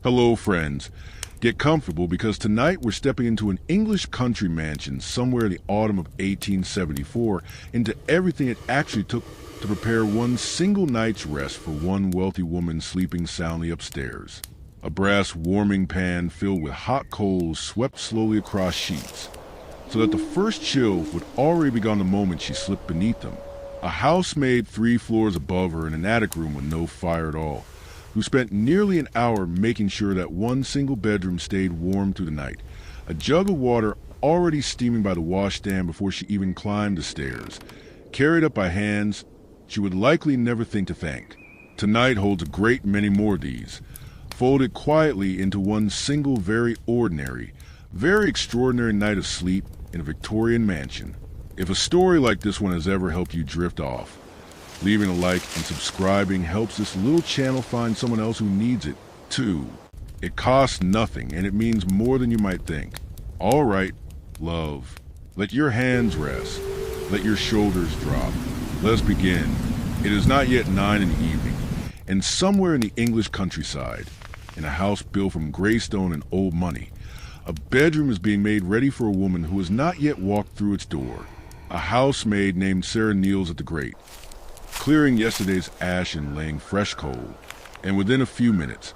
Hello, friends. Get comfortable because tonight we're stepping into an English country mansion somewhere in the autumn of 1874 into everything it actually took to prepare one single night's rest for one wealthy woman sleeping soundly upstairs. A brass warming pan filled with hot coals swept slowly across sheets, so that the first chill would already begun the moment she slipped beneath them. A housemaid 3 floors above her in an attic room with no fire at all, who spent nearly an hour making sure that one single bedroom stayed warm through the night. A jug of water already steaming by the washstand before she even climbed the stairs, carried up by hands she would likely never think to thank. Tonight holds a great many more of these, folded quietly into one single very ordinary, very extraordinary night of sleep in a Victorian mansion. If a story like this one has ever helped you drift off, leaving a like and subscribing helps this little channel find someone else who needs it, too. It costs nothing, and it means more than you might think. All right, love. Let your hands rest. Let your shoulders drop. Let us begin. It is not yet 9 in the evening, and somewhere in the English countryside, in a house built from greystone and old money, a bedroom is being made ready for a woman who has not yet walked through its door. A housemaid named Sarah kneels at the grate, clearing yesterday's ash and laying fresh coal, and within a few minutes,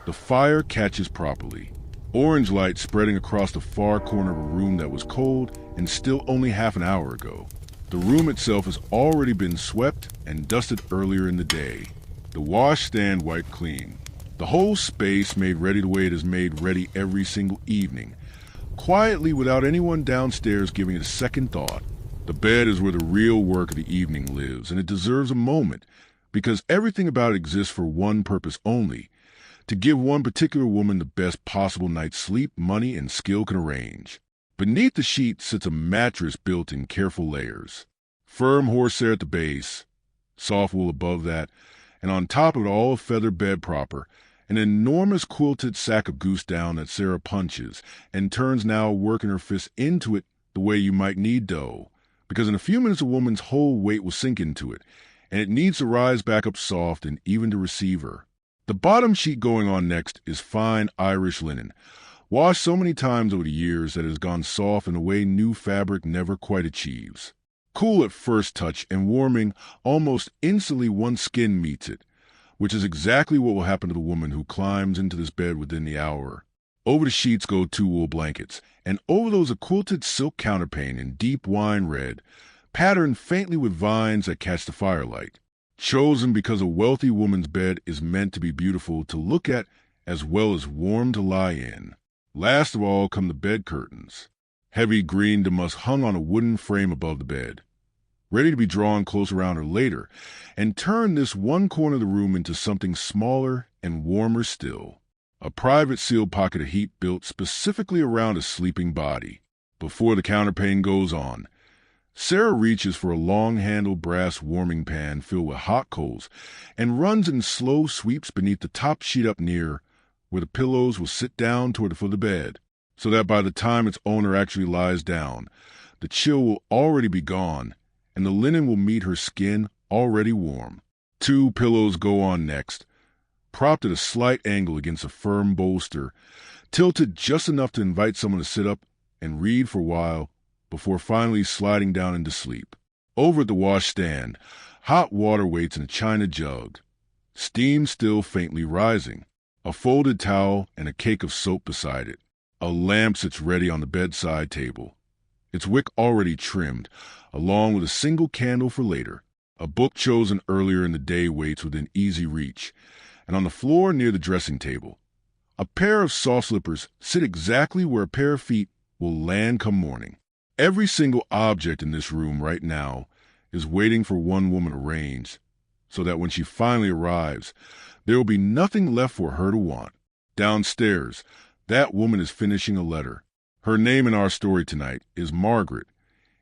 the fire catches properly. Orange light spreading across the far corner of a room that was cold and still only half an hour ago. The room itself has already been swept and dusted earlier in the day. The washstand wiped clean. The whole space made ready the way it is made ready every single evening, quietly without anyone downstairs giving it a second thought. The bed is where the real work of the evening lives, and it deserves a moment, because everything about it exists for one purpose only: to give one particular woman the best possible night's sleep money and skill can arrange. Beneath the sheet sits a mattress built in careful layers. Firm horsehair at the base, soft wool above that, and on top of it all a feather bed proper, an enormous quilted sack of goose down that Sarah punches and turns now working her fist into it the way you might knead dough, because in a few minutes a woman's whole weight will sink into it, and it needs to rise back up soft and even to receive her. The bottom sheet going on next is fine Irish linen, washed so many times over the years that it has gone soft in a way new fabric never quite achieves. Cool at first touch and warming almost instantly once skin meets it, which is exactly what will happen to the woman who climbs into this bed within the hour. Over the sheets go 2 wool blankets, and over those a quilted silk counterpane in deep wine red, patterned faintly with vines that catch the firelight, chosen because a wealthy woman's bed is meant to be beautiful to look at as well as warm to lie in. Last of all come the bed curtains, heavy green damask hung on a wooden frame above the bed, ready to be drawn close around her later, and turn this one corner of the room into something smaller and warmer still. A private sealed pocket of heat built specifically around a sleeping body. Before the counterpane goes on, Sarah reaches for a long-handled brass warming pan filled with hot coals and runs in slow sweeps beneath the top sheet up near where the pillows will sit down toward the foot of the bed, so that by the time its owner actually lies down, the chill will already be gone and the linen will meet her skin already warm. 2 pillows go on next, propped at a slight angle against a firm bolster, tilted just enough to invite someone to sit up and read for a while before finally sliding down into sleep. Over at the washstand, hot water waits in a china jug, steam still faintly rising, a folded towel and a cake of soap beside it. A lamp sits ready on the bedside table, its wick already trimmed, along with a single candle for later. A book chosen earlier in the day waits within easy reach, and on the floor near the dressing table, a pair of soft slippers sit exactly where a pair of feet will land come morning. Every single object in this room right now is waiting for one woman arranged, so that when she finally arrives, there will be nothing left for her to want. Downstairs, that woman is finishing a letter. Her name in our story tonight is Margaret,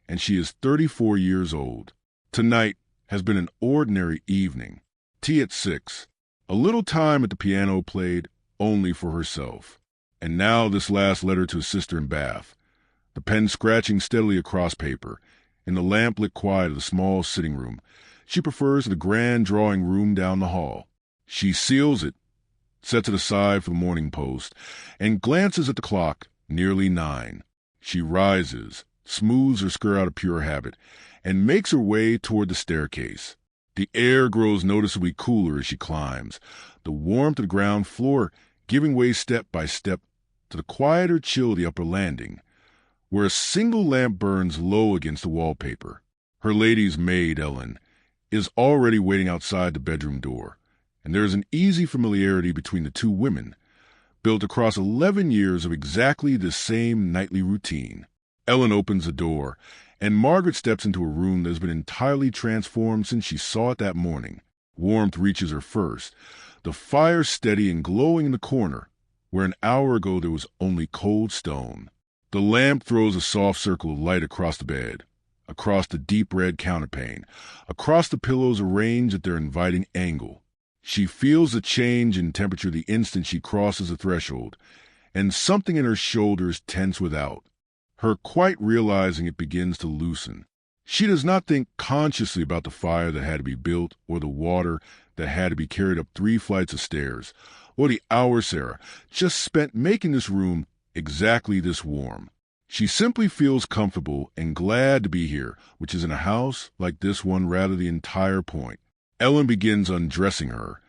and she is 34 years old. Tonight has been an ordinary evening. Tea at 6. A little time at the piano played only for herself. And now this last letter to a sister in Bath, the pen scratching steadily across paper, in the lamp-lit quiet of the small sitting room. She prefers the grand drawing room down the hall. She seals it sets it aside for the morning post, and glances at the clock, nearly 9. She rises, smooths her skirt out of pure habit, and makes her way toward the staircase. The air grows noticeably cooler as she climbs, the warmth of the ground floor giving way step by step to the quieter chill of the upper landing, where a single lamp burns low against the wallpaper. Her lady's maid, Ellen, is already waiting outside the bedroom door, and there is an easy familiarity between the two women, built across 11 years of exactly the same nightly routine. Ellen opens the door, and Margaret steps into a room that has been entirely transformed since she saw it that morning. Warmth reaches her first, the fire steady and glowing in the corner, where an hour ago there was only cold stone. The lamp throws a soft circle of light across the bed, across the deep red counterpane, across the pillows arranged at their inviting angle. She feels the change in temperature the instant she crosses the threshold, and something in her shoulders tense without. Her quite realizing it begins to loosen. She does not think consciously about the fire that had to be built, or the water that had to be carried up 3 flights of stairs, or the hours Sarah just spent making this room exactly this warm. She simply feels comfortable and glad to be here, which is in a house like this one rather the entire point. Ellen begins undressing her,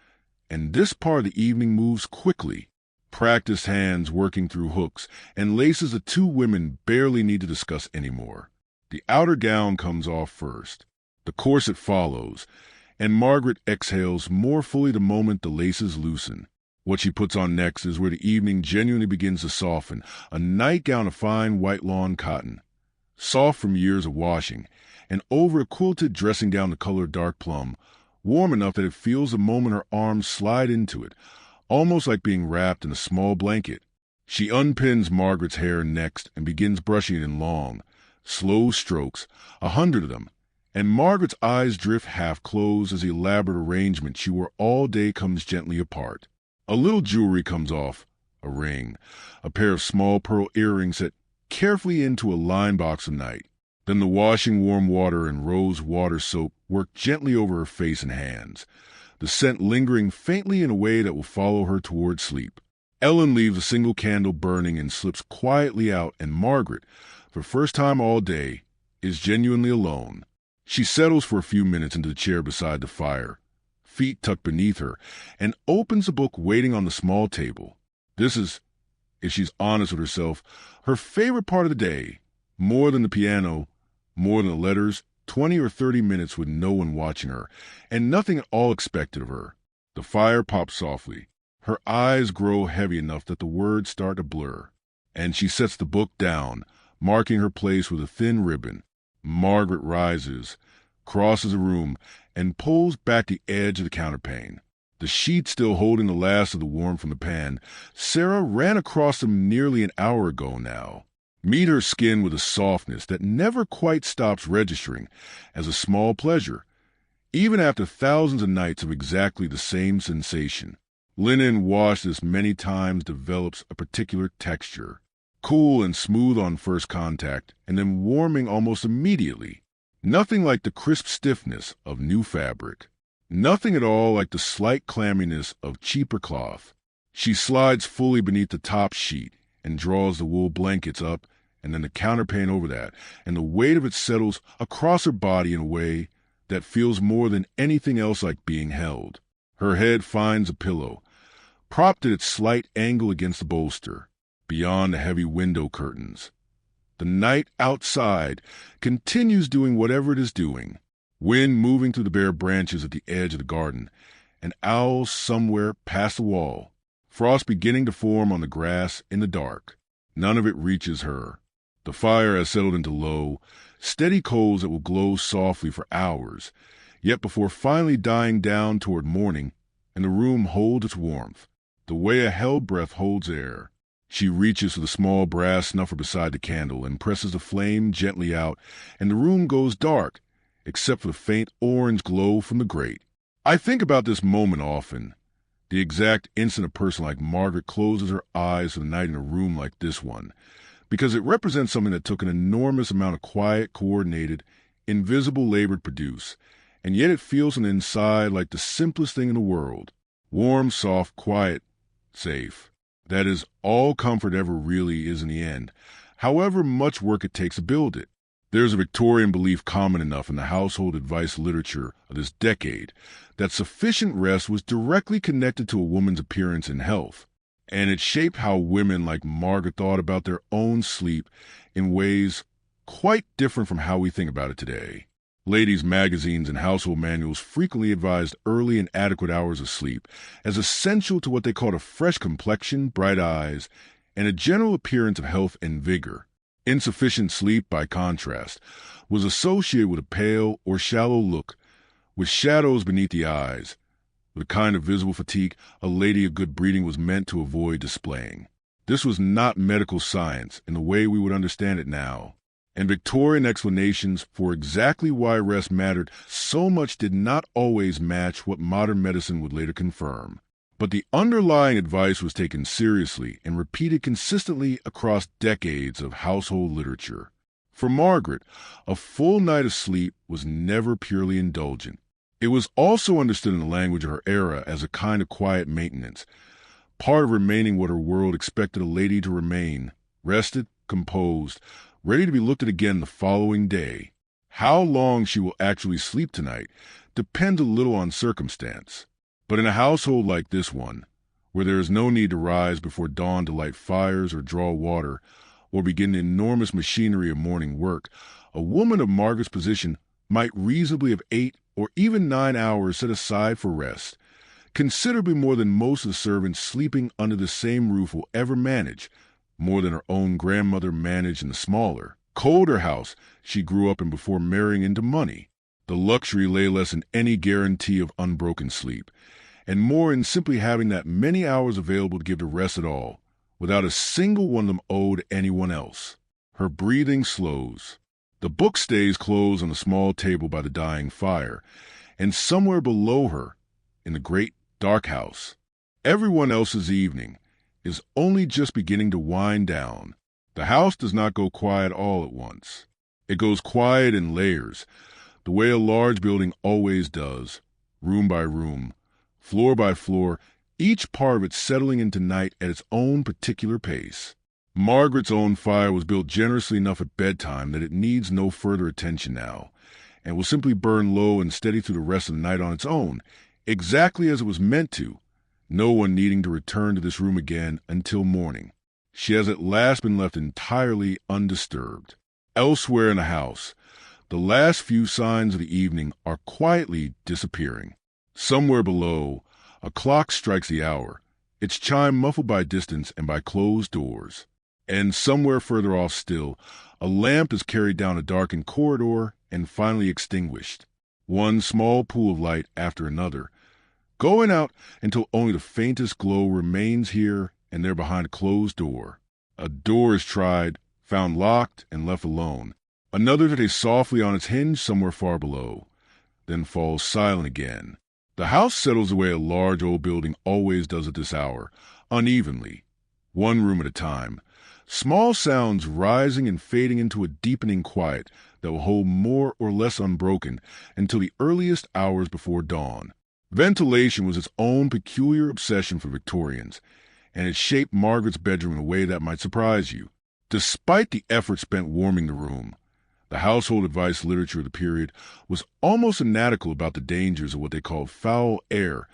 and this part of the evening moves quickly. Practiced hands working through hooks and laces the two women barely need to discuss anymore. The outer gown comes off first. The corset follows, and Margaret exhales more fully the moment the laces loosen. What she puts on next is where the evening genuinely begins to soften, a nightgown of fine white lawn cotton, soft from years of washing, and over a quilted dressing gown the color dark plum, warm enough that it feels the moment her arms slide into it, almost like being wrapped in a small blanket. She unpins Margaret's hair next and begins brushing it in long, slow strokes, 100 of them, and Margaret's eyes drift half closed as the elaborate arrangement she wore all day comes gently apart. A little jewelry comes off, a ring, a pair of small pearl earrings set carefully into a line box of night. Then the washing warm water and rose water soap work gently over her face and hands, the scent lingering faintly in a way that will follow her toward sleep. Ellen leaves a single candle burning and slips quietly out, and Margaret, for the first time all day, is genuinely alone. She settles for a few minutes into the chair beside the fire, feet tucked beneath her, and opens the book waiting on the small table. This is, if she's honest with herself, her favorite part of the day, more than the piano, more than the letters, 20 or 30 minutes with no one watching her, and nothing at all expected of her. The fire pops softly. Her eyes grow heavy enough that the words start to blur, and she sets the book down, marking her place with a thin ribbon. Margaret rises, crosses the room, and pulls back the edge of the counterpane. The sheet still holding the last of the warmth from the pan, Sarah ran across them nearly an hour ago now. Meet her skin with a softness that never quite stops registering as a small pleasure, even after thousands of nights of exactly the same sensation. Linen washed this many times develops a particular texture, cool and smooth on first contact, and then warming almost immediately. Nothing like the crisp stiffness of new fabric. Nothing at all like the slight clamminess of cheaper cloth. She slides fully beneath the top sheet and draws the wool blankets up and then the counterpane over that, and the weight of it settles across her body in a way that feels more than anything else like being held. Her head finds a pillow, propped at its slight angle against the bolster, beyond the heavy window curtains. The night outside continues doing whatever it is doing. Wind moving through the bare branches at the edge of the garden, and owls somewhere past the wall. Frost beginning to form on the grass in the dark. None of it reaches her. The fire has settled into low, steady coals that will glow softly for hours, yet before finally dying down toward morning, and the room holds its warmth, the way a held breath holds air. She reaches for the small brass snuffer beside the candle and presses the flame gently out, and the room goes dark, except for the faint orange glow from the grate. I think about this moment often, the exact instant a person like Margaret closes her eyes for the night in a room like this one, because it represents something that took an enormous amount of quiet, coordinated, invisible labor to produce, and yet it feels on the inside like the simplest thing in the world. Warm, soft, quiet, safe. That is all comfort ever really is in the end, however much work it takes to build it. There's a Victorian belief common enough in the household advice literature of this decade that sufficient rest was directly connected to a woman's appearance and health, and it shaped how women like Margaret thought about their own sleep in ways quite different from how we think about it today. Ladies' magazines and household manuals frequently advised early and adequate hours of sleep as essential to what they called a fresh complexion, bright eyes, and a general appearance of health and vigor. Insufficient sleep, by contrast, was associated with a pale or shallow look, with shadows beneath the eyes, with a kind of visible fatigue a lady of good breeding was meant to avoid displaying. This was not medical science in the way we would understand it now, and Victorian explanations for exactly why rest mattered so much did not always match what modern medicine would later confirm. But the underlying advice was taken seriously and repeated consistently across decades of household literature. For Margaret, a full night of sleep was never purely indulgent. It was also understood in the language of her era as a kind of quiet maintenance, part of remaining what her world expected a lady to remain, rested, composed, ready to be looked at again the following day. How long she will actually sleep tonight depends a little on circumstance. But in a household like this one, where there is no need to rise before dawn to light fires or draw water or begin the enormous machinery of morning work, a woman of Margaret's position might reasonably have 8 or even 9 hours set aside for rest, considerably more than most of the servants sleeping under the same roof will ever manage, more than her own grandmother managed in the smaller, colder house she grew up in before marrying into money. The luxury lay less in any guarantee of unbroken sleep, and more in simply having that many hours available to give to rest at all, without a single one of them owed to anyone else. Her breathing slows. The book stays closed on a small table by the dying fire, and somewhere below her, in the great dark house, everyone else's evening is only just beginning to wind down. The house does not go quiet all at once. It goes quiet in layers, the way a large building always does, room by room, floor by floor, each part of it settling into night at its own particular pace. Margaret's own fire was built generously enough at bedtime that it needs no further attention now, and will simply burn low and steady through the rest of the night on its own, exactly as it was meant to, no one needing to return to this room again until morning. She has at last been left entirely undisturbed. Elsewhere in the house, the last few signs of the evening are quietly disappearing. Somewhere below, a clock strikes the hour, its chime muffled by distance and by closed doors. And somewhere further off still, a lamp is carried down a darkened corridor and finally extinguished, one small pool of light after another, going out until only the faintest glow remains here and there behind a closed door. A door is tried, found locked, and left alone. Another stays softly on its hinge somewhere far below, then falls silent again. The house settles the way a large old building always does at this hour, unevenly, one room at a time, small sounds rising and fading into a deepening quiet that will hold more or less unbroken until the earliest hours before dawn. Ventilation was its own peculiar obsession for Victorians, and it shaped Margaret's bedroom in a way that might surprise you. Despite the effort spent warming the room, the household advice literature of the period was almost fanatical about the dangers of what they called foul air,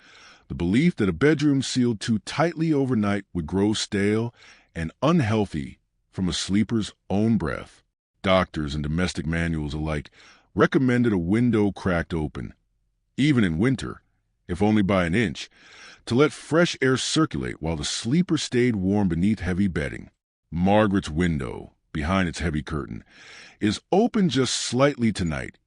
the belief that a bedroom sealed too tightly overnight would grow stale and unhealthy from a sleeper's own breath. Doctors and domestic manuals alike recommended a window cracked open, even in winter, if only by an inch, to let fresh air circulate while the sleeper stayed warm beneath heavy bedding. Margaret's window, behind its heavy curtain, is open just slightly tonight,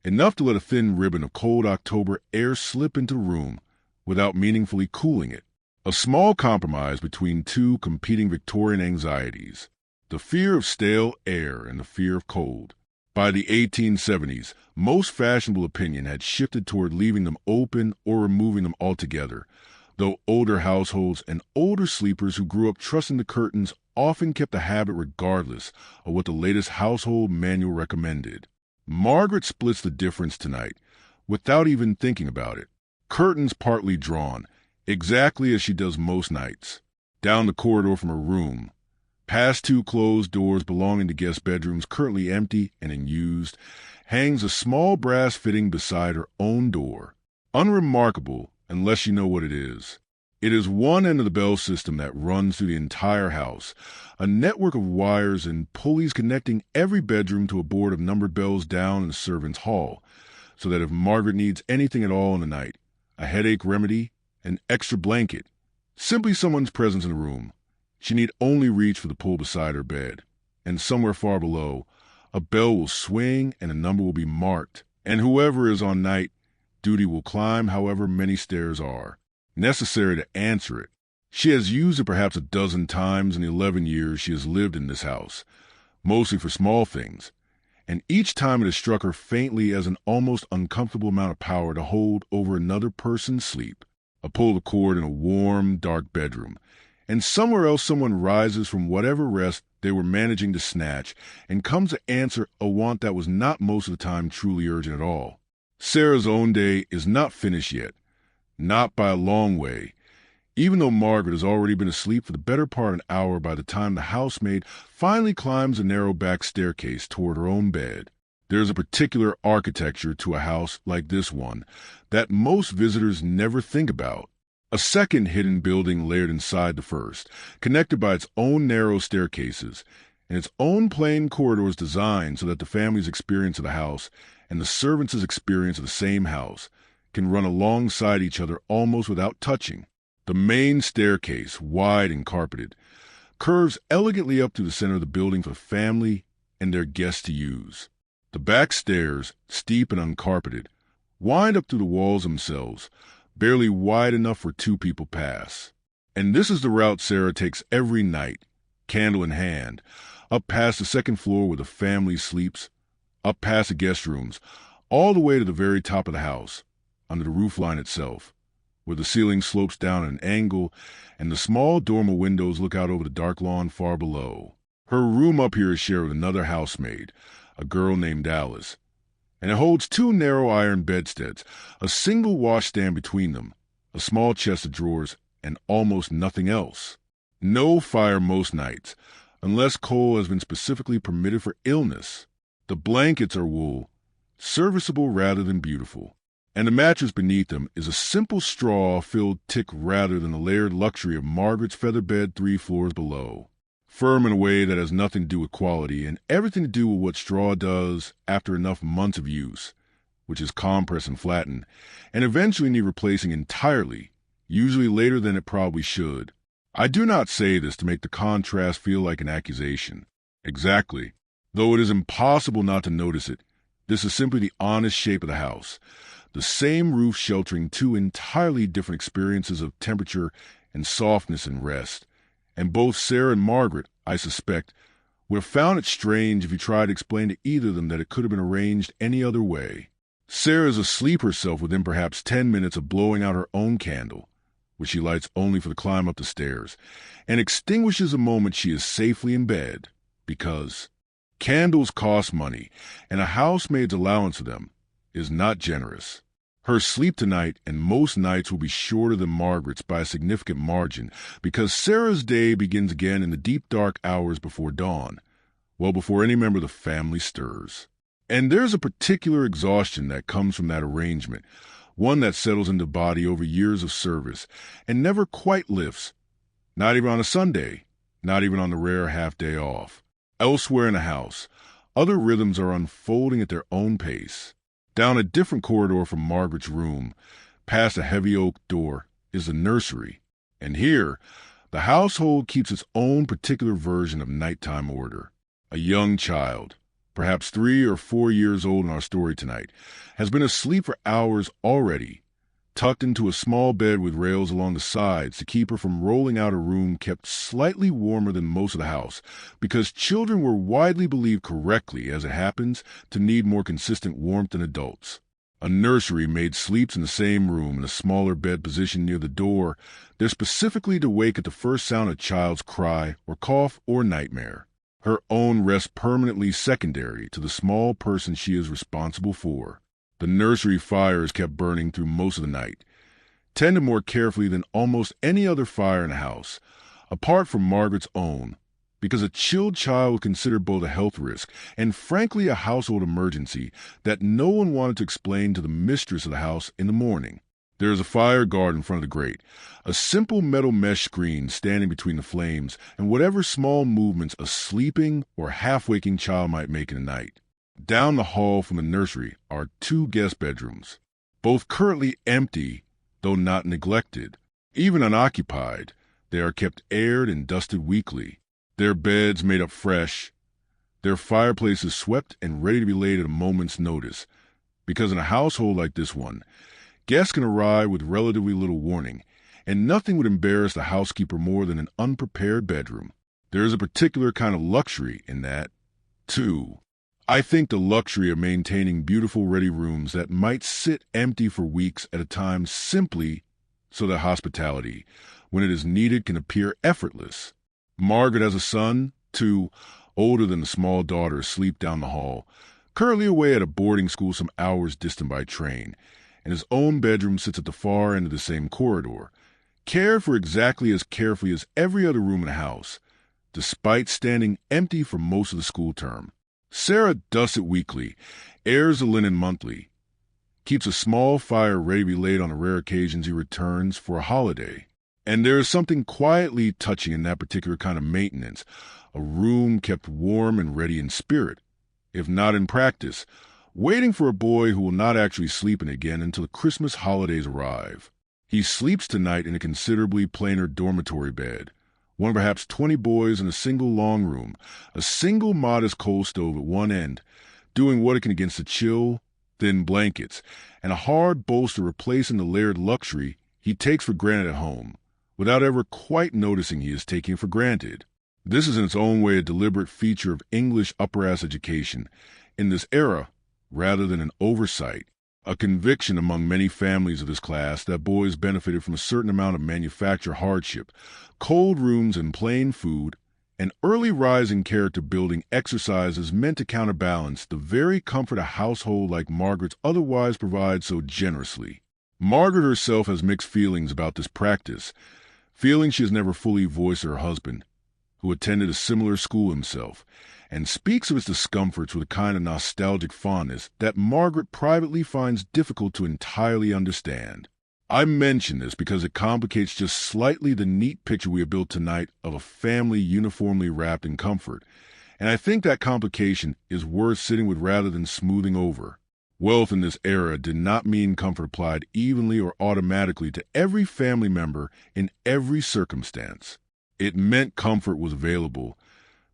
enough to let a thin ribbon of cold October air slip into the room without meaningfully cooling it. A small compromise between two competing Victorian anxieties, the fear of stale air and the fear of cold. By the 1870s, most fashionable opinion had shifted toward leaving them open or removing them altogether, though older households and older sleepers who grew up trusting the curtains often kept the habit regardless of what the latest household manual recommended. Margaret splits the difference tonight, without even thinking about it. Curtains partly drawn, exactly as she does most nights. Down the corridor from her room, past two closed doors belonging to guest bedrooms currently empty and unused, hangs a small brass fitting beside her own door. Unremarkable unless you know what it is. It is one end of the bell system that runs through the entire house, a network of wires and pulleys connecting every bedroom to a board of numbered bells down in the servants' hall, so that if Margaret needs anything at all in the night, a headache remedy, an extra blanket, simply someone's presence in the room, she need only reach for the pull beside her bed, and somewhere far below, a bell will swing and a number will be marked, and whoever is on night duty will climb however many stairs are necessary to answer it. She has used it perhaps a dozen times in the 11 years she has lived in this house, mostly for small things, and each time it has struck her faintly as an almost uncomfortable amount of power to hold over another person's sleep. A pull the cord in a warm, dark bedroom, and somewhere else someone rises from whatever rest they were managing to snatch and comes to answer a want that was not most of the time truly urgent at all. Sarah's own day is not finished yet, not by a long way, even though Margaret has already been asleep for the better part of an hour by the time the housemaid finally climbs a narrow back staircase toward her own bed. There is a particular architecture to a house like this one that most visitors never think about. A second hidden building layered inside the first, connected by its own narrow staircases, and its own plain corridors designed so that the family's experience of the house and the servants' experience of the same house can run alongside each other almost without touching. The main staircase, wide and carpeted, curves elegantly up to the center of the building for the family and their guests to use. The back stairs, steep and uncarpeted, wind up through the walls themselves, barely wide enough for two people pass. And this is the route Sarah takes every night, candle in hand, up past the second floor where the family sleeps, up past the guest rooms, all the way to the very top of the house, under the roofline itself, where the ceiling slopes down at an angle and the small dormer windows look out over the dark lawn far below. Her room up here is shared with another housemaid, a girl named Alice, and it holds two narrow iron bedsteads, a single washstand between them, a small chest of drawers, and almost nothing else. No fire most nights, unless coal has been specifically permitted for illness. The blankets are wool, serviceable rather than beautiful, and the mattress beneath them is a simple straw-filled tick rather than the layered luxury of Margaret's feather bed 3 floors below. Firm in a way that has nothing to do with quality and everything to do with what straw does after enough months of use, which is compress and flatten, and eventually need replacing entirely, usually later than it probably should. I do not say this to make the contrast feel like an accusation. Exactly. Though it is impossible not to notice it, this is simply the honest shape of the house, the same roof sheltering two entirely different experiences of temperature and softness and rest. And both Sarah and Margaret, I suspect, would have found it strange if you tried to explain to either of them that it could have been arranged any other way. Sarah is asleep herself within perhaps 10 minutes of blowing out her own candle, which she lights only for the climb up the stairs, and extinguishes the moment she is safely in bed, because candles cost money, and a housemaid's allowance for them is not generous. Her sleep tonight and most nights will be shorter than Margaret's by a significant margin, because Sarah's day begins again in the deep dark hours before dawn, well before any member of the family stirs. And there's a particular exhaustion that comes from that arrangement, one that settles into the body over years of service and never quite lifts, not even on a Sunday, not even on the rare half-day off. Elsewhere in the house, other rhythms are unfolding at their own pace. Down a different corridor from Margaret's room, past a heavy oak door, is the nursery, and here the household keeps its own particular version of nighttime order. A young child, perhaps 3 or 4 years old in our story tonight, has been asleep for hours already, tucked into a small bed with rails along the sides to keep her from rolling out a room kept slightly warmer than most of the house, because children were widely believed correctly, as it happens, to need more consistent warmth than adults. A nursery maid sleeps in the same room in a smaller bed positioned near the door, there specifically to wake at the first sound of a child's cry or cough or nightmare. Her own rests permanently secondary to the small person she is responsible for. The nursery fire is kept burning through most of the night, tended more carefully than almost any other fire in the house, apart from Margaret's own, because a chilled child was considered both a health risk and frankly a household emergency that no one wanted to explain to the mistress of the house in the morning. There is a fire guard in front of the grate, a simple metal mesh screen standing between the flames and whatever small movements a sleeping or half-waking child might make in the night. Down the hall from the nursery are 2 guest bedrooms, both currently empty, though not neglected. Even unoccupied, they are kept aired and dusted weekly, their beds made up fresh, their fireplaces swept and ready to be laid at a moment's notice, because in a household like this one, guests can arrive with relatively little warning, and nothing would embarrass the housekeeper more than an unprepared bedroom. There is a particular kind of luxury in that, too. I think the luxury of maintaining beautiful ready rooms that might sit empty for weeks at a time simply so that hospitality, when it is needed, can appear effortless. Margaret has a son, too, older than the small daughter, asleep down the hall, currently away at a boarding school some hours distant by train, and his own bedroom sits at the far end of the same corridor, cared for exactly as carefully as every other room in the house, despite standing empty for most of the school term. Sarah dusts it weekly, airs the linen monthly, keeps a small fire ready to be laid on the rare occasions he returns for a holiday. And there is something quietly touching in that particular kind of maintenance, a room kept warm and ready in spirit, if not in practice, waiting for a boy who will not actually sleep in again until the Christmas holidays arrive. He sleeps tonight in a considerably plainer dormitory bed, one of perhaps 20 boys in a single long room, a single modest coal stove at one end, doing what it can against the chill, thin blankets, and a hard bolster replacing the layered luxury he takes for granted at home, without ever quite noticing he is taking it for granted. This is in its own way a deliberate feature of English upper-ass education in this era, rather than an oversight, a conviction among many families of this class that boys benefited from a certain amount of manufactured hardship, cold rooms and plain food, and early rising character-building exercises meant to counterbalance the very comfort a household like Margaret's otherwise provides so generously. Margaret herself has mixed feelings about this practice, feeling she has never fully voiced to her husband, who attended a similar school himself, and speaks of its discomforts with a kind of nostalgic fondness that Margaret privately finds difficult to entirely understand. I mention this because it complicates just slightly the neat picture we have built tonight of a family uniformly wrapped in comfort, and I think that complication is worth sitting with rather than smoothing over. Wealth in this era did not mean comfort applied evenly or automatically to every family member in every circumstance. It meant comfort was available,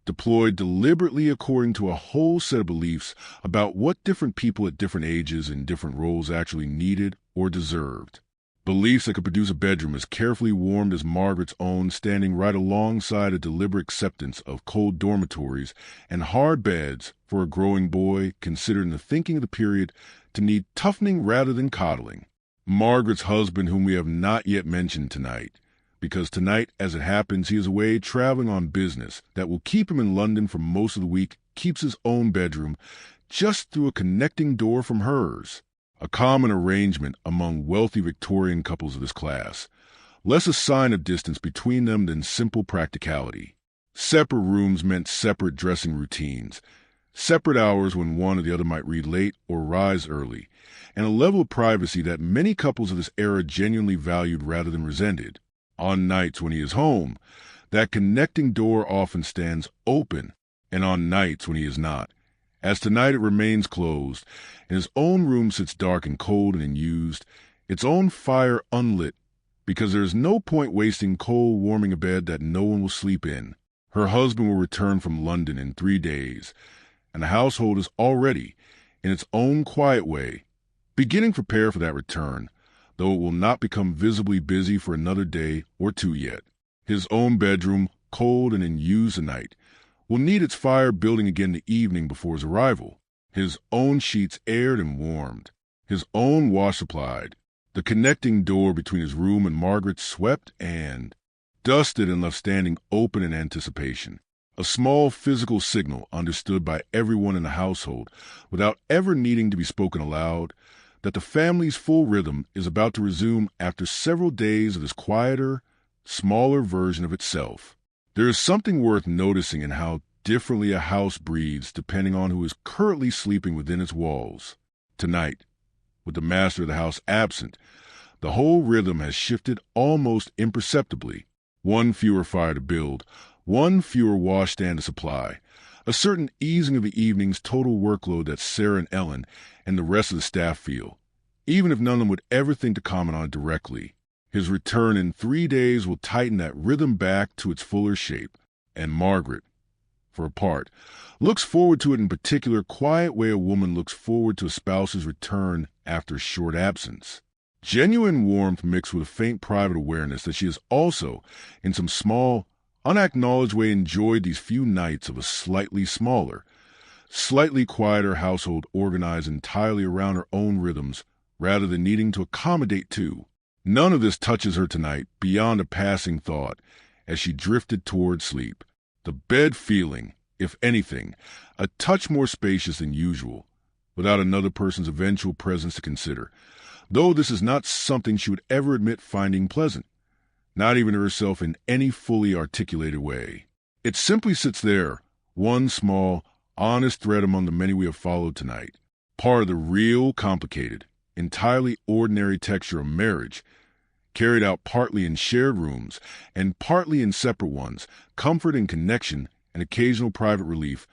deployed deliberately according to a whole set of beliefs about what different people at different ages and different roles actually needed or deserved. Beliefs that could produce a bedroom as carefully warmed as Margaret's own, standing right alongside a deliberate acceptance of cold dormitories and hard beds for a growing boy considered in the thinking of the period to need toughening rather than coddling. Margaret's husband, whom we have not yet mentioned tonight, because tonight, as it happens, he is away traveling on business that will keep him in London for most of the week, keeps his own bedroom just through a connecting door from hers, a common arrangement among wealthy Victorian couples of this class, less a sign of distance between them than simple practicality. Separate rooms meant separate dressing routines, separate hours when one or the other might read late or rise early, and a level of privacy that many couples of this era genuinely valued rather than resented. On nights when he is home, that connecting door often stands open, and on nights when he is not, as tonight it remains closed, and his own room sits dark and cold and unused, its own fire unlit, because there is no point wasting coal warming a bed that no one will sleep in. Her husband will return from London in 3 days, and the household is already, in its own quiet way, beginning to prepare for that return, though it will not become visibly busy for another day or 2 yet. His own bedroom, cold and in use tonight, will need its fire building again the evening before his arrival, his own sheets aired and warmed, his own wash supplied, the connecting door between his room and Margaret's swept and dusted and left standing open in anticipation, a small physical signal understood by everyone in the household without ever needing to be spoken aloud, that the family's full rhythm is about to resume after several days of this quieter, smaller version of itself. There is something worth noticing in how differently a house breathes depending on who is currently sleeping within its walls. Tonight, with the master of the house absent, the whole rhythm has shifted almost imperceptibly. One fewer fire to build, one fewer washstand to supply, a certain easing of the evening's total workload that Sarah and Ellen and the rest of the staff feel, even if none of them would ever think to comment on it directly. His return in 3 days will tighten that rhythm back to its fuller shape, and Margaret, for a part, looks forward to it in particular quiet way a woman looks forward to a spouse's return after a short absence. Genuine warmth mixed with a faint private awareness that she has also, in some small, unacknowledged way, enjoyed these few nights of a slightly smaller, slightly quieter household organized entirely around her own rhythms rather than needing to accommodate two. None of this touches her tonight beyond a passing thought as she drifted toward sleep. The bed feeling, if anything, a touch more spacious than usual, without another person's eventual presence to consider, though this is not something she would ever admit finding pleasant, not even to herself in any fully articulated way. It simply sits there, one small, honest thread among the many we have followed tonight, part of the real, complicated, entirely ordinary texture of marriage, carried out partly in shared rooms and partly in separate ones, comfort and connection and occasional private relief,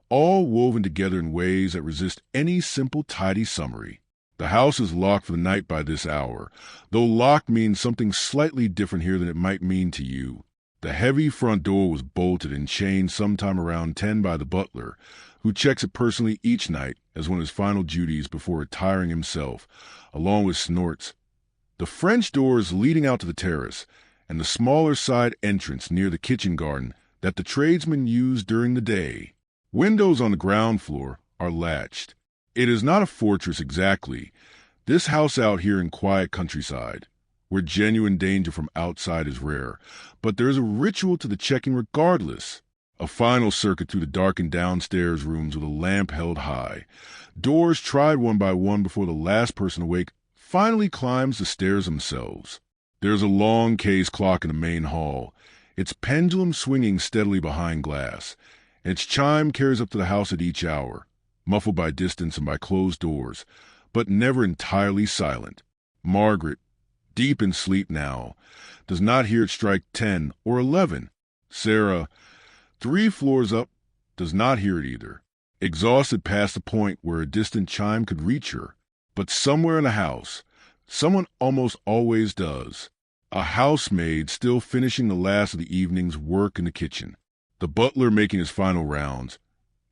all woven together in ways that resist any simple, tidy summary. The house is locked for the night by this hour, though locked means something slightly different here than it might mean to you. The heavy front door was bolted and chained sometime around 10 by the butler, who checks it personally each night as one of his final duties before retiring himself, along with snorts. The French doors leading out to the terrace, and the smaller side entrance near the kitchen garden that the tradesmen use during the day. Windows on the ground floor are latched. It is not a fortress exactly, this house out here in quiet countryside, where genuine danger from outside is rare, but there is a ritual to the checking regardless. A final circuit through the darkened downstairs rooms with a lamp held high. Doors tried one by one before the last person awake finally climbs the stairs themselves. There is a long case clock in the main hall, its pendulum swinging steadily behind glass, and its chime carries up to the house at each hour, muffled by distance and by closed doors, but never entirely silent. Margaret, deep in sleep now, does not hear it strike 10 or 11. Sarah, 3 floors up, does not hear it either, exhausted past the point where a distant chime could reach her. But somewhere in the house, someone almost always does. A housemaid still finishing the last of the evening's work in the kitchen, the butler making his final rounds,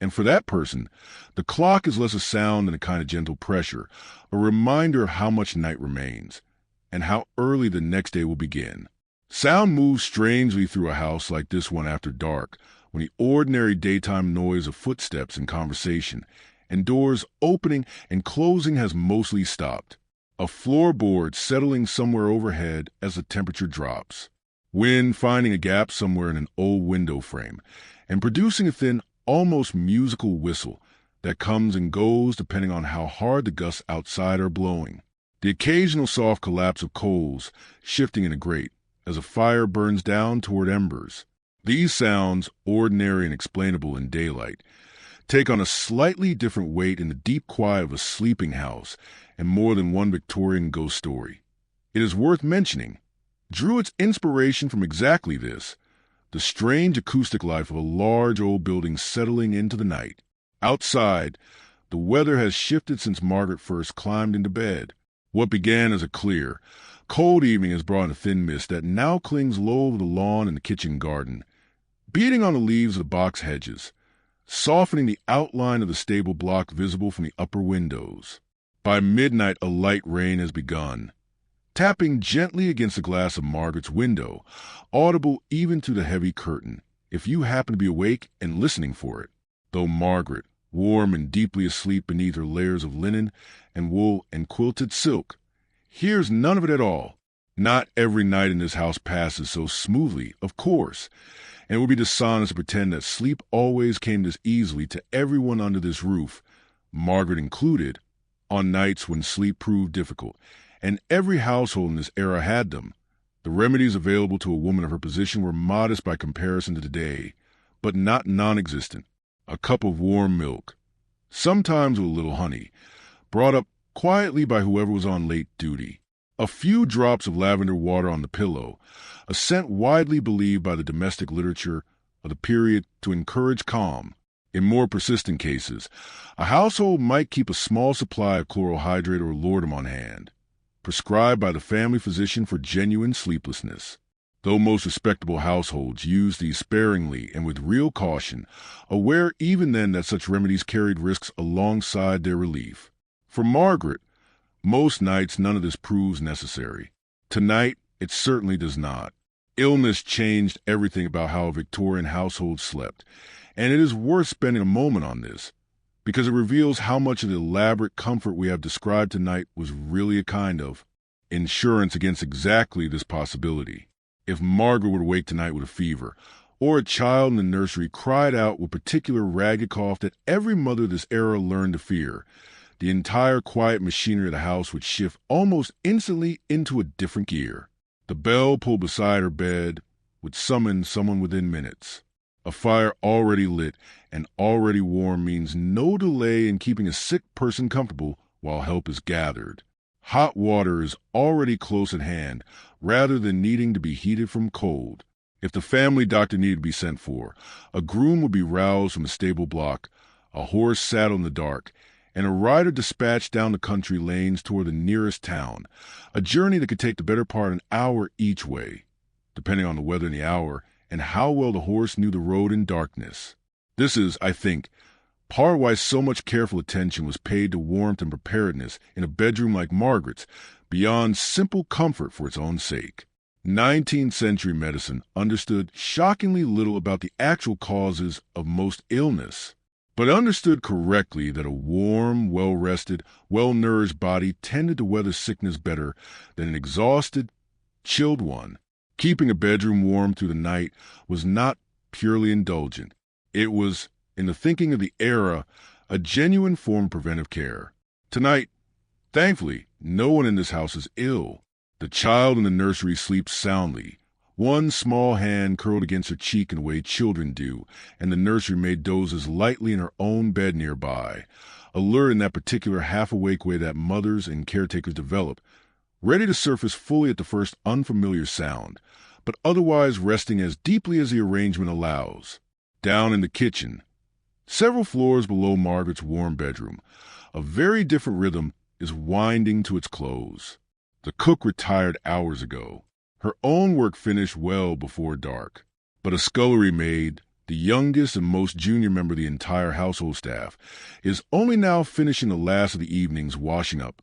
and for that person, the clock is less a sound than a kind of gentle pressure, a reminder of how much night remains, and how early the next day will begin. Sound moves strangely through a house like this one after dark, when the ordinary daytime noise of footsteps and conversation, and doors opening and closing has mostly stopped. A floorboard settling somewhere overhead as the temperature drops. Wind finding a gap somewhere in an old window frame, and producing a thin, almost musical whistle that comes and goes depending on how hard the gusts outside are blowing. The occasional soft collapse of coals shifting in a grate as a fire burns down toward embers. These sounds, ordinary and explainable in daylight, take on a slightly different weight in the deep quiet of a sleeping house and more than one Victorian ghost story. It is worth mentioning, drew its inspiration from exactly this, the strange acoustic life of a large old building settling into the night. Outside, the weather has shifted since Margaret first climbed into bed. What began as a clear, cold evening has brought a thin mist that now clings low over the lawn and the kitchen garden, beating on the leaves of the box hedges, softening the outline of the stable block visible from the upper windows. By midnight, a light rain has begun, tapping gently against the glass of Margaret's window, audible even through the heavy curtain, if you happen to be awake and listening for it, though Margaret, warm and deeply asleep beneath her layers of linen and wool and quilted silk, hears none of it at all. Not every night in this house passes so smoothly, of course, and it would be dishonest to pretend that sleep always came this easily to everyone under this roof, Margaret included, on nights when sleep proved difficult, and every household in this era had them. The remedies available to a woman of her position were modest by comparison to today, but not non-existent. A cup of warm milk, sometimes with a little honey, brought up quietly by whoever was on late duty. A few drops of lavender water on the pillow, a scent widely believed by the domestic literature of the period to encourage calm. In more persistent cases, a household might keep a small supply of chlorohydrate or laudanum on hand, prescribed by the family physician for genuine sleeplessness. Though most respectable households used these sparingly and with real caution, aware even then that such remedies carried risks alongside their relief. For Margaret, most nights none of this proves necessary. Tonight, it certainly does not. Illness changed everything about how a Victorian household slept, and it is worth spending a moment on this, because it reveals how much of the elaborate comfort we have described tonight was really a kind of insurance against exactly this possibility. If Margaret were to wake tonight with a fever, or a child in the nursery cried out with particular ragged cough that every mother of this era learned to fear, the entire quiet machinery of the house would shift almost instantly into a different gear. The bell pulled beside her bed would summon someone within minutes. A fire already lit and already warm means no delay in keeping a sick person comfortable while help is gathered. Hot water is already close at hand, rather than needing to be heated from cold. If the family doctor needed to be sent for, a groom would be roused from a stable block, a horse saddled in the dark, and a rider dispatched down the country lanes toward the nearest town, a journey that could take the better part of an hour each way, depending on the weather and the hour, and how well the horse knew the road in darkness. This is, I think, part why so much careful attention was paid to warmth and preparedness in a bedroom like Margaret's, beyond simple comfort for its own sake. 19th century medicine understood shockingly little about the actual causes of most illness, but understood correctly that a warm, well-rested, well-nourished body tended to weather sickness better than an exhausted, chilled one. Keeping a bedroom warm through the night was not purely indulgent. It was, in the thinking of the era, a genuine form of preventive care. Tonight, thankfully, no one in this house is ill. The child in the nursery sleeps soundly, one small hand curled against her cheek in the way children do, and the nursery maid dozes lightly in her own bed nearby, alert in that particular half-awake way that mothers and caretakers develop, ready to surface fully at the first unfamiliar sound, but otherwise resting as deeply as the arrangement allows. Down in the kitchen, several floors below Margaret's warm bedroom, a very different rhythm is winding to its close. The cook retired hours ago, her own work finished well before dark, but a scullery maid, the youngest and most junior member of the entire household staff, is only now finishing the last of the evening's washing up,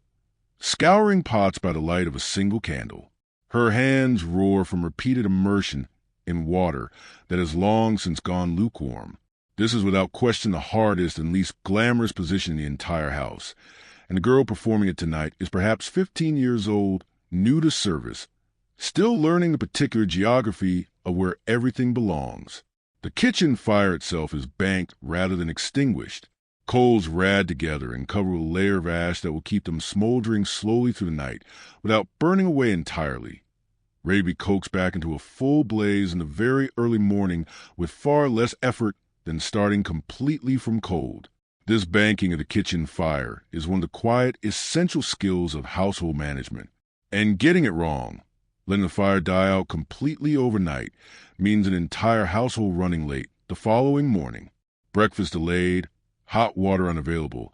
scouring pots by the light of a single candle. Her hands roar from repeated immersion in water that has long since gone lukewarm. This is without question the hardest and least glamorous position in the entire house, and the girl performing it tonight is perhaps 15 years old, new to service, still learning the particular geography of where everything belongs. The kitchen fire itself is banked rather than extinguished, coals rad together and covered with a layer of ash that will keep them smoldering slowly through the night without burning away entirely, ready to be coaxed back into a full blaze in the very early morning with far less effort than starting completely from cold. This banking of the kitchen fire is one of the quiet, essential skills of household management. And getting it wrong, letting the fire die out completely overnight, means an entire household running late the following morning, breakfast delayed, hot water unavailable,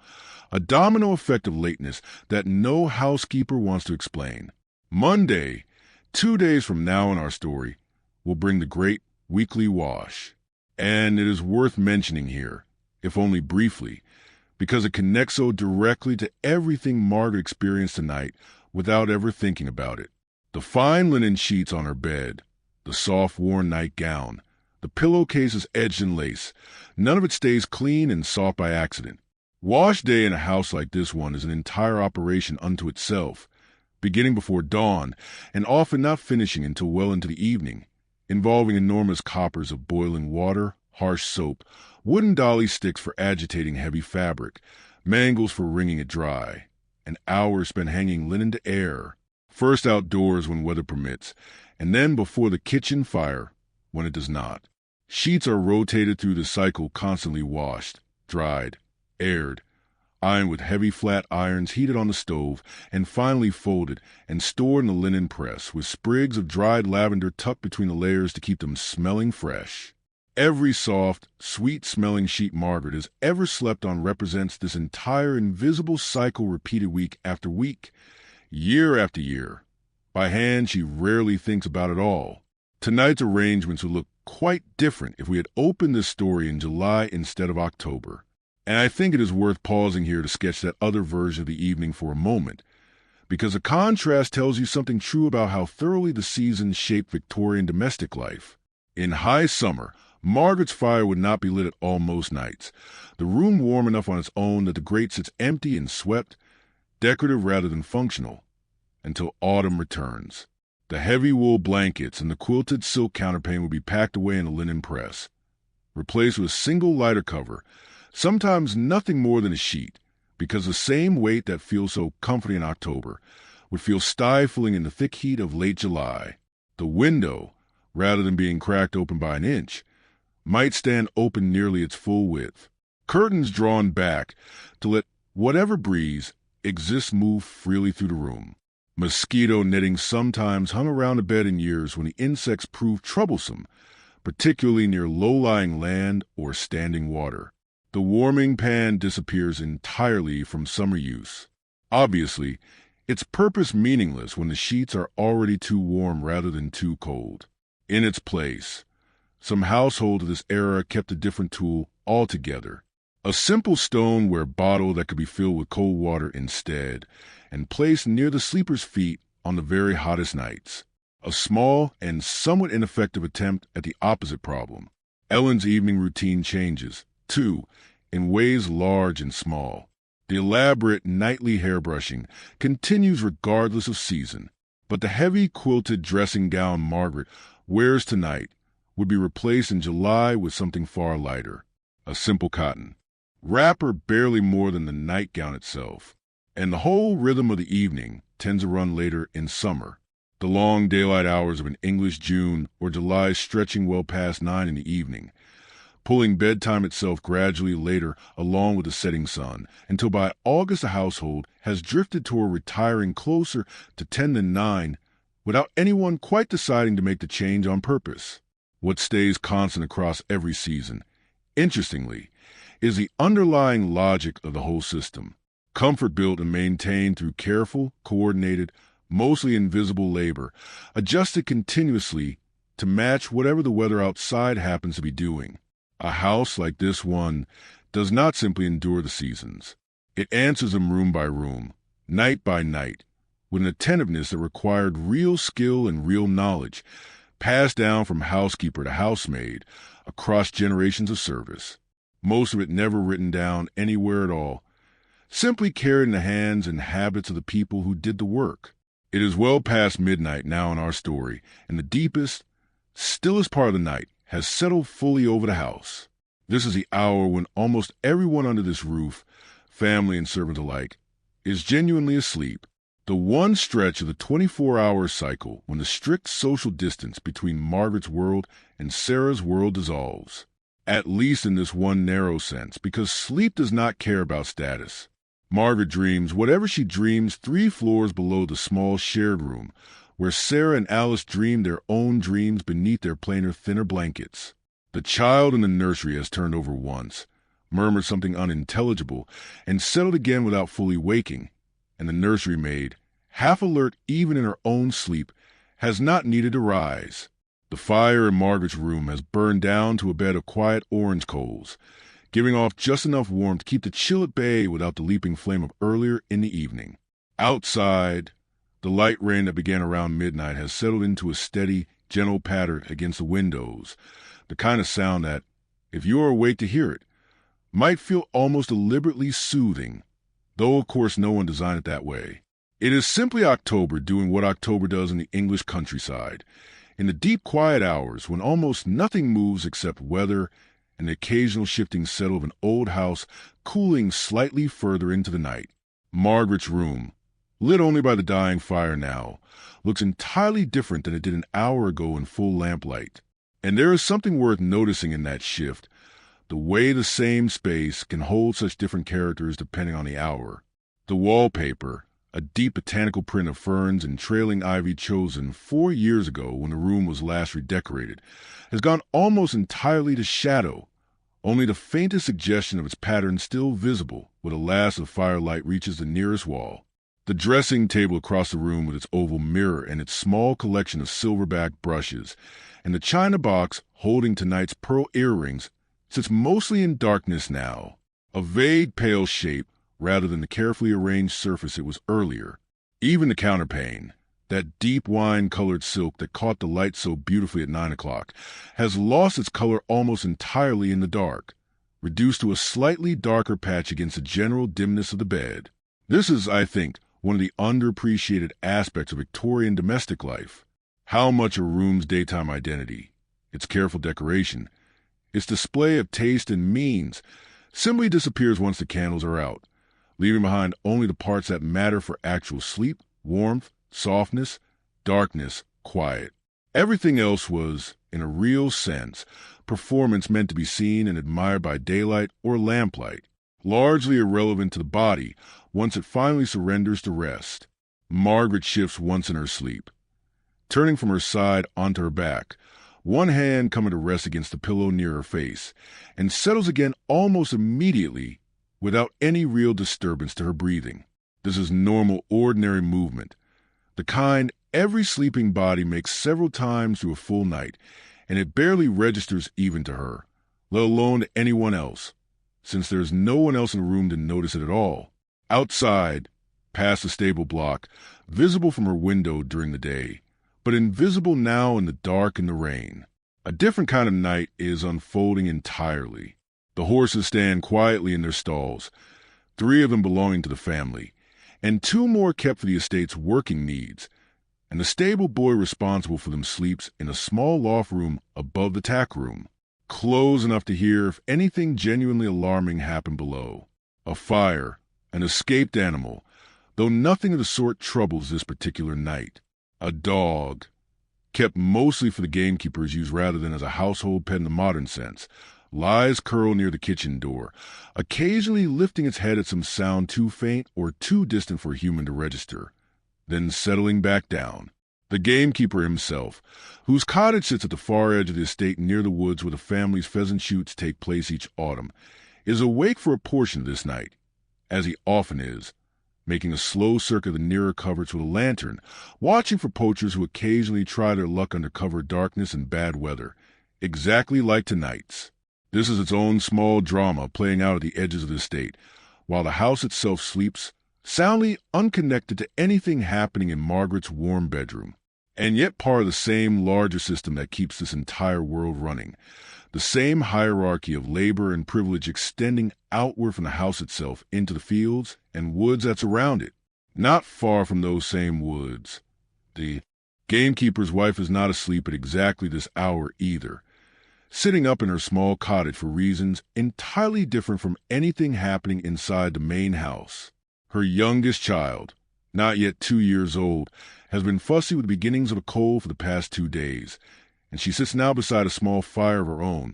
a domino effect of lateness that no housekeeper wants to explain. Monday, 2 days from now in our story, will bring the great weekly wash. And it is worth mentioning here, if only briefly, because it connects so directly to everything Margaret experienced tonight without ever thinking about it. The fine linen sheets on her bed, the soft worn nightgown, the pillowcases edged in lace, none of it stays clean and soft by accident. Wash day in a house like this one is an entire operation unto itself, beginning before dawn and often not finishing until well into the evening, involving enormous coppers of boiling water, harsh soap, wooden dolly sticks for agitating heavy fabric, mangles for wringing it dry. and hours spent hanging linen to air, first outdoors when weather permits, and then before the kitchen fire when it does not. Sheets are rotated through the cycle, constantly washed, dried, aired, ironed with heavy flat irons heated on the stove, and finally folded and stored in the linen press with sprigs of dried lavender tucked between the layers to keep them smelling fresh. Every soft, sweet-smelling sheet Margaret has ever slept on represents this entire invisible cycle repeated week after week, year after year. By hand, she rarely thinks about it all. Tonight's arrangements would look quite different if we had opened this story in July instead of October. And I think it is worth pausing here to sketch that other version of the evening for a moment, because the contrast tells you something true about how thoroughly the seasons shaped Victorian domestic life. In high summer, Margaret's fire would not be lit at all most nights, the room warm enough on its own that the grate sits empty and swept, decorative rather than functional, until autumn returns. The heavy wool blankets and the quilted silk counterpane would be packed away in a linen press, replaced with a single lighter cover, sometimes nothing more than a sheet, because the same weight that feels so comforting in October would feel stifling in the thick heat of late July. The window, rather than being cracked open by an inch, might stand open nearly its full width, curtains drawn back to let whatever breeze exists move freely through the room. Mosquito netting sometimes hung around the bed in years when the insects proved troublesome, particularly near low-lying land or standing water. The warming pan disappears entirely from summer use. Obviously, its purpose meaningless when the sheets are already too warm rather than too cold. In its place, some households of this era kept a different tool altogether. A simple stoneware bottle that could be filled with cold water instead, and placed near the sleeper's feet on the very hottest nights. A small and somewhat ineffective attempt at the opposite problem. Ellen's evening routine changes, too, in ways large and small. The elaborate nightly hairbrushing continues regardless of season, but the heavy quilted dressing gown Margaret wears tonight would be replaced in July with something far lighter, a simple cotton wrapper barely more than the nightgown itself. And the whole rhythm of the evening tends to run later in summer, the long daylight hours of an English June or July stretching well past 9 in the evening, pulling bedtime itself gradually later along with the setting sun, until by August the household has drifted toward retiring closer to 10 than 9 without anyone quite deciding to make the change on purpose. What stays constant across every season, interestingly, is the underlying logic of the whole system. Comfort built and maintained through careful, coordinated, mostly invisible labor, adjusted continuously to match whatever the weather outside happens to be doing. A house like this one does not simply endure the seasons. It answers them room by room, night by night, with an attentiveness that required real skill and real knowledge, passed down from housekeeper to housemaid across generations of service. Most of it never written down anywhere at all, simply carried in the hands and habits of the people who did the work. It is well past midnight now in our story, and the deepest, stillest part of the night has settled fully over the house. This is the hour when almost everyone under this roof, family and servant alike, is genuinely asleep. The one stretch of the 24-hour cycle when the strict social distance between Margaret's world and Sarah's world dissolves. At least in this one narrow sense, because sleep does not care about status. Margaret dreams whatever she dreams 3 floors below the small shared room, where Sarah and Alice dream their own dreams beneath their plainer, thinner blankets. The child in the nursery has turned over once, murmured something unintelligible, and settled again without fully waking, and the nursery maid, half alert even in her own sleep, has not needed to rise. The fire in Margaret's room has burned down to a bed of quiet orange coals, giving off just enough warmth to keep the chill at bay without the leaping flame of earlier in the evening. Outside, the light rain that began around midnight has settled into a steady, gentle patter against the windows, the kind of sound that, if you are awake to hear it, might feel almost deliberately soothing, though of course no one designed it that way. It is simply October doing what October does in the English countryside, in the deep quiet hours when almost nothing moves except weather and the occasional shifting settle of an old house cooling slightly further into the night. Margaret's room, lit only by the dying fire now, looks entirely different than it did an hour ago in full lamplight. And there is something worth noticing in that shift, the way the same space can hold such different characters depending on the hour. The wallpaper, a deep botanical print of ferns and trailing ivy chosen 4 years ago when the room was last redecorated, has gone almost entirely to shadow, only the faintest suggestion of its pattern still visible where the last of firelight reaches the nearest wall. The dressing table across the room with its oval mirror and its small collection of silverback brushes, and the china box holding tonight's pearl earrings sits mostly in darkness now, a vague pale shape rather than the carefully arranged surface it was earlier. Even the counterpane, that deep wine-colored silk that caught the light so beautifully at 9 o'clock, has lost its color almost entirely in the dark, reduced to a slightly darker patch against the general dimness of the bed. This is, I think, one of the underappreciated aspects of Victorian domestic life. How much a room's daytime identity, its careful decoration, its display of taste and means, simply disappears once the candles are out, leaving behind only the parts that matter for actual sleep, warmth, softness, darkness, quiet. Everything else was, in a real sense, performance meant to be seen and admired by daylight or lamplight, largely irrelevant to the body once it finally surrenders to rest. Margaret shifts once in her sleep, turning from her side onto her back, one hand coming to rest against the pillow near her face, and settles again almost immediately without any real disturbance to her breathing. This is normal, ordinary movement, the kind every sleeping body makes several times through a full night, and it barely registers even to her, let alone to anyone else, since there is no one else in the room to notice it at all. Outside, past the stable block, visible from her window during the day, but invisible now in the dark and the rain. A different kind of night is unfolding entirely. The horses stand quietly in their stalls, 3 of them belonging to the family, and 2 more kept for the estate's working needs, and the stable boy responsible for them sleeps in a small loft room above the tack room, close enough to hear if anything genuinely alarming happened below. A fire, an escaped animal, though nothing of the sort troubles this particular night. A dog, kept mostly for the gamekeeper's use rather than as a household pet in the modern sense, lies curled near the kitchen door, occasionally lifting its head at some sound too faint or too distant for a human to register, then settling back down. The gamekeeper himself, whose cottage sits at the far edge of the estate near the woods where the family's pheasant shoots take place each autumn, is awake for a portion of this night, as he often is, making a slow circuit of the nearer coverts with a lantern, watching for poachers who occasionally try their luck under cover of darkness and bad weather, exactly like tonight's. This is its own small drama playing out at the edges of the estate, while the house itself sleeps, soundly unconnected to anything happening in Margaret's warm bedroom, and yet part of the same larger system that keeps this entire world running, the same hierarchy of labor and privilege extending outward from the house itself into the fields and woods that surround it. Not far from those same woods, the gamekeeper's wife is not asleep at exactly this hour either, sitting up in her small cottage for reasons entirely different from anything happening inside the main house. Her youngest child, not yet 2 years old, has been fussy with the beginnings of a cold for the past 2 days, and she sits now beside a small fire of her own,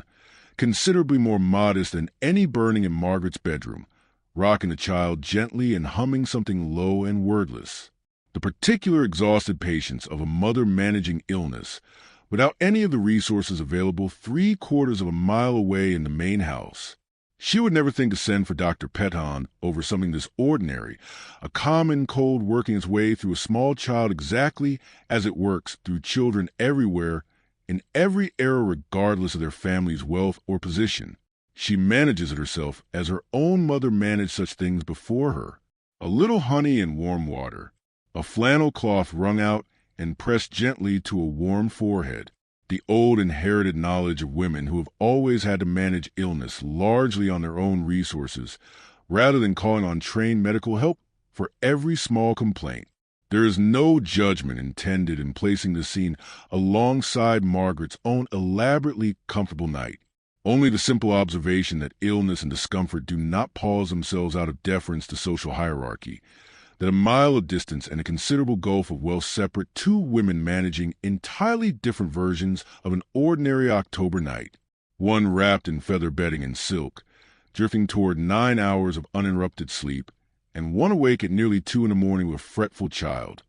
considerably more modest than any burning in Margaret's bedroom, rocking the child gently and humming something low and wordless. The particular exhausted patience of a mother managing illness, without any of the resources available 3/4 of a mile away in the main house. She would never think to send for Dr. Peton over something this ordinary, a common cold working its way through a small child exactly as it works through children everywhere, in every era regardless of their family's wealth or position. She manages it herself as her own mother managed such things before her. A little honey and warm water, a flannel cloth wrung out and pressed gently to a warm forehead, the old inherited knowledge of women who have always had to manage illness largely on their own resources, rather than calling on trained medical help for every small complaint. There is no judgment intended in placing the scene alongside Margaret's own elaborately comfortable night. Only the simple observation that illness and discomfort do not pause themselves out of deference to social hierarchy, that a mile of distance and a considerable gulf of wealth separate two women managing entirely different versions of an ordinary October night, one wrapped in feather bedding and silk, drifting toward 9 hours of uninterrupted sleep, and one awake at nearly 2 in the morning with a fretful child,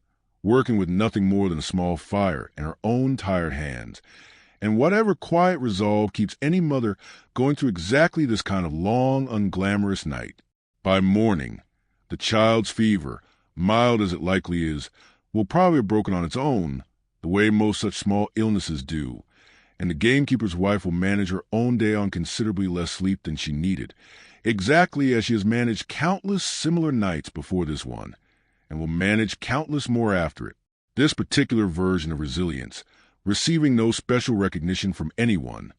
working with nothing more than a small fire and her own tired hands. And whatever quiet resolve keeps any mother going through exactly this kind of long, unglamorous night. By morning, the child's fever, mild as it likely is, will probably have broken on its own, the way most such small illnesses do, and the gamekeeper's wife will manage her own day on considerably less sleep than she needed, exactly as she has managed countless similar nights before this one, and will manage countless more after it. This particular version of resilience, receiving no special recognition from anyone,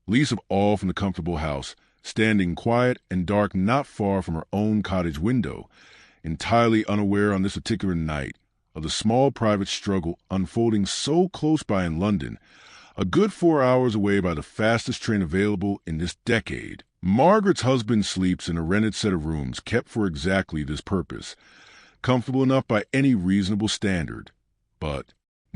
least of all from the comfortable house, standing quiet and dark not far from her own cottage window, entirely unaware on this particular night of the small private struggle unfolding so close by in London, a good 4 hours away by the fastest train available in this decade. Margaret's husband sleeps in a rented set of rooms kept for exactly this purpose, comfortable enough by any reasonable standard, but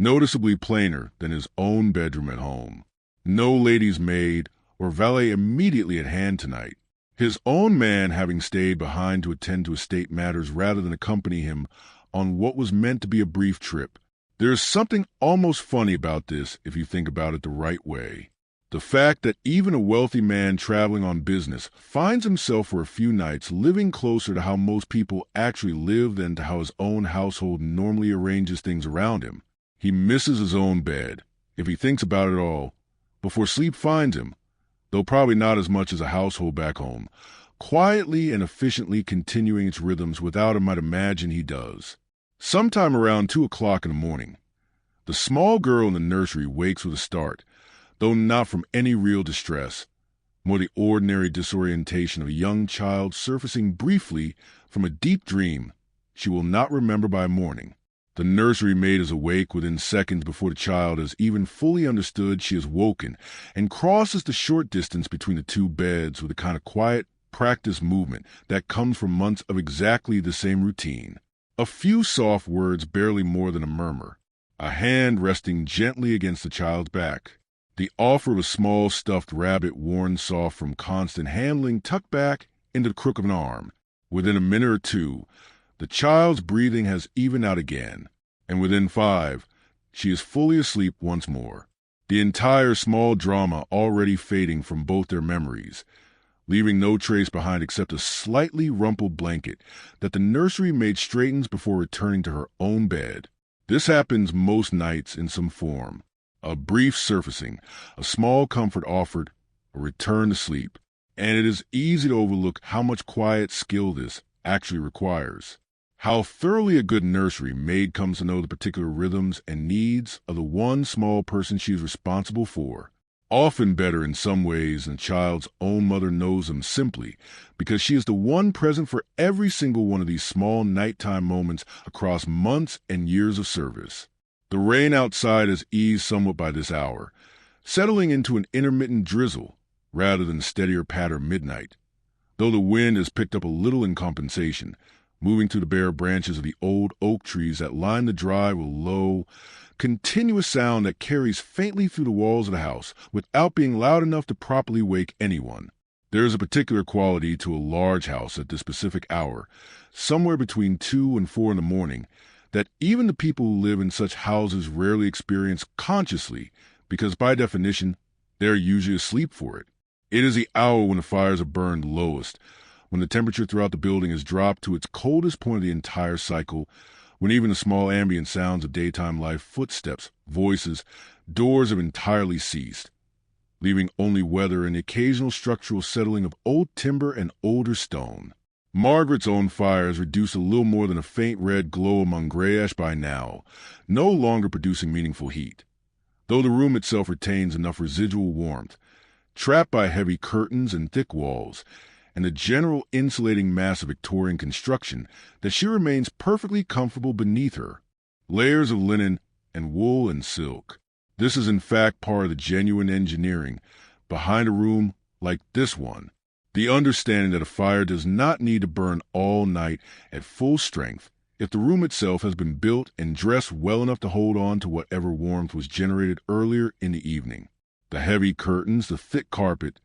noticeably plainer than his own bedroom at home. No lady's maid or valet immediately at hand tonight, his own man having stayed behind to attend to estate matters rather than accompany him on what was meant to be a brief trip. There is something almost funny about this if you think about it the right way. The fact that even a wealthy man traveling on business finds himself for a few nights living closer to how most people actually live than to how his own household normally arranges things around him. He misses his own bed, if he thinks about it all, before sleep finds him, though probably not as much as a household back home, quietly and efficiently continuing its rhythms without him might imagine he does. Sometime around 2 o'clock in the morning, the small girl in the nursery wakes with a start, though not from any real distress, more the ordinary disorientation of a young child surfacing briefly from a deep dream she will not remember by morning. The nursery maid is awake within seconds before the child has even fully understood she has woken and crosses the short distance between the two beds with a kind of quiet, practiced movement that comes from months of exactly the same routine. A few soft words, barely more than a murmur, a hand resting gently against the child's back, the offer of a small stuffed rabbit worn soft from constant handling tucked back into the crook of an arm. Within a minute or two, the child's breathing has evened out again, and within 5, she is fully asleep once more, the entire small drama already fading from both their memories, leaving no trace behind except a slightly rumpled blanket that the nursery maid straightens before returning to her own bed. This happens most nights in some form, a brief surfacing, a small comfort offered, a return to sleep, and it is easy to overlook how much quiet skill this actually requires. How thoroughly a good nursery maid comes to know the particular rhythms and needs of the one small person she is responsible for. Often better in some ways than the child's own mother knows them, simply because she is the one present for every single one of these small nighttime moments across months and years of service. The rain outside has eased somewhat by this hour, settling into an intermittent drizzle rather than steadier patter midnight, though the wind has picked up a little in compensation, moving through the bare branches of the old oak trees that line the drive with a low, continuous sound that carries faintly through the walls of the house without being loud enough to properly wake anyone. There is a particular quality to a large house at this specific hour, somewhere between 2 and 4 in the morning, that even the people who live in such houses rarely experience consciously, because by definition, they are usually asleep for it. It is the hour when the fires are burned lowest, when the temperature throughout the building is dropped to its coldest point of the entire cycle, when even the small ambient sounds of daytime life, footsteps, voices, doors have entirely ceased, leaving only weather and the occasional structural settling of old timber and older stone. Margaret's own fire has reduced a little more than a faint red glow among gray ash by now, no longer producing meaningful heat, though the room itself retains enough residual warmth, trapped by heavy curtains and thick walls, and the general insulating mass of Victorian construction, that she remains perfectly comfortable beneath her. Layers of linen and wool and silk. This is in fact part of the genuine engineering behind a room like this one. The understanding that a fire does not need to burn all night at full strength if the room itself has been built and dressed well enough to hold on to whatever warmth was generated earlier in the evening. The heavy curtains, the thick carpet,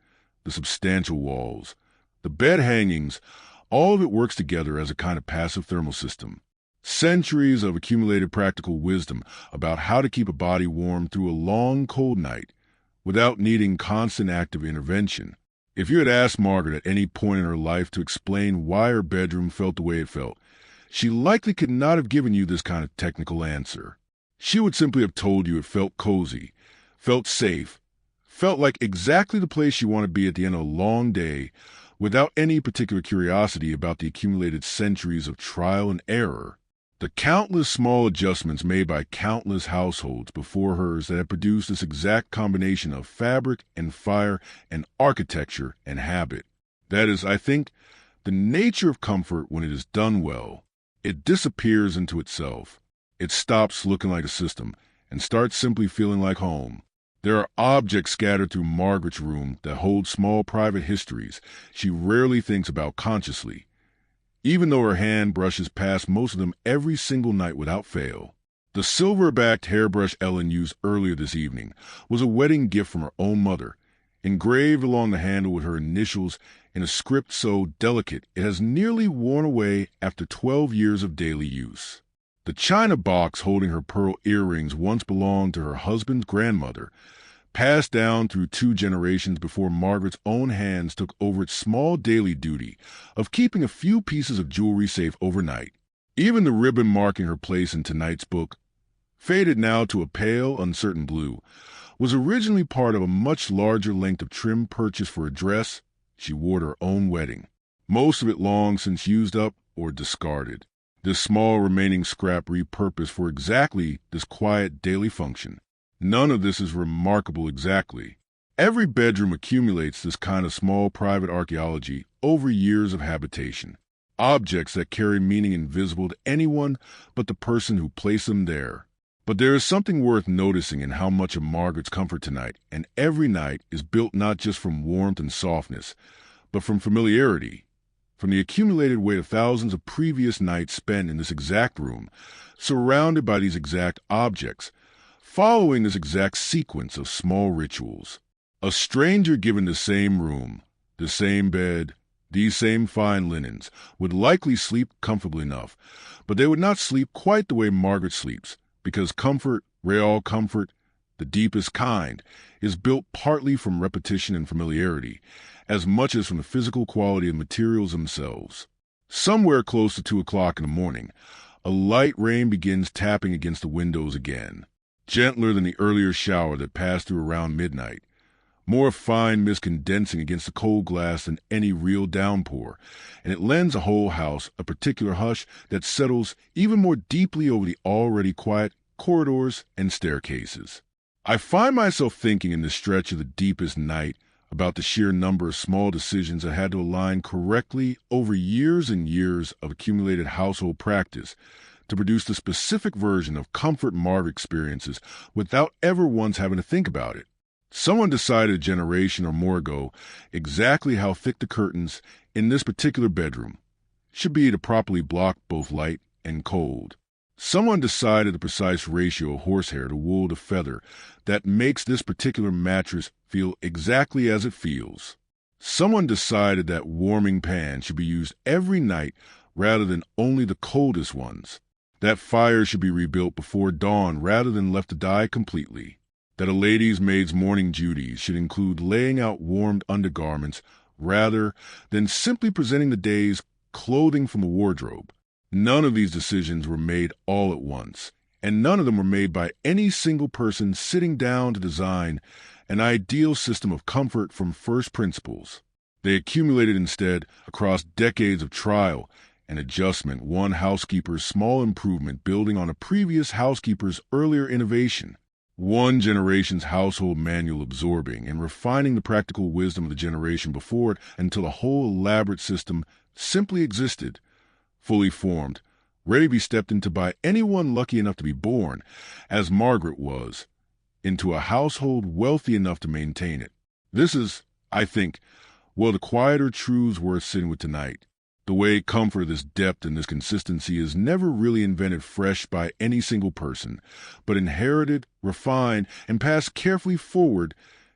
the substantial walls, the bed hangings, all of it works together as a kind of passive thermal system. Centuries of accumulated practical wisdom about how to keep a body warm through a long, cold night without needing constant active intervention. If you had asked Margaret at any point in her life to explain why her bedroom felt the way it felt, she likely could not have given you this kind of technical answer. She would simply have told you it felt cozy, felt safe, felt like exactly the place you want to be at the end of a long day, without any particular curiosity about the accumulated centuries of trial and error. The countless small adjustments made by countless households before hers that had produced this exact combination of fabric and fire and architecture and habit. That is, I think, the nature of comfort when it is done well. It disappears into itself. It stops looking like a system and starts simply feeling like home. There are objects scattered through Margaret's room that hold small private histories she rarely thinks about consciously, even though her hand brushes past most of them every single night without fail. The silver-backed hairbrush Ellen used earlier this evening was a wedding gift from her own mother, engraved along the handle with her initials in a script so delicate it has nearly worn away after 12 years of daily use. The china box holding her pearl earrings once belonged to her husband's grandmother, passed down through 2 generations before Margaret's own hands took over its small daily duty of keeping a few pieces of jewelry safe overnight. Even the ribbon marking her place in tonight's book, faded now to a pale, uncertain blue, was originally part of a much larger length of trim purchased for a dress she wore at her own wedding, most of it long since used up or discarded. This small remaining scrap repurposed for exactly this quiet daily function. None of this is remarkable exactly. Every bedroom accumulates this kind of small private archaeology over years of habitation. Objects that carry meaning invisible to anyone but the person who placed them there. But there is something worth noticing in how much of Margaret's comfort tonight and every night is built not just from warmth and softness, but from familiarity. From the accumulated weight of thousands of previous nights spent in this exact room, surrounded by these exact objects, following this exact sequence of small rituals. A stranger given the same room, the same bed, these same fine linens, would likely sleep comfortably enough, but they would not sleep quite the way Margaret sleeps, because comfort, real comfort, the deepest kind, is built partly from repetition and familiarity, as much as from the physical quality of materials themselves. Somewhere close to 2 o'clock in the morning, a light rain begins tapping against the windows again, gentler than the earlier shower that passed through around midnight, more fine mist condensing against the cold glass than any real downpour, and it lends a whole house a particular hush that settles even more deeply over the already quiet corridors and staircases. I find myself thinking in this stretch of the deepest night about the sheer number of small decisions I had to align correctly over years and years of accumulated household practice to produce the specific version of comfort Margaret experiences without ever once having to think about it. Someone decided a generation or more ago exactly how thick the curtains in this particular bedroom should be to properly block both light and cold. Someone decided the precise ratio of horsehair to wool to feather that makes this particular mattress feel exactly as it feels. Someone decided that warming pans should be used every night rather than only the coldest ones. That fire should be rebuilt before dawn rather than left to die completely. That a lady's maid's morning duties should include laying out warmed undergarments rather than simply presenting the day's clothing from a wardrobe. None of these decisions were made all at once, and none of them were made by any single person sitting down to design an ideal system of comfort from first principles. They accumulated instead across decades of trial and adjustment, one housekeeper's small improvement building on a previous housekeeper's earlier innovation, one generation's household manual absorbing and refining the practical wisdom of the generation before it until a whole elaborate system simply existed, fully formed, ready to be stepped into by anyone lucky enough to be born, as Margaret was, into a household wealthy enough to maintain it. This is, I think, well, the quieter truths worth sitting with tonight. The way comfort, this depth, and this consistency is never really invented fresh by any single person, but inherited, refined, and passed carefully forward,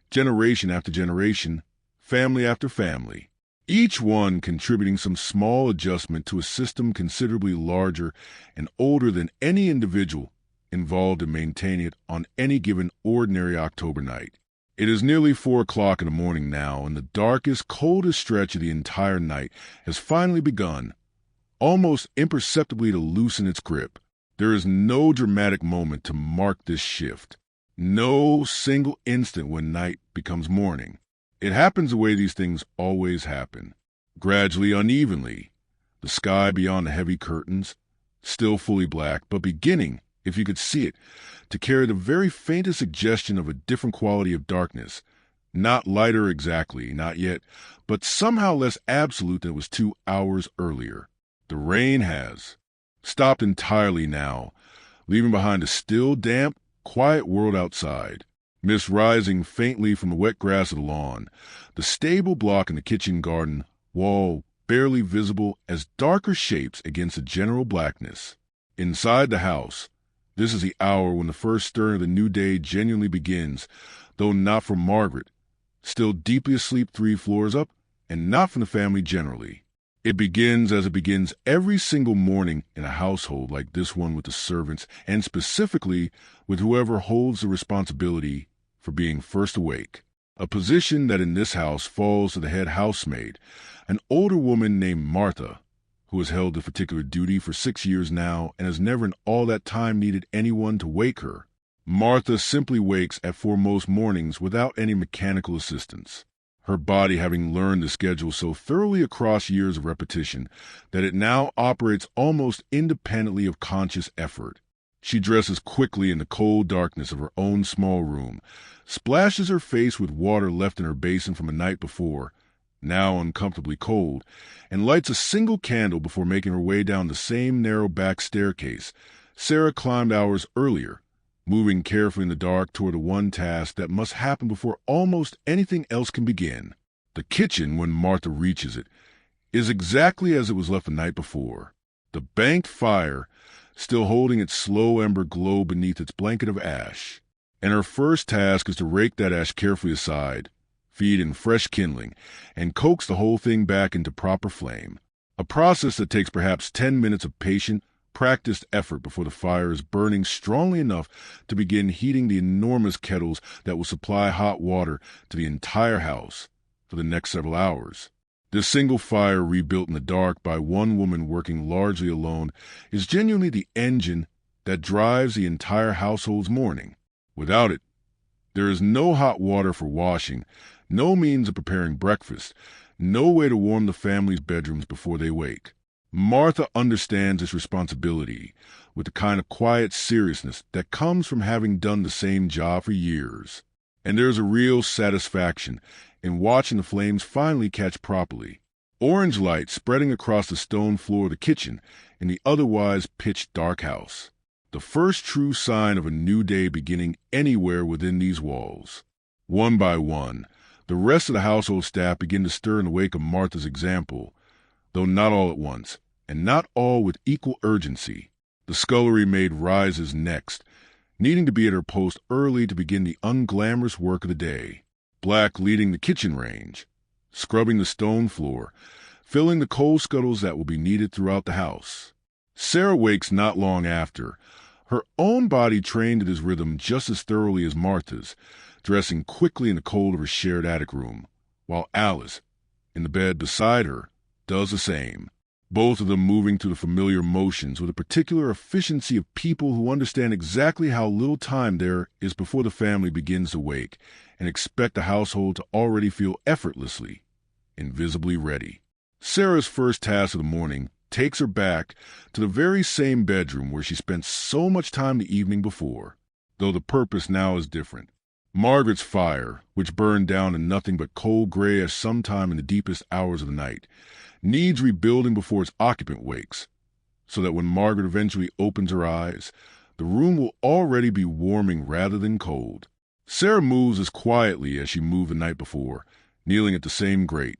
generation after generation, family after family. Each one contributing some small adjustment to a system considerably larger and older than any individual involved in maintaining it on any given ordinary October night. It is nearly 4 o'clock in the morning now, and the darkest, coldest stretch of the entire night has finally begun, almost imperceptibly to loosen its grip. There is no dramatic moment to mark this shift, no single instant when night becomes morning. It happens the way these things always happen, gradually, unevenly. The sky beyond the heavy curtains, still fully black, but beginning, if you could see it, to carry the very faintest suggestion of a different quality of darkness. Not lighter exactly, not yet, but somehow less absolute than it was 2 hours earlier. The rain has stopped entirely now, leaving behind a still, damp, quiet world outside. Mist rising faintly from the wet grass of the lawn, the stable block and the kitchen garden wall barely visible as darker shapes against the general blackness. Inside the house, this is the hour when the first stirring of the new day genuinely begins, though not for Margaret, still deeply asleep 3 floors up, and not from the family generally. It begins as it begins every single morning in a household like this one, with the servants, and specifically with whoever holds the responsibility for being first awake. A position that in this house falls to the head housemaid, an older woman named Martha, who has held the particular duty for 6 years now and has never in all that time needed anyone to wake her. Martha simply wakes at 4 most mornings without any mechanical assistance, her body having learned the schedule so thoroughly across years of repetition that it now operates almost independently of conscious effort. She dresses quickly in the cold darkness of her own small room, splashes her face with water left in her basin from a night before, now uncomfortably cold, and lights a single candle before making her way down the same narrow back staircase Sarah climbed hours earlier, moving carefully in the dark toward the one task that must happen before almost anything else can begin. The kitchen, when Martha reaches it, is exactly as it was left the night before. The banked fire still holding its slow ember glow beneath its blanket of ash. And her first task is to rake that ash carefully aside, feed in fresh kindling, and coax the whole thing back into proper flame. A process that takes perhaps 10 minutes of patient, practiced effort before the fire is burning strongly enough to begin heating the enormous kettles that will supply hot water to the entire house for the next several hours. This single fire, rebuilt in the dark by one woman working largely alone, is genuinely the engine that drives the entire household's morning. Without it, there is no hot water for washing, no means of preparing breakfast, no way to warm the family's bedrooms before they wake. Martha understands this responsibility with the kind of quiet seriousness that comes from having done the same job for years. And there's a real satisfaction in watching the flames finally catch properly. Orange light spreading across the stone floor of the kitchen in the otherwise pitch-dark house. The first true sign of a new day beginning anywhere within these walls. One by one, the rest of the household staff begin to stir in the wake of Martha's example, though not all at once, and not all with equal urgency. The scullery maid rises next, needing to be at her post early to begin the unglamorous work of the day. Black leading the kitchen range, scrubbing the stone floor, filling the coal scuttles that will be needed throughout the house. Sarah wakes not long after, her own body trained to this rhythm just as thoroughly as Martha's, dressing quickly in the cold of her shared attic room, while Alice, in the bed beside her, does the same. Both of them moving through the familiar motions with a particular efficiency of people who understand exactly how little time there is before the family begins to wake, and expect the household to already feel effortlessly, invisibly ready. Sarah's first task of the morning takes her back to the very same bedroom where she spent so much time the evening before, though the purpose now is different. Margaret's fire, which burned down to nothing but coal gray as sometime in the deepest hours of the night, needs rebuilding before its occupant wakes, so that when Margaret eventually opens her eyes, the room will already be warming rather than cold. Sarah moves as quietly as she moved the night before, kneeling at the same grate,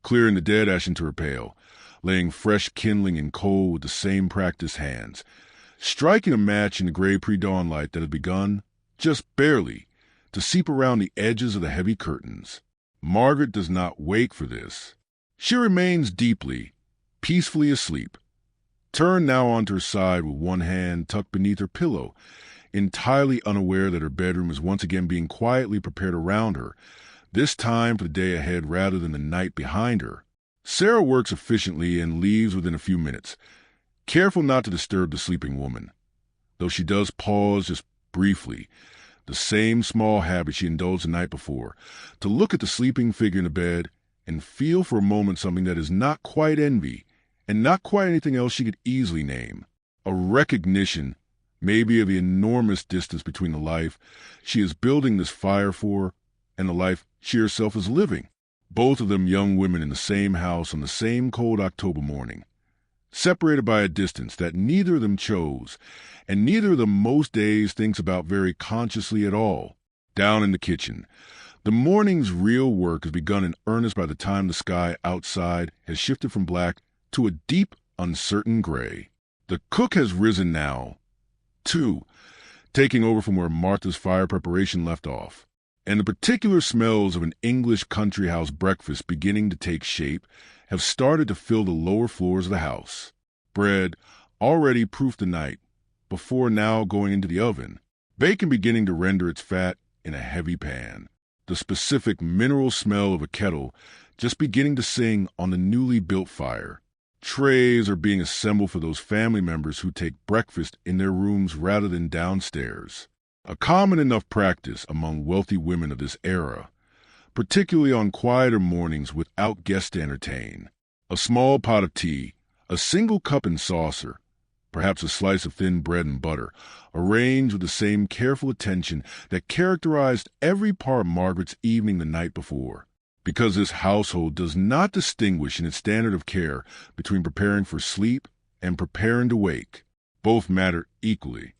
clearing the dead ash into her pail, laying fresh kindling in coal with the same practiced hands, striking a match in the gray pre-dawn light that had begun, just barely, to seep around the edges of the heavy curtains. Margaret does not wake for this. She remains deeply, peacefully asleep, turned now onto her side with one hand tucked beneath her pillow, entirely unaware that her bedroom is once again being quietly prepared around her, this time for the day ahead rather than the night behind her. Sarah works efficiently and leaves within a few minutes, careful not to disturb the sleeping woman, though she does pause just briefly, the same small habit she indulged the night before, to look at the sleeping figure in the bed and feel for a moment something that is not quite envy and not quite anything else she could easily name. A recognition, maybe, of the enormous distance between the life she is building this fire for and the life she herself is living. Both of them young women in the same house on the same cold October morning, separated by a distance that neither of them chose, and neither of them most days thinks about very consciously at all. Down in the kitchen, the morning's real work has begun in earnest by the time the sky outside has shifted from black to a deep, uncertain gray. The cook has risen now, too, taking over from where Martha's fire preparation left off, and the particular smells of an English country house breakfast beginning to take shape have started to fill the lower floors of the house. Bread, already proof the night, before now going into the oven, bacon beginning to render its fat in a heavy pan, the specific mineral smell of a kettle just beginning to sing on the newly built fire. Trays are being assembled for those family members who take breakfast in their rooms rather than downstairs, a common enough practice among wealthy women of this era, particularly on quieter mornings without guests to entertain. A small pot of tea, a single cup and saucer, perhaps a slice of thin bread and butter, arranged with the same careful attention that characterized every part of Margaret's evening the night before, because this household does not distinguish in its standard of care between preparing for sleep and preparing to wake. Both matter equally.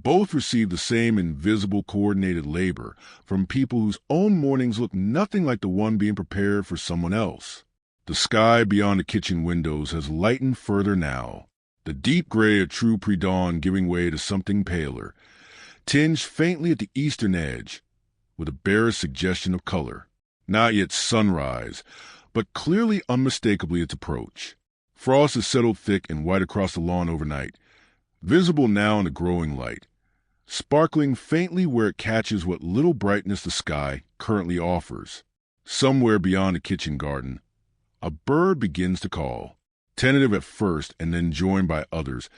Both receive the same invisible coordinated labor from people whose own mornings look nothing like the one being prepared for someone else. The sky beyond the kitchen windows has lightened further now, the deep gray of true pre-dawn giving way to something paler, tinged faintly at the eastern edge, with a barest suggestion of color. Not yet sunrise, but clearly unmistakably its approach. Frost has settled thick and white across the lawn overnight, visible now in the growing light, sparkling faintly where it catches what little brightness the sky currently offers. Somewhere beyond the kitchen garden, a bird begins to call, tentative at first and then joined by others,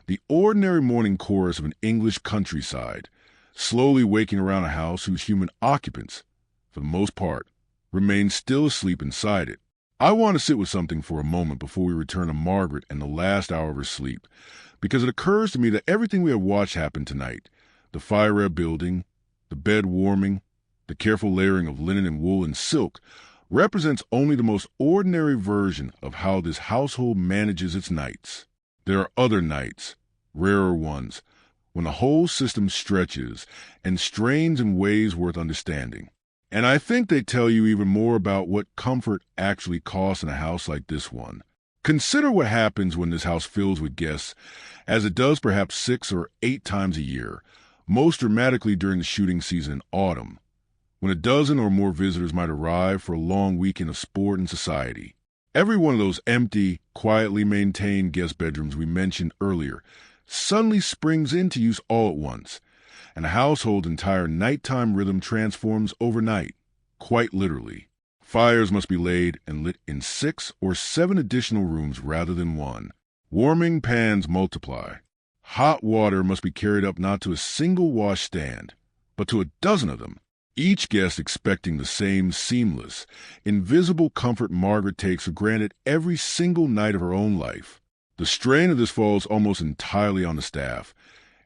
the ordinary morning chorus of an English countryside, slowly waking around a house whose human occupants, for the most part, remain still asleep inside it. I want to sit with something for a moment before we return to Margaret and the last hour of her sleep, because it occurs to me that everything we have watched happen tonight, the fire building, the bed warming, the careful layering of linen and wool and silk, represents only the most ordinary version of how this household manages its nights. There are other nights, rarer ones, when the whole system stretches and strains in ways worth understanding. And I think they tell you even more about what comfort actually costs in a house like this one. Consider what happens when this house fills with guests, as it does perhaps 6 or 8 times a year, most dramatically during the shooting season in autumn, when a dozen or more visitors might arrive for a long weekend of sport and society. Every one of those empty, quietly maintained guest bedrooms we mentioned earlier suddenly springs into use all at once, and a household's entire nighttime rhythm transforms overnight, quite literally. Fires must be laid and lit in 6 or 7 additional rooms rather than one. Warming pans multiply. Hot water must be carried up not to a single washstand, but to a dozen of them, each guest expecting the same seamless, invisible comfort Margaret takes for granted every single night of her own life. The strain of this falls almost entirely on the staff,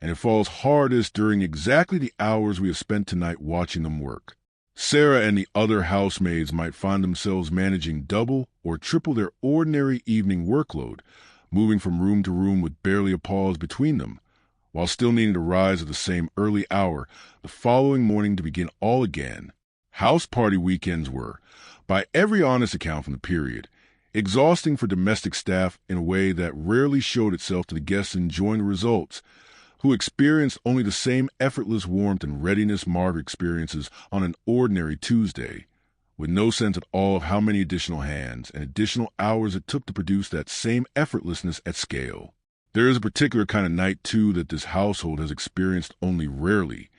and it falls hardest during exactly the hours we have spent tonight watching them work. Sarah and the other housemaids might find themselves managing double or triple their ordinary evening workload, moving from room to room with barely a pause between them, while still needing to rise at the same early hour the following morning to begin all again. House party weekends were, By every honest account from the period, exhausting for domestic staff in a way that rarely showed itself to the guests enjoying the results, who experienced only the same effortless warmth and readiness Margaret experiences on an ordinary Tuesday, with no sense at all of how many additional hands and additional hours it took to produce that same effortlessness at scale. There is a particular kind of night, too, that this household has experienced only rarely,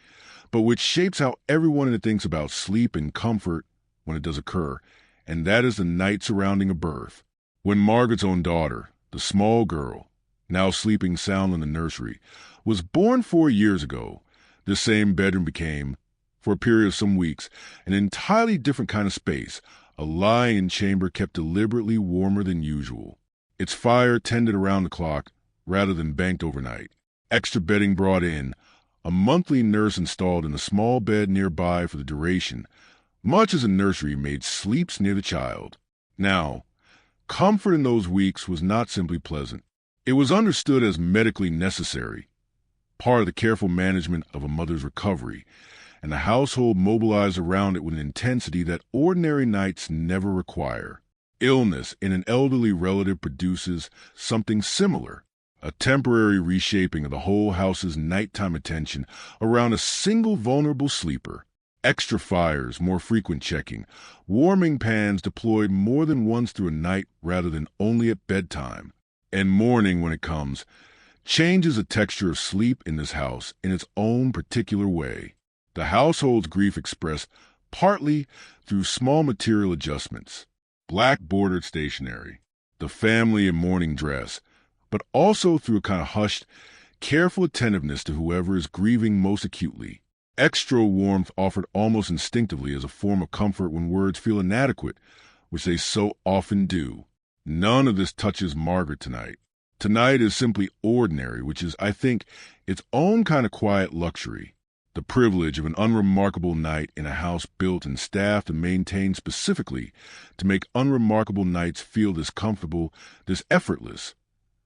but which shapes how everyone in it thinks about sleep and comfort when it does occur, and that is the night surrounding a birth. When Margaret's own daughter, the small girl, now sleeping sound in the nursery, was born 4 years ago, this same bedroom became, for a period of some weeks, an entirely different kind of space, a lying chamber kept deliberately warmer than usual. Its fire tended around the clock rather than banked overnight. Extra bedding brought in, a monthly nurse installed in a small bed nearby for the duration, much as a nursery maid sleeps near the child. Now, comfort in those weeks was not simply pleasant. It was understood as medically necessary, part of the careful management of a mother's recovery, and the household mobilized around it with an intensity that ordinary nights never require. Illness in an elderly relative produces something similar, a temporary reshaping of the whole house's nighttime attention around a single vulnerable sleeper. Extra fires, more frequent checking, warming pans deployed more than once through a night rather than only at bedtime. And morning, when it comes, changes the texture of sleep in this house in its own particular way. The household's grief expressed partly through small material adjustments, black bordered stationery, the family in mourning dress, but also through a kind of hushed, careful attentiveness to whoever is grieving most acutely. Extra warmth offered almost instinctively as a form of comfort when words feel inadequate, which they so often do. None of this touches Margaret tonight. Tonight is simply ordinary, which is, I think, its own kind of quiet luxury. The privilege of an unremarkable night in a house built and staffed and maintained specifically to make unremarkable nights feel this comfortable, this effortless,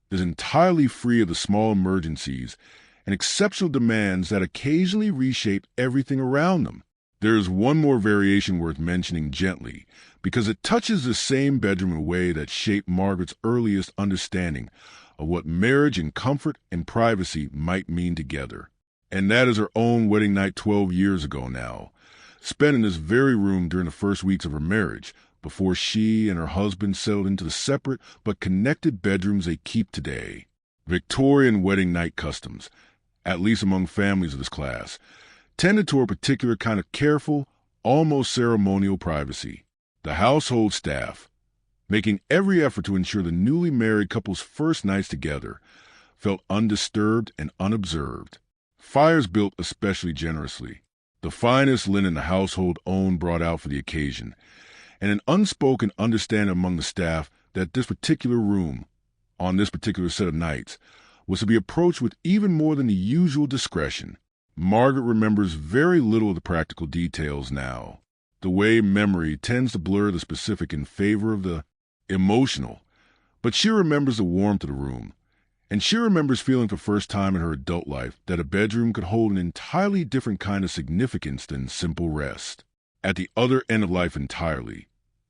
this entirely free of the small emergencies and exceptional demands that occasionally reshape everything around them. There is one more variation worth mentioning gently, because it touches the same bedroom in a way that shaped Margaret's earliest understanding of what marriage and comfort and privacy might mean together. And that is her own wedding night 12 years ago now, spent in this very room during the first weeks of her marriage, before she and her husband settled into the separate but connected bedrooms they keep today. Victorian wedding night customs, at least among families of this class, tended to a particular kind of careful, almost ceremonial privacy. The household staff, making every effort to ensure the newly married couple's first nights together, felt undisturbed and unobserved. Fires built especially generously, the finest linen the household owned brought out for the occasion, and an unspoken understanding among the staff that this particular room, on this particular set of nights, was to be approached with even more than the usual discretion. Margaret remembers very little of the practical details now, the way memory tends to blur the specific in favor of the emotional, but she remembers the warmth of the room, and she remembers feeling for the first time in her adult life that a bedroom could hold an entirely different kind of significance than simple rest. At the other end of life entirely,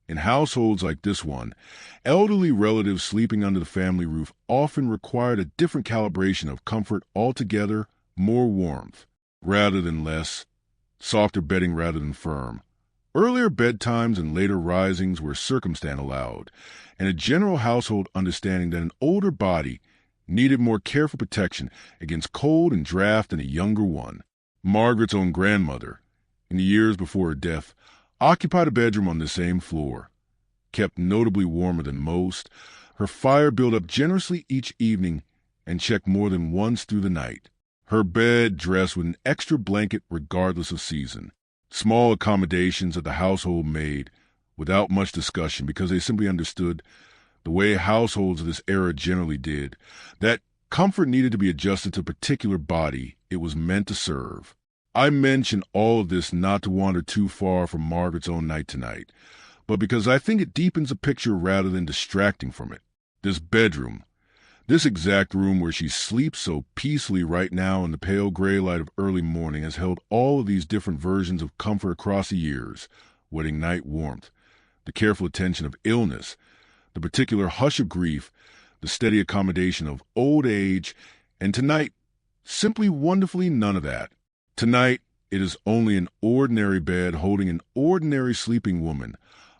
in households like this one, elderly relatives sleeping under the family roof often required a different calibration of comfort altogether, more warmth rather than less, softer bedding rather than firm. Earlier bedtimes and later risings were circumstance allowed, and a general household understanding that an older body needed more careful protection against cold and draught than a younger one. Margaret's own grandmother, in the years before her death, occupied a bedroom on the same floor. Kept notably warmer than most, her fire built up generously each evening and checked more than once through the night. Her bed dressed with an extra blanket regardless of season. Small accommodations that the household made without much discussion because they simply understood, the way households of this era generally did, that comfort needed to be adjusted to a particular body it was meant to serve. I mention all of this not to wander too far from Margaret's own night tonight, but because I think it deepens the picture rather than distracting from it. This bedroom, this exact room where she sleeps so peacefully right now in the pale gray light of early morning, has held all of these different versions of comfort across the years: wedding night warmth, the the careful attention of illness, the particular hush of grief, the steady accommodation of old age, and tonight, simply wonderfully none of that. Tonight, it is only an ordinary bed holding an ordinary sleeping woman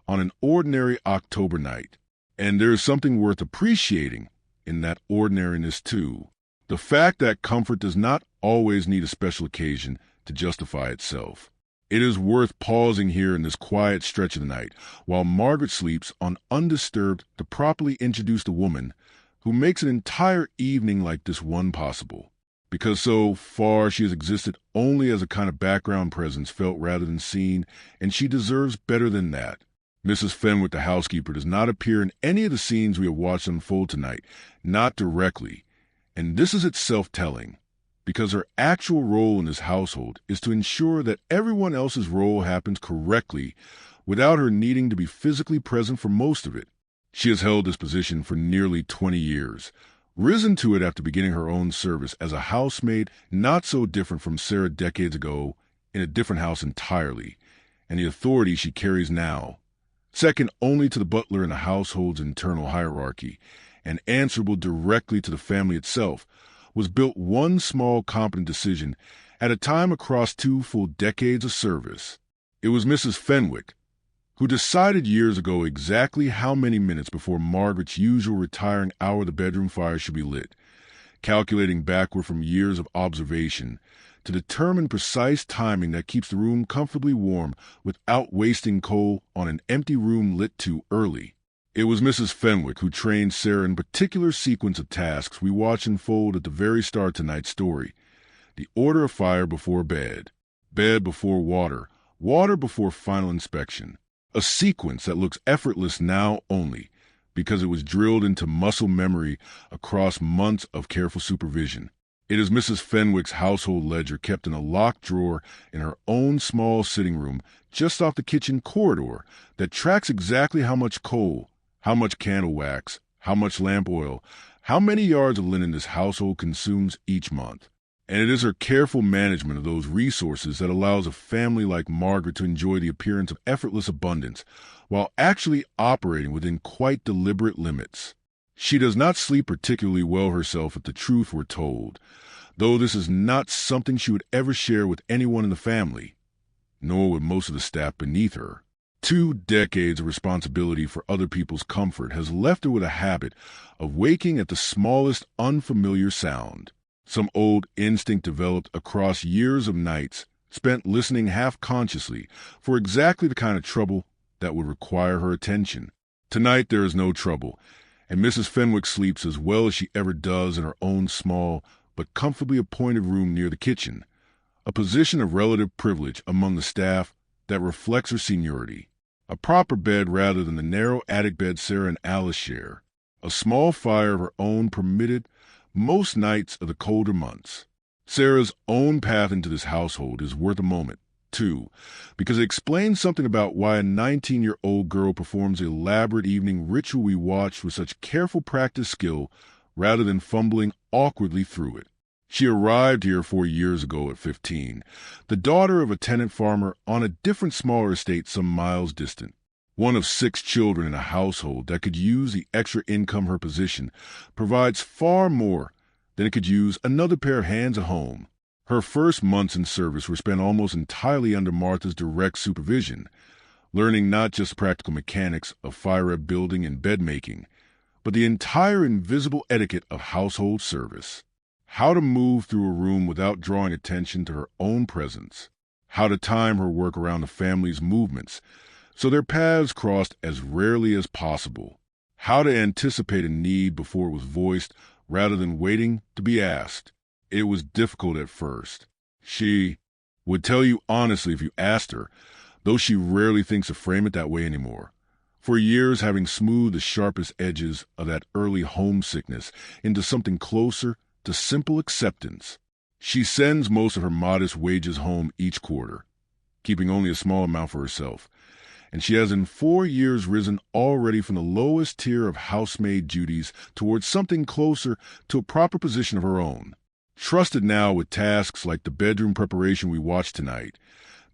on an ordinary October night. And there is something worth appreciating in that ordinariness, too. The fact that comfort does not always need a special occasion to justify itself. It is worth pausing here in this quiet stretch of the night while Margaret sleeps on undisturbed to properly introduce the woman who makes an entire evening like this one possible. Because so far she has existed only as a kind of background presence felt rather than seen, and she deserves better than that. Mrs. Fenwick, the housekeeper, does not appear in any of the scenes we have watched unfold tonight, not directly, and this is itself telling, because her actual role in this household is to ensure that everyone else's role happens correctly without her needing to be physically present for most of it. She has held this position for nearly 20 years, risen to it after beginning her own service as a housemaid not so different from Sarah decades ago in a different house entirely, and the authority she carries now, second only to the butler in the household's internal hierarchy, and answerable directly to the family itself, was built one small competent decision at a time across 2 full decades of service. It was Mrs. Fenwick who decided years ago exactly how many minutes before Margaret's usual retiring hour the bedroom fire should be lit, calculating backward from years of observation to determine precise timing that keeps the room comfortably warm without wasting coal on an empty room lit too early. It was Mrs. Fenwick who trained Sarah in a particular sequence of tasks we watch unfold at the very start of tonight's story. The order of fire before bed, bed before water, water before final inspection. A sequence that looks effortless now only because it was drilled into muscle memory across months of careful supervision. It is Mrs. Fenwick's household ledger kept in a locked drawer in her own small sitting room just off the kitchen corridor that tracks exactly how much coal, how much candle wax, how much lamp oil, how many yards of linen this household consumes each month. And it is her careful management of those resources that allows a family like Margaret to enjoy the appearance of effortless abundance while actually operating within quite deliberate limits. She does not sleep particularly well herself if the truth were told, though this is not something she would ever share with anyone in the family, nor with most of the staff beneath her. 2 decades of responsibility for other people's comfort has left her with a habit of waking at the smallest unfamiliar sound. Some old instinct developed across years of nights spent listening half-consciously for exactly the kind of trouble that would require her attention. Tonight there is no trouble, and Mrs. Fenwick sleeps as well as she ever does in her own small but comfortably appointed room near the kitchen, a position of relative privilege among the staff that reflects her seniority. A proper bed rather than the narrow attic bed Sarah and Alice share. A small fire of her own permitted most nights of the colder months. Sarah's own path into this household is worth a moment, too, because it explains something about why a 19-year-old girl performs the elaborate evening ritual we watched with such careful practice skill rather than fumbling awkwardly through it. She arrived here 4 years ago at 15, the daughter of a tenant farmer on a different smaller estate some miles distant. One of 6 children in a household that could use the extra income her position provides far more than it could use another pair of hands at home. Her first months in service were spent almost entirely under Martha's direct supervision, learning not just the practical mechanics of fire building and bed making, but the entire invisible etiquette of household service. How to move through a room without drawing attention to her own presence. How to time her work around the family's movements so their paths crossed as rarely as possible. How to anticipate a need before it was voiced rather than waiting to be asked. It was difficult at first. She would tell you honestly if you asked her, though she rarely thinks to frame it that way anymore. For years, having smoothed the sharpest edges of that early homesickness into something closer to simple acceptance, she sends most of her modest wages home each quarter, keeping only a small amount for herself. And she has in 4 years risen already from the lowest tier of housemaid duties towards something closer to a proper position of her own, trusted now with tasks like the bedroom preparation we watched tonight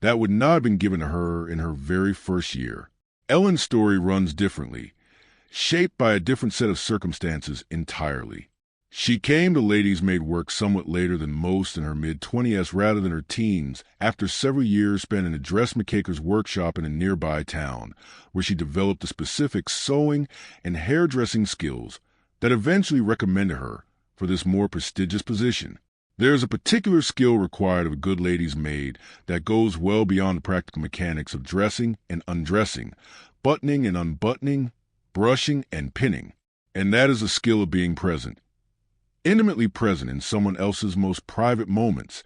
that would not have been given to her in her very first year. Ellen's story runs differently, shaped by a different set of circumstances entirely. She came to ladies' maid work somewhat later than most, in her mid-20s rather than her teens, after several years spent in a dressmaker's workshop in a nearby town, where she developed the specific sewing and hairdressing skills that eventually recommended her for this more prestigious position. There is a particular skill required of a good lady's maid that goes well beyond the practical mechanics of dressing and undressing, buttoning and unbuttoning, brushing and pinning, and that is the skill of being present. Intimately present in someone else's most private moments,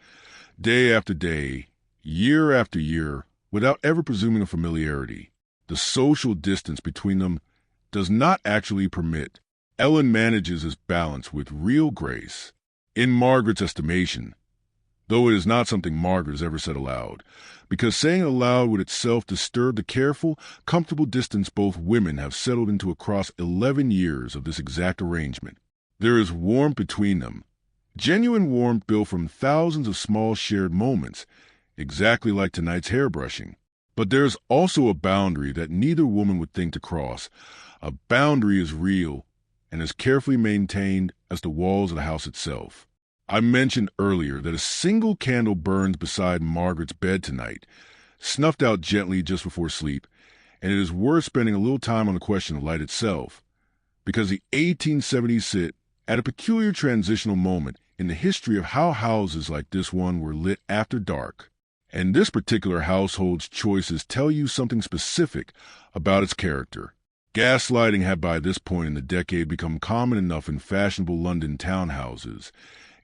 day after day, year after year, without ever presuming a familiarity. The social distance between them does not actually permit. Ellen manages this balance with real grace. In Margaret's estimation, though it is not something Margaret has ever said aloud, because saying it aloud would itself disturb the careful, comfortable distance both women have settled into across 11 years of this exact arrangement. There is warmth between them, genuine warmth built from thousands of small shared moments, exactly like tonight's hairbrushing. But there is also a boundary that neither woman would think to cross. A boundary is real and as carefully maintained as the walls of the house itself. I mentioned earlier that a single candle burns beside Margaret's bed tonight, snuffed out gently just before sleep, and it is worth spending a little time on the question of light itself, because the 1870s sit at a peculiar transitional moment in the history of how houses like this one were lit after dark. And this particular household's choices tell you something specific about its character. Gaslighting had by this point in the decade become common enough in fashionable London townhouses,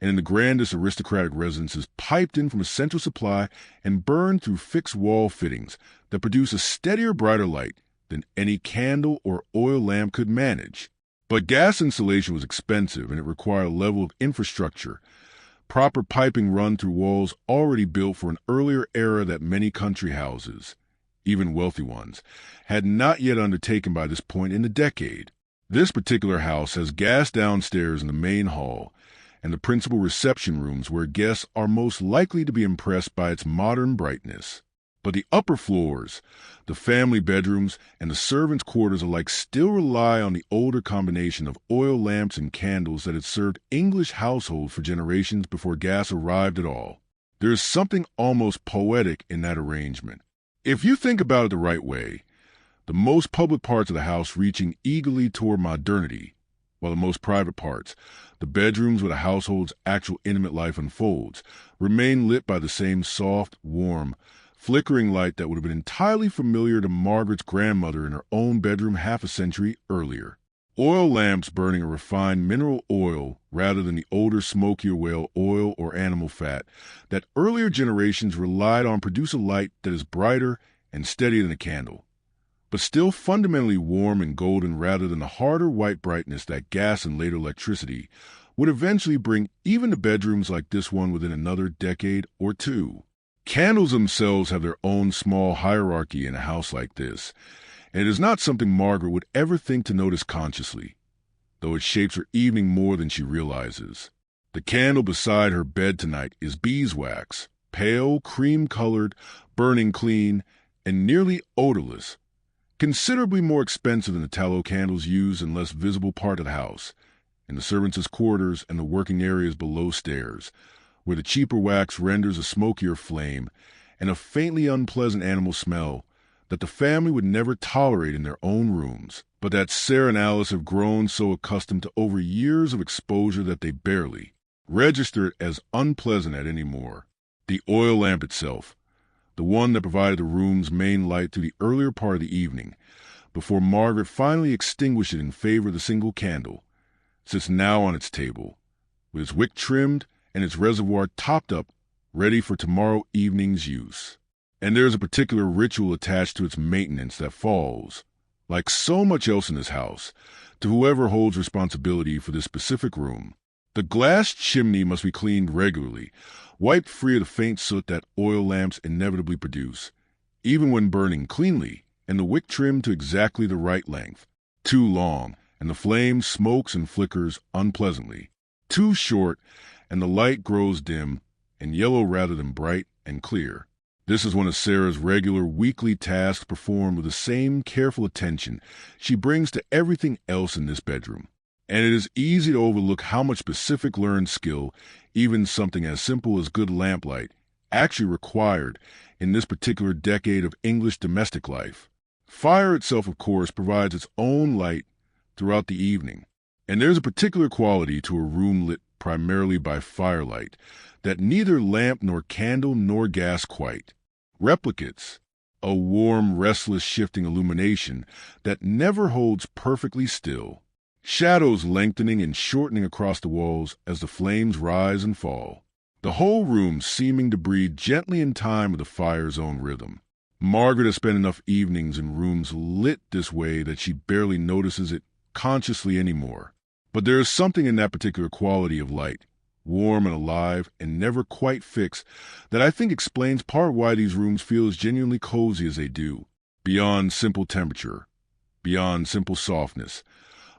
and in the grandest aristocratic residences piped in from a central supply and burned through fixed wall fittings that produce a steadier, brighter light than any candle or oil lamp could manage. But gas installation was expensive, and it required a level of infrastructure, proper piping run through walls already built for an earlier era that many country houses, even wealthy ones, had not yet undertaken by this point in the decade. This particular house has gas downstairs in the main hall and the principal reception rooms where guests are most likely to be impressed by its modern brightness. But the upper floors, the family bedrooms, and the servants' quarters alike still rely on the older combination of oil lamps and candles that had served English households for generations before gas arrived at all. There is something almost poetic in that arrangement. If you think about it the right way, the most public parts of the house reaching eagerly toward modernity, while the most private parts, the bedrooms where the household's actual intimate life unfolds, remain lit by the same soft, warm, flickering light that would have been entirely familiar to Margaret's grandmother in her own bedroom half a century earlier. Oil lamps burning a refined mineral oil rather than the older, smokier whale oil or animal fat that earlier generations relied on produce a light that is brighter and steadier than a candle, but still fundamentally warm and golden rather than the harder white brightness that gas and later electricity would eventually bring even to bedrooms like this one within another decade or two. Candles themselves have their own small hierarchy in a house like this, and it is not something Margaret would ever think to notice consciously, though it shapes her evening more than she realizes. The candle beside her bed tonight is beeswax, pale, cream-colored, burning clean, and nearly odorless, considerably more expensive than the tallow candles used in less visible part of the house, in the servants' quarters and the working areas below stairs, where the cheaper wax renders a smokier flame and a faintly unpleasant animal smell that the family would never tolerate in their own rooms, but that Sarah and Alice have grown so accustomed to over years of exposure that they barely register it as unpleasant at any more. The oil lamp itself, the one that provided the room's main light through the earlier part of the evening, before Margaret finally extinguished it in favor of the single candle, sits now on its table, with its wick trimmed and its reservoir topped up, ready for tomorrow evening's use. And there is a particular ritual attached to its maintenance that falls, like so much else in this house, to whoever holds responsibility for this specific room. The glass chimney must be cleaned regularly, wiped free of the faint soot that oil lamps inevitably produce, even when burning cleanly, and the wick trimmed to exactly the right length. Too long, and the flame smokes and flickers unpleasantly. Too short, and the light grows dim and yellow rather than bright and clear. This is one of Sarah's regular weekly tasks performed with the same careful attention she brings to everything else in this bedroom. And it is easy to overlook how much specific learned skill, even something as simple as good lamplight, actually required in this particular decade of English domestic life. Fire itself, of course, provides its own light throughout the evening. And there's a particular quality to a room lit primarily by firelight that neither lamp nor candle nor gas quite replicates. A warm, restless, shifting illumination that never holds perfectly still. Shadows lengthening and shortening across the walls as the flames rise and fall. The whole room seeming to breathe gently in time with the fire's own rhythm. Margaret has spent enough evenings in rooms lit this way that she barely notices it consciously anymore. But there is something in that particular quality of light, warm and alive and never quite fixed, that I think explains part of why these rooms feel as genuinely cozy as they do. Beyond simple temperature, beyond simple softness,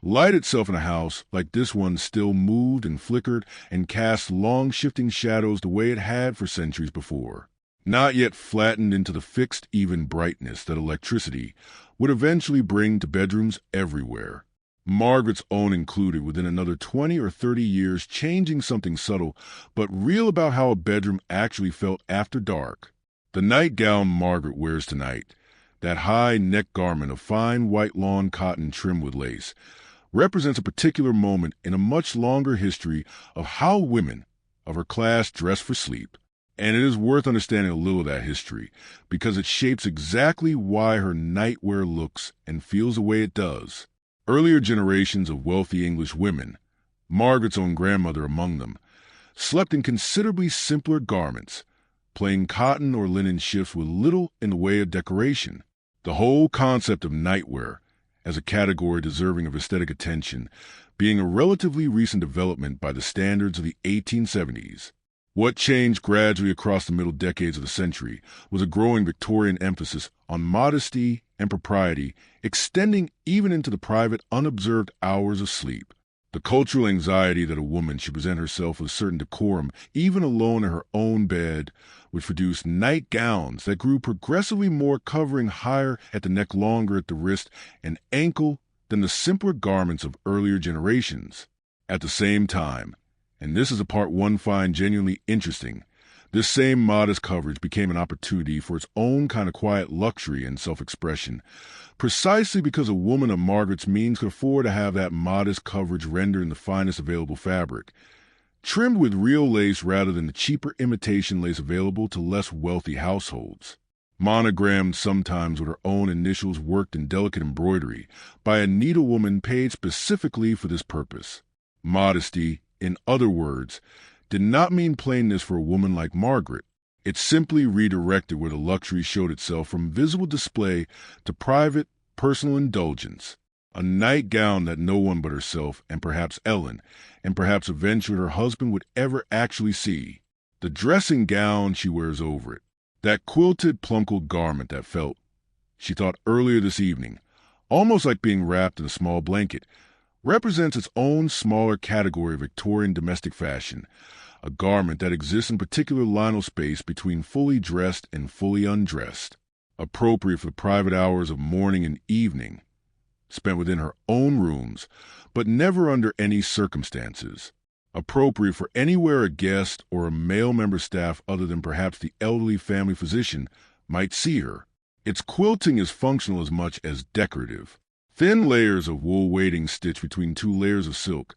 light itself in a house like this one still moved and flickered and cast long shifting shadows the way it had for centuries before, not yet flattened into the fixed even brightness that electricity would eventually bring to bedrooms everywhere. Margaret's own included, within another 20 or 30 years, changing something subtle but real about how a bedroom actually felt after dark. The nightgown Margaret wears tonight, that high neck garment of fine white lawn cotton trimmed with lace, represents a particular moment in a much longer history of how women of her class dress for sleep. And it is worth understanding a little of that history, because it shapes exactly why her nightwear looks and feels the way it does. Earlier generations of wealthy English women, Margaret's own grandmother among them, slept in considerably simpler garments, plain cotton or linen shifts with little in the way of decoration. The whole concept of nightwear, as a category deserving of aesthetic attention, being a relatively recent development by the standards of the 1870s. What changed gradually across the middle decades of the century was a growing Victorian emphasis on modesty and propriety, extending even into the private, unobserved hours of sleep. The cultural anxiety that a woman should present herself with a certain decorum, even alone in her own bed, which produced nightgowns that grew progressively more, covering higher at the neck, longer at the wrist and ankle than the simpler garments of earlier generations. At the same time, and this is a part one find genuinely interesting, this same modest coverage became an opportunity for its own kind of quiet luxury and self-expression, precisely because a woman of Margaret's means could afford to have that modest coverage rendered in the finest available fabric, trimmed with real lace rather than the cheaper imitation lace available to less wealthy households. Monogrammed sometimes with her own initials worked in delicate embroidery by a needlewoman paid specifically for this purpose. Modesty, in other words, did not mean plainness for a woman like Margaret. It simply redirected where the luxury showed itself from visible display to private, personal indulgence. A nightgown that no one but herself and perhaps Ellen, and perhaps eventually her husband, would ever actually see. The dressing gown she wears over it, that quilted plumpled garment that felt, she thought earlier this evening, almost like being wrapped in a small blanket, represents its own smaller category of Victorian domestic fashion, a garment that exists in particular liminal space between fully dressed and fully undressed, appropriate for the private hours of morning and evening, spent within her own rooms, but never under any circumstances, appropriate for anywhere a guest or a male member staff other than perhaps the elderly family physician might see her. Its quilting is functional as much as decorative. Thin layers of wool weighting stitched between two layers of silk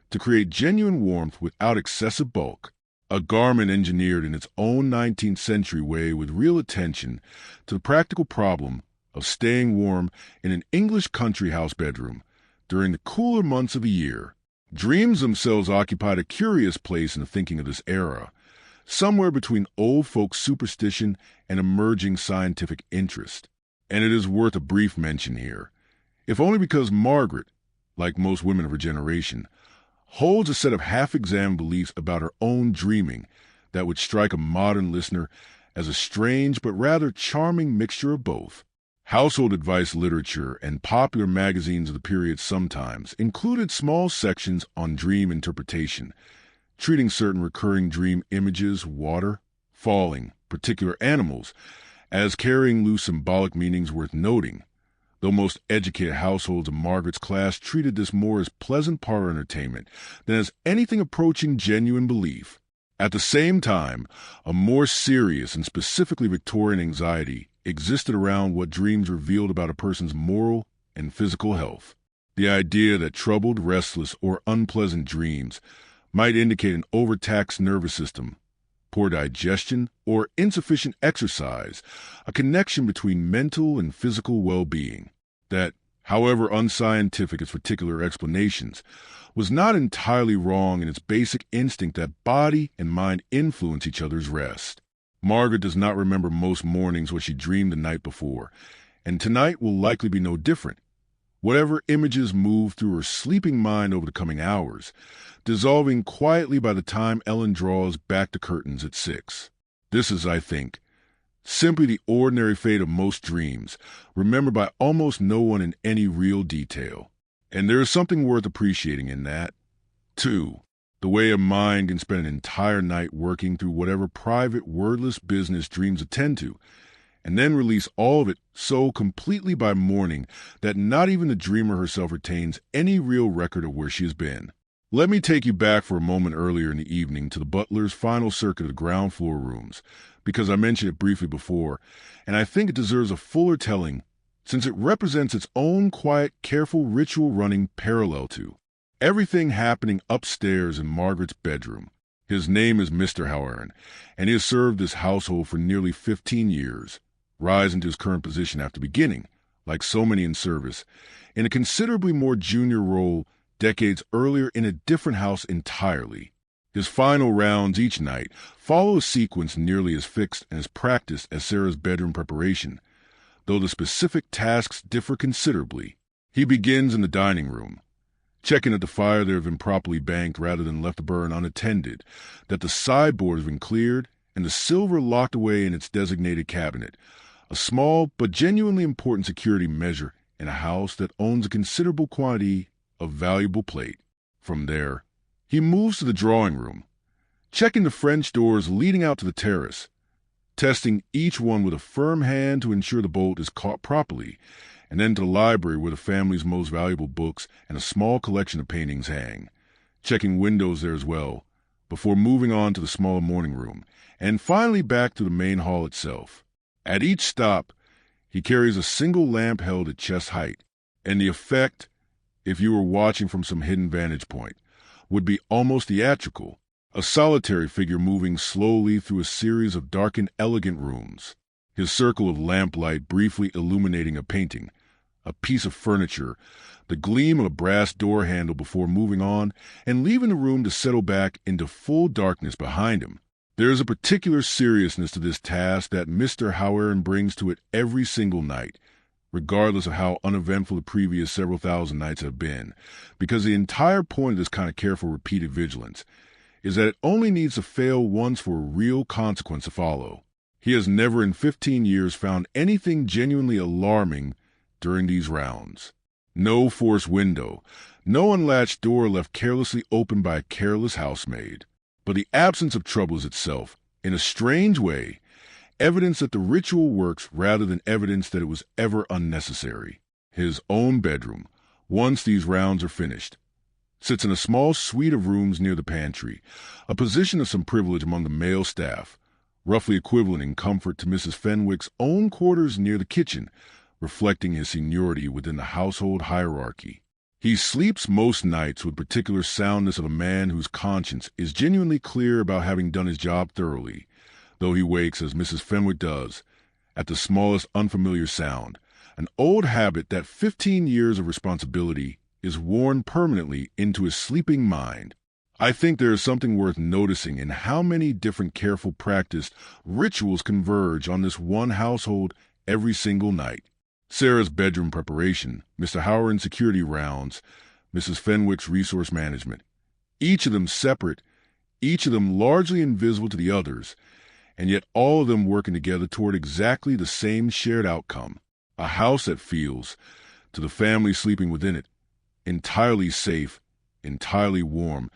to create genuine warmth without excessive bulk. A garment engineered in its own 19th century way with real attention to the practical problem of staying warm in an English country house bedroom during the cooler months of the year. Dreams themselves occupied a curious place in the thinking of this era, somewhere between old folk superstition and emerging scientific interest. And it is worth a brief mention here, if only because Margaret, like most women of her generation, holds a set of half-examined beliefs about her own dreaming that would strike a modern listener as a strange but rather charming mixture of both. Household advice literature and popular magazines of the period sometimes included small sections on dream interpretation, treating certain recurring dream images, water, falling, particular animals, as carrying loose symbolic meanings worth noting, though most educated households of Margaret's class treated this more as pleasant parlor entertainment than as anything approaching genuine belief. At the same time, a more serious and specifically Victorian anxiety existed around what dreams revealed about a person's moral and physical health. The idea that troubled, restless, or unpleasant dreams might indicate an overtaxed nervous system, poor digestion, or insufficient exercise, a connection between mental and physical well-being that, however unscientific its particular explanations, was not entirely wrong in its basic instinct that body and mind influence each other's rest. Margaret does not remember most mornings what she dreamed the night before, and tonight will likely be no different. Whatever images move through her sleeping mind over the coming hours, dissolving quietly by the time Ellen draws back the curtains at 6. This is, I think, simply the ordinary fate of most dreams, remembered by almost no one in any real detail. And there is something worth appreciating in that. 2. The way a mind can spend an entire night working through whatever private, wordless business dreams attend to, and then release all of it so completely by morning that not even the dreamer herself retains any real record of where she has been. Let me take you back for a moment earlier in the evening to the butler's final circuit of the ground floor rooms, because I mentioned it briefly before, and I think it deserves a fuller telling since it represents its own quiet, careful ritual running parallel to everything happening upstairs in Margaret's bedroom. His name is Mr. Howard, and he has served this household for nearly 15 years, rising to his current position after beginning, like so many in service, in a considerably more junior role decades earlier in a different house entirely. His final rounds each night follow a sequence nearly as fixed and as practiced as Sarah's bedroom preparation, though the specific tasks differ considerably. He begins in the dining room, checking that the fire there has been properly banked rather than left to burn unattended, that the sideboard has been cleared, and the silver locked away in its designated cabinet, a small but genuinely important security measure in a house that owns a considerable quantity of valuable plate. From there, he moves to the drawing room, checking the French doors leading out to the terrace, testing each one with a firm hand to ensure the bolt is caught properly, and then to the library where the family's most valuable books and a small collection of paintings hang, checking windows there as well, before moving on to the smaller morning room, and finally back to the main hall itself. At each stop, he carries a single lamp held at chest height, and the effect, if you were watching from some hidden vantage point, would be almost theatrical, a solitary figure moving slowly through a series of dark and elegant rooms, his circle of lamplight briefly illuminating a painting, a piece of furniture, the gleam of a brass door handle before moving on and leaving the room to settle back into full darkness behind him. There is a particular seriousness to this task that Mr. Howard brings to it every single night, regardless of how uneventful the previous several thousand nights have been, because the entire point of this kind of careful repeated vigilance is that it only needs to fail once for a real consequence to follow. He has never in 15 years found anything genuinely alarming during these rounds. No forced window, no unlatched door left carelessly open by a careless housemaid. But the absence of trouble is itself, in a strange way, evidence that the ritual works rather than evidence that it was ever unnecessary. His own bedroom, once these rounds are finished, sits in a small suite of rooms near the pantry, a position of some privilege among the male staff, roughly equivalent in comfort to Mrs. Fenwick's own quarters near the kitchen, reflecting his seniority within the household hierarchy. He sleeps most nights with particular soundness of a man whose conscience is genuinely clear about having done his job thoroughly, though he wakes, as Mrs. Fenwick does, at the smallest unfamiliar sound, an old habit that 15 years of responsibility is worn permanently into his sleeping mind. I think there is something worth noticing in how many different careful practiced rituals converge on this one household every single night. Sarah's bedroom preparation, Mr. Howard's security rounds, Mrs. Fenwick's resource management. Each of them separate, each of them largely invisible to the others, and yet all of them working together toward exactly the same shared outcome, a house that feels, to the family sleeping within it, entirely safe, entirely warm,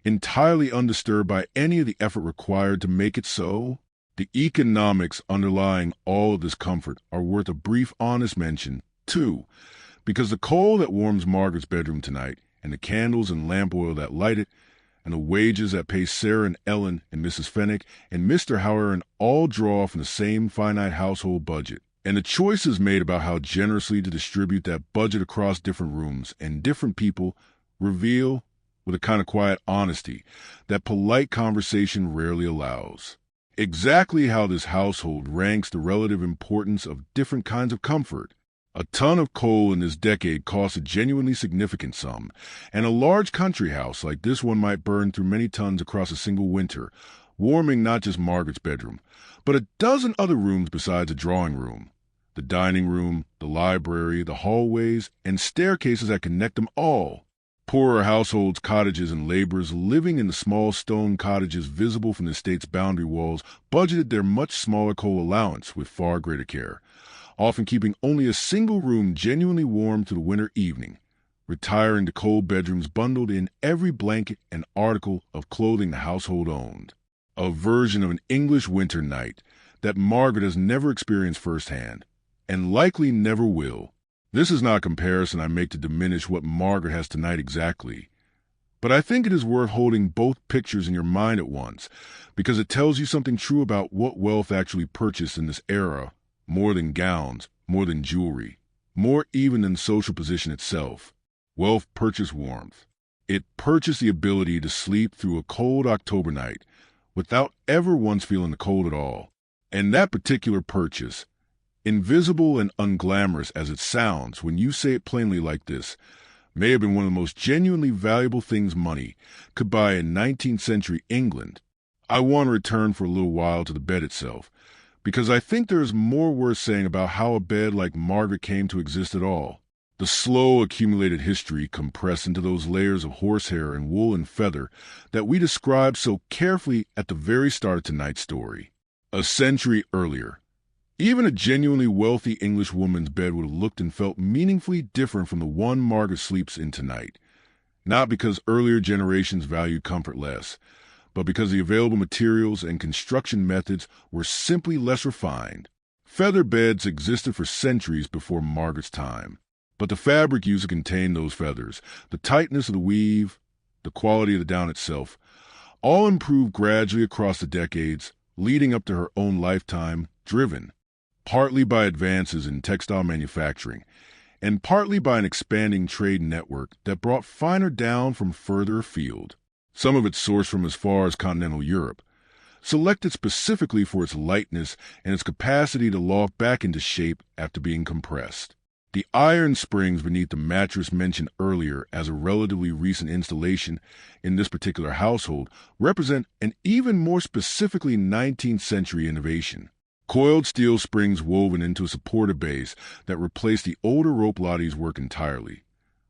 entirely undisturbed by any of the effort required to make it so. The economics underlying all of this comfort are worth a brief honest mention, too, because the coal that warms Margaret's bedroom tonight, and the candles and lamp oil that light it, and the wages that pay Sarah and Ellen and Mrs. Fenwick and Mr. Howard all draw from the same finite household budget. And the choices made about how generously to distribute that budget across different rooms and different people reveal, with a kind of quiet honesty, that polite conversation rarely allows, exactly how this household ranks the relative importance of different kinds of comfort. A ton of coal in this decade costs a genuinely significant sum, and a large country house like this one might burn through many tons across a single winter, warming not just Margaret's bedroom, but a dozen other rooms besides a drawing room, the dining room, the library, the hallways, and staircases that connect them all. Poorer households, cottages, and laborers living in the small stone cottages visible from the state's boundary walls budgeted their much smaller coal allowance with far greater care, often keeping only a single room genuinely warm through the winter evening, retiring to cold bedrooms bundled in every blanket and article of clothing the household owned. A version of an English winter night that Margaret has never experienced firsthand, and likely never will. This is not a comparison I make to diminish what Margaret has tonight exactly, but I think it is worth holding both pictures in your mind at once, because it tells you something true about what wealth actually purchased in this era. More than gowns, more than jewelry, more even than social position itself. Wealth purchased warmth. It purchased the ability to sleep through a cold October night without ever once feeling the cold at all. And that particular purchase, invisible and unglamorous as it sounds when you say it plainly like this, may have been one of the most genuinely valuable things money could buy in 19th century England. I want to return for a little while to the bed itself, because I think there is more worth saying about how a bed like Margaret came to exist at all. The slow accumulated history compressed into those layers of horsehair and wool and feather that we described so carefully at the very start of tonight's story. A century earlier, even a genuinely wealthy English woman's bed would have looked and felt meaningfully different from the one Margaret sleeps in tonight. Not because earlier generations valued comfort less, but because the available materials and construction methods were simply less refined. Feather beds existed for centuries before Margaret's time, but the fabric used to contain those feathers, the tightness of the weave, the quality of the down itself, all improved gradually across the decades, leading up to her own lifetime, driven partly by advances in textile manufacturing, and partly by an expanding trade network that brought finer down from further afield. Some of it sourced from as far as continental Europe, selected specifically for its lightness and its capacity to loft back into shape after being compressed. The iron springs beneath the mattress mentioned earlier as a relatively recent installation in this particular household represent an even more specifically 19th century innovation. Coiled steel springs woven into a supportive base that replaced the older rope lattice work entirely,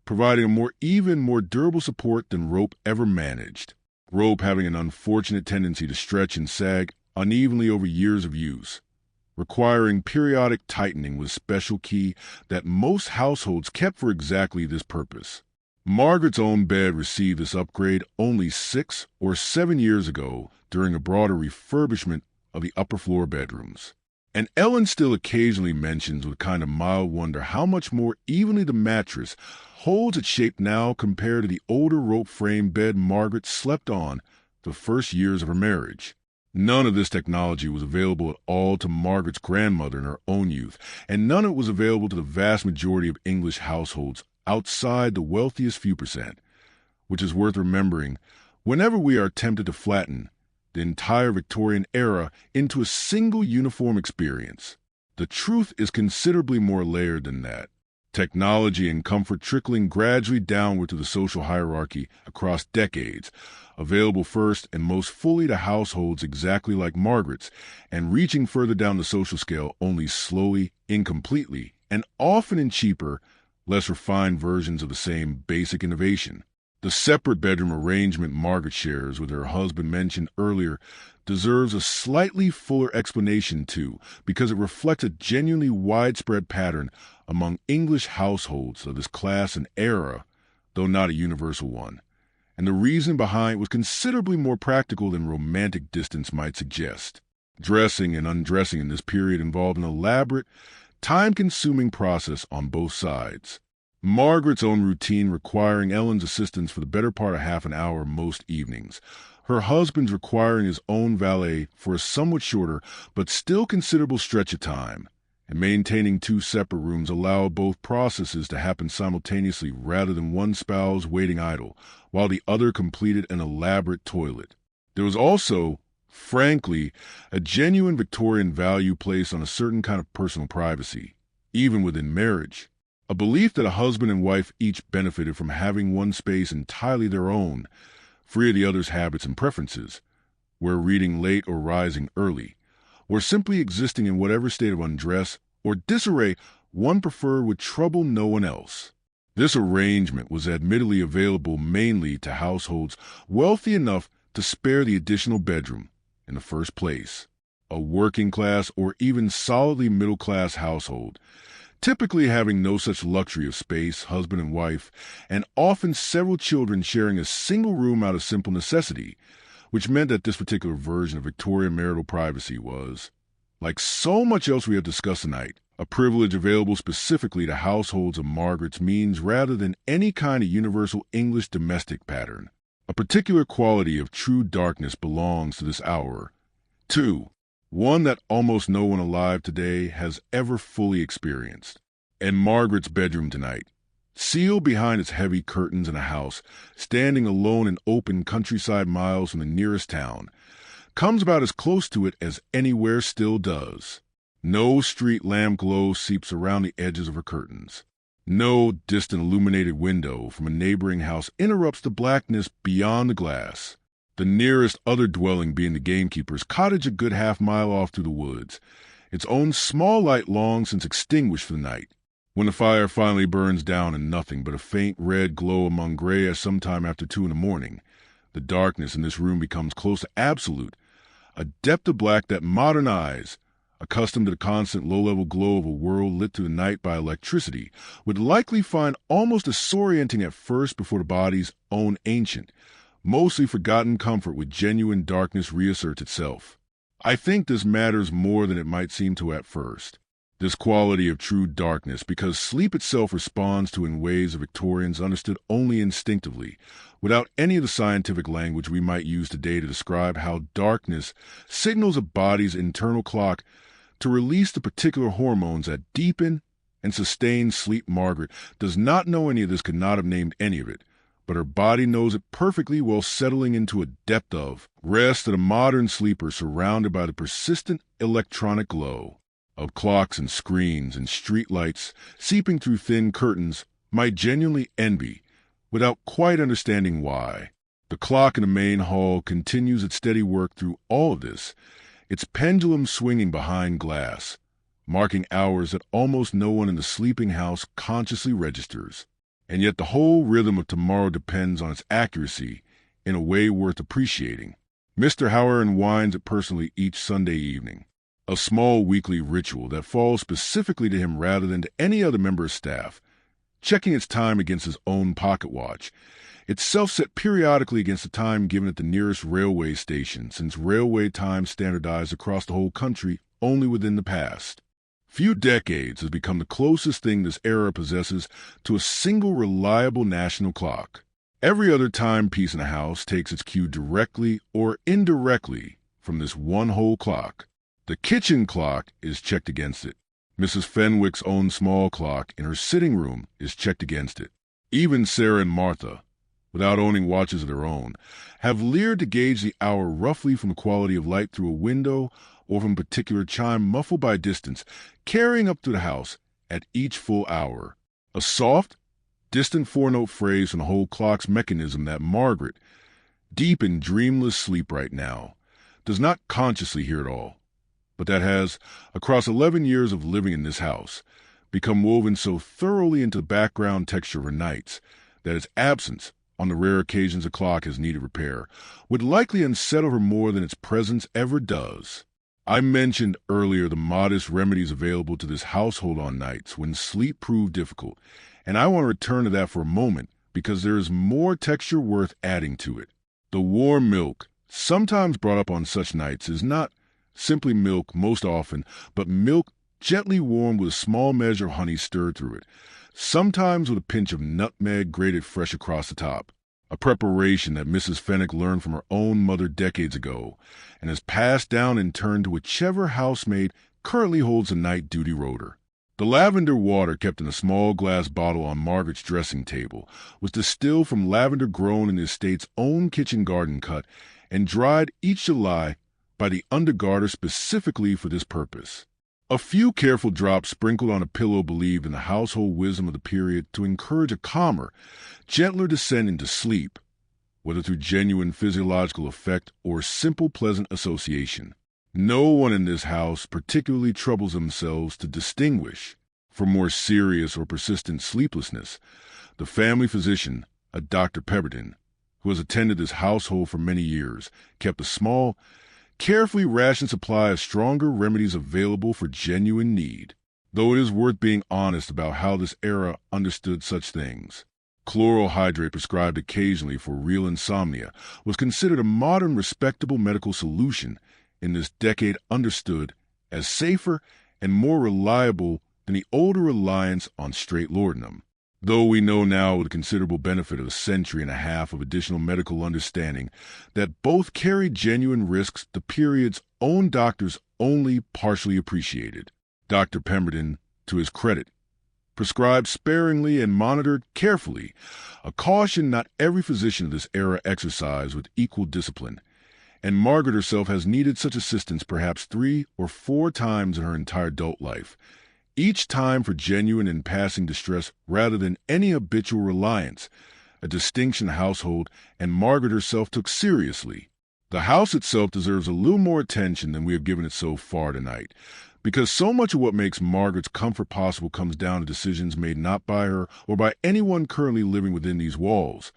providing a more even, more durable support than rope ever managed. Rope having an unfortunate tendency to stretch and sag unevenly over years of use, requiring periodic tightening with a special key that most households kept for exactly this purpose. Margaret's own bed received this upgrade only 6 or 7 years ago during a broader refurbishment of the upper floor bedrooms. And Ellen still occasionally mentions with kind of mild wonder how much more evenly the mattress holds its shape now compared to the older rope-frame bed Margaret slept on the first years of her marriage. None of this technology was available at all to Margaret's grandmother in her own youth, and none of it was available to the vast majority of English households outside the wealthiest few percent, which is worth remembering whenever we are tempted to flatten the entire Victorian era into a single uniform experience. The truth is considerably more layered than that. Technology and comfort trickling gradually downward to the social hierarchy across decades, available first and most fully to households exactly like Margaret's, and reaching further down the social scale only slowly, incompletely, and often in cheaper, less refined versions of the same basic innovation. The separate bedroom arrangement Margaret shares with her husband mentioned earlier deserves a slightly fuller explanation too, because it reflects a genuinely widespread pattern among English households of this class and era, though not a universal one. And the reason behind it was considerably more practical than romantic distance might suggest. Dressing and undressing in this period involved an elaborate, time-consuming process on both sides. Margaret's own routine requiring Ellen's assistance for the better part of half an hour most evenings. Her husband's requiring his own valet for a somewhat shorter but still considerable stretch of time. And maintaining two separate rooms allowed both processes to happen simultaneously rather than one spouse waiting idle, while the other completed an elaborate toilet. There was also, frankly, a genuine Victorian value placed on a certain kind of personal privacy, even within marriage. A belief that a husband and wife each benefited from having one space entirely their own, free of the other's habits and preferences, where reading late or rising early, or simply existing in whatever state of undress or disarray one preferred would trouble no one else. This arrangement was admittedly available mainly to households wealthy enough to spare the additional bedroom in the first place. A working-class or even solidly middle-class household, typically having no such luxury of space, husband and wife, and often several children sharing a single room out of simple necessity, which meant that this particular version of Victorian marital privacy was, like so much else we have discussed tonight, a privilege available specifically to households of Margaret's means rather than any kind of universal English domestic pattern. A particular quality of true darkness belongs to this hour. 2. One that almost no one alive today has ever fully experienced. And Margaret's bedroom tonight, sealed behind its heavy curtains in a house, standing alone in open countryside miles from the nearest town, comes about as close to it as anywhere still does. No street lamp glow seeps around the edges of her curtains. No distant illuminated window from a neighboring house interrupts the blackness beyond the glass. The nearest other dwelling being the gamekeeper's cottage a good half-mile off through the woods, its own small light long since extinguished for the night. When the fire finally burns down and nothing but a faint red glow among gray as sometime after 2 in the morning, the darkness in this room becomes close to absolute, a depth of black that modern eyes, accustomed to the constant low-level glow of a world lit through the night by electricity, would likely find almost disorienting at first before the body's own ancient, mostly forgotten comfort with genuine darkness reasserts itself. I think this matters more than it might seem to at first. This quality of true darkness, because sleep itself responds to in ways the Victorians understood only instinctively, without any of the scientific language we might use today to describe how darkness signals a body's internal clock to release the particular hormones that deepen and sustain sleep. Margaret does not know any of this, could not have named any of it, but her body knows it perfectly while settling into a depth of rest that a modern sleeper surrounded by the persistent electronic glow of clocks and screens and street lights seeping through thin curtains might genuinely envy, without quite understanding why. The clock in the main hall continues its steady work through all of this, its pendulum swinging behind glass, marking hours that almost no one in the sleeping house consciously registers. And yet the whole rhythm of tomorrow depends on its accuracy in a way worth appreciating. Mr. Howard unwinds it personally each Sunday evening, a small weekly ritual that falls specifically to him rather than to any other member of staff, checking its time against his own pocket watch, itself set periodically against the time given at the nearest railway station, since railway time standardized across the whole country only within the past few decades has become the closest thing this era possesses to a single reliable national clock. Every other timepiece in a house takes its cue directly or indirectly from this one whole clock. The kitchen clock is checked against it. Mrs. Fenwick's own small clock in her sitting room is checked against it. Even Sarah and Martha, without owning watches of their own, have leered to gauge the hour roughly from the quality of light through a window or from a particular chime muffled by distance, carrying up to the house at each full hour. A soft, distant 4-note phrase from the whole clock's mechanism that Margaret, deep in dreamless sleep right now, does not consciously hear at all, but that has, across 11 years of living in this house, become woven so thoroughly into the background texture of her nights that its absence, on the rare occasions the clock has needed repair, would likely unsettle her more than its presence ever does. I mentioned earlier the modest remedies available to this household on nights when sleep proved difficult, and I want to return to that for a moment because there is more texture worth adding to it. The warm milk, sometimes brought up on such nights, is not Simply milk most often, but milk gently warmed with a small measure of honey stirred through it, sometimes with a pinch of nutmeg grated fresh across the top. A preparation that Mrs. Fenwick learned from her own mother decades ago and has passed down in turn to whichever housemaid currently holds a night duty rota. The lavender water kept in a small glass bottle on Margaret's dressing table was distilled from lavender grown in the estate's own kitchen garden cut and dried each July by the undergardener specifically for this purpose. A few careful drops sprinkled on a pillow believed in the household wisdom of the period to encourage a calmer, gentler descent into sleep, whether through genuine physiological effect or simple pleasant association. No one in this house particularly troubles themselves to distinguish from more serious or persistent sleeplessness. The family physician, a Dr. Pemberton, who has attended this household for many years, kept a small, carefully rationed supply of stronger remedies available for genuine need, though it is worth being honest about how this era understood such things. Chloral hydrate prescribed occasionally for real insomnia was considered a modern respectable medical solution in this decade, understood as safer and more reliable than the older reliance on straight laudanum. Though we know now with the considerable benefit of a century and a half of additional medical understanding that both carried genuine risks, the period's own doctors only partially appreciated. Dr. Pemberton, to his credit, prescribed sparingly and monitored carefully, a caution not every physician of this era exercised with equal discipline, and Margaret herself has needed such assistance perhaps 3 or 4 times in her entire adult life, each time for genuine and passing distress rather than any habitual reliance, a distinction the household and Margaret herself took seriously. The house itself deserves a little more attention than we have given it so far tonight, because so much of what makes Margaret's comfort possible comes down to decisions made not by her or by anyone currently living within these walls,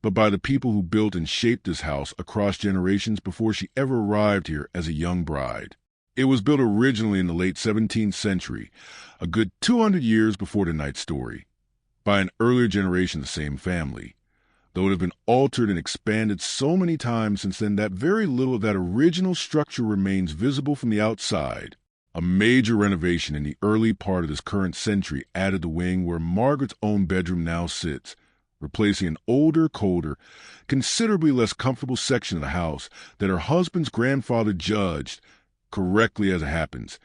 but by the people who built and shaped this house across generations before she ever arrived here as a young bride. It was built originally in the late 17th century, a good 200 years before the night story, by an earlier generation of the same family, though it has been altered and expanded so many times since then that very little of that original structure remains visible from the outside. A major renovation in the early part of this current century added the wing where Margaret's own bedroom now sits, replacing an older, colder, considerably less comfortable section of the house that her husband's grandfather judged, correctly as it happens,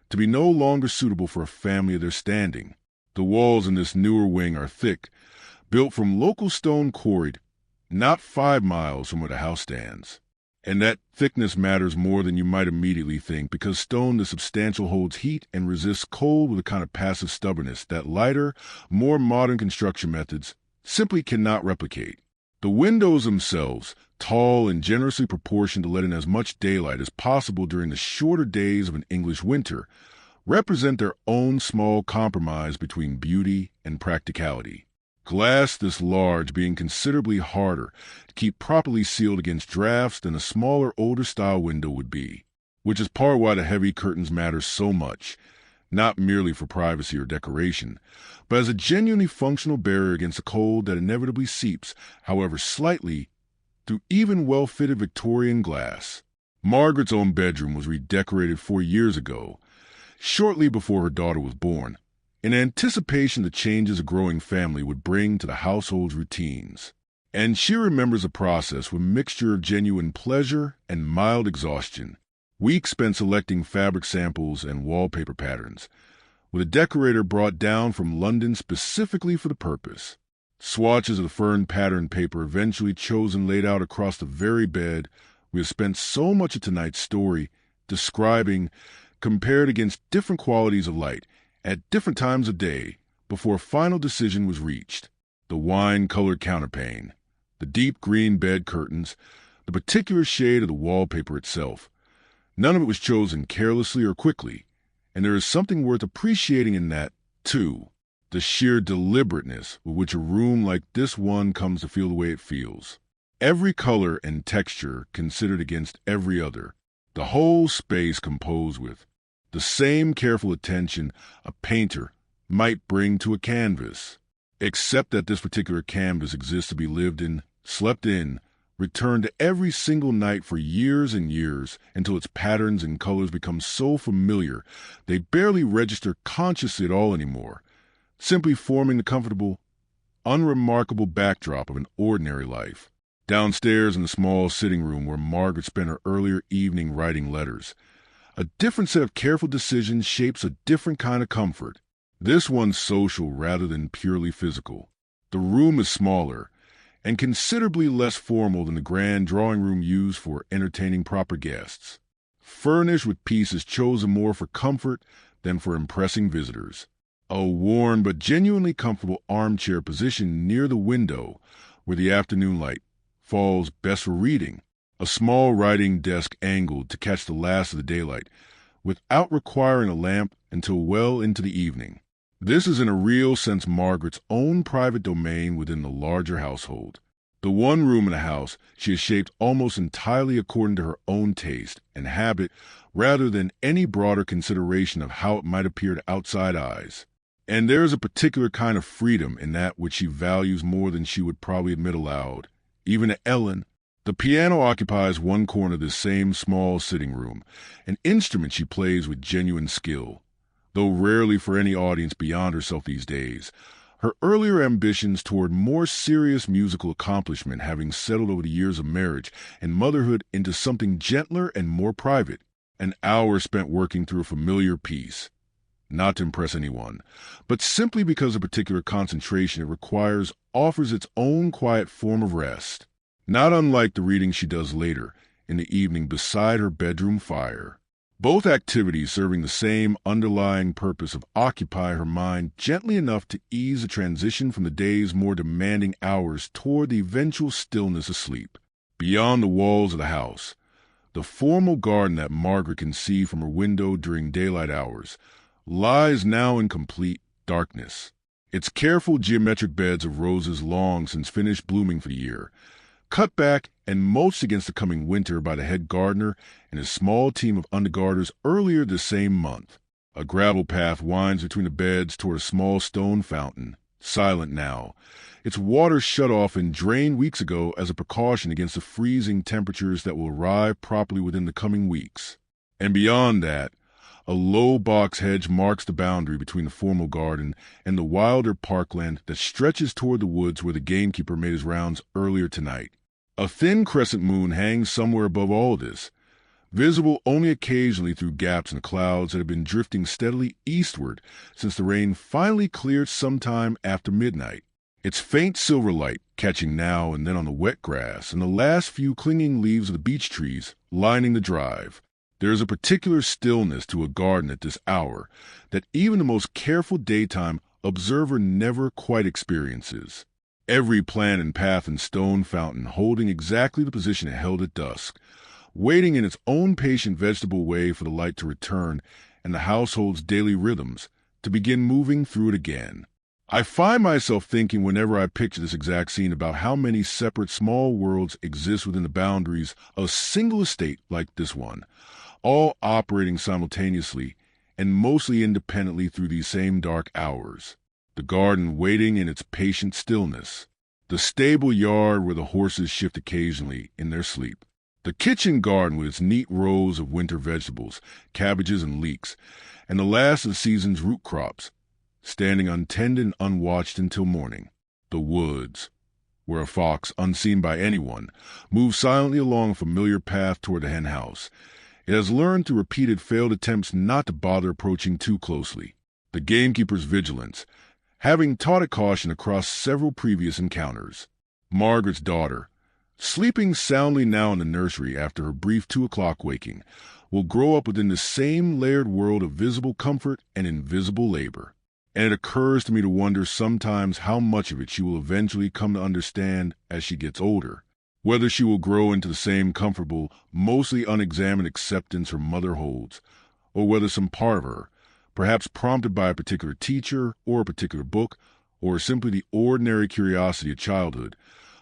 to be no longer suitable for a family of their standing. The walls in this newer wing are thick, built from local stone quarried, not 5 miles from where the house stands. And that thickness matters more than you might immediately think, because stone is substantial, holds heat, and resists cold with a kind of passive stubbornness that lighter, more modern construction methods simply cannot replicate. The windows themselves, tall and generously proportioned to let in as much daylight as possible during the shorter days of an English winter, represent their own small compromise between beauty and practicality. Glass this large being considerably harder to keep properly sealed against drafts than a smaller, older-style window would be, which is part why the heavy curtains matter so much, not merely for privacy or decoration, but as a genuinely functional barrier against the cold that inevitably seeps, however slightly, through even well-fitted Victorian glass. Margaret's own bedroom was redecorated 4 years ago, shortly before her daughter was born, in anticipation of the changes a growing family would bring to the household's routines. And she remembers the process with a mixture of genuine pleasure and mild exhaustion. Weeks spent selecting fabric samples and wallpaper patterns, with a decorator brought down from London specifically for the purpose. Swatches of the fern pattern paper eventually chosen laid out across the very bed we have spent so much of tonight's story describing, compared against different qualities of light at different times of day before a final decision was reached. The wine-colored counterpane, the deep green bed curtains, the particular shade of the wallpaper itself. None of it was chosen carelessly or quickly, and there is something worth appreciating in that, too, the sheer deliberateness with which a room like this one comes to feel the way it feels. Every color and texture considered against every other, the whole space composed with the same careful attention a painter might bring to a canvas, except that this particular canvas exists to be lived in, slept in, return to every single night for years and years until its patterns and colors become so familiar they barely register consciously at all anymore, simply forming the comfortable, unremarkable backdrop of an ordinary life. Downstairs in the small sitting room where Margaret spent her earlier evening writing letters, a different set of careful decisions shapes a different kind of comfort. This one's social rather than purely physical. The room is smaller and considerably less formal than the grand drawing room used for entertaining proper guests, furnished with pieces chosen more for comfort than for impressing visitors. A worn but genuinely comfortable armchair positioned near the window where the afternoon light falls best for reading. A small writing desk angled to catch the last of the daylight without requiring a lamp until well into the evening. This is in a real sense Margaret's own private domain within the larger household. The one room in the house she has shaped almost entirely according to her own taste and habit rather than any broader consideration of how it might appear to outside eyes. And there is a particular kind of freedom in that which she values more than she would probably admit aloud, even to Ellen. The piano occupies one corner of this same small sitting room, an instrument she plays with genuine skill. Though rarely for any audience beyond herself these days, her earlier ambitions toward more serious musical accomplishment having settled over the years of marriage and motherhood into something gentler and more private, an hour spent working through a familiar piece. Not to impress anyone, but simply because a particular concentration it requires offers its own quiet form of rest, not unlike the reading she does later in the evening beside her bedroom fire. Both activities serving the same underlying purpose of occupy her mind gently enough to ease the transition from the day's more demanding hours toward the eventual stillness of sleep. Beyond the walls of the house, the formal garden that Margaret can see from her window during daylight hours lies now in complete darkness. Its careful geometric beds of roses long since finished blooming for the year, cut back and mulched against the coming winter by the head gardener and his small team of undergardeners earlier this same month. A gravel path winds between the beds toward a small stone fountain, silent now, its water shut off and drained weeks ago as a precaution against the freezing temperatures that will arrive properly within the coming weeks. And beyond that, a low box hedge marks the boundary between the formal garden and the wilder parkland that stretches toward the woods where the gamekeeper made his rounds earlier tonight. A thin crescent moon hangs somewhere above all this, visible only occasionally through gaps in the clouds that have been drifting steadily eastward since the rain finally cleared sometime after midnight. Its faint silver light catching now and then on the wet grass and the last few clinging leaves of the beech trees lining the drive. There is a particular stillness to a garden at this hour that even the most careful daytime observer never quite experiences. Every plant and path and stone fountain holding exactly the position it held at dusk, waiting in its own patient vegetable way for the light to return and the household's daily rhythms to begin moving through it again. I find myself thinking whenever I picture this exact scene about how many separate small worlds exist within the boundaries of a single estate like this one, all operating simultaneously and mostly independently through these same dark hours. The garden waiting in its patient stillness, the stable yard where the horses shift occasionally in their sleep, the kitchen garden with its neat rows of winter vegetables, cabbages and leeks, and the last of the season's root crops, standing untended and unwatched until morning, the woods, where a fox, unseen by anyone, moves silently along a familiar path toward the hen house. It has learned through repeated failed attempts not to bother approaching too closely. The gamekeeper's vigilance, having taught it caution across several previous encounters. Margaret's daughter, sleeping soundly now in the nursery after her brief 2 o'clock waking, will grow up within the same layered world of visible comfort and invisible labor. And it occurs to me to wonder sometimes how much of it she will eventually come to understand as she gets older. Whether she will grow into the same comfortable, mostly unexamined acceptance her mother holds, or whether some part of her, perhaps prompted by a particular teacher or a particular book, or simply the ordinary curiosity of childhood,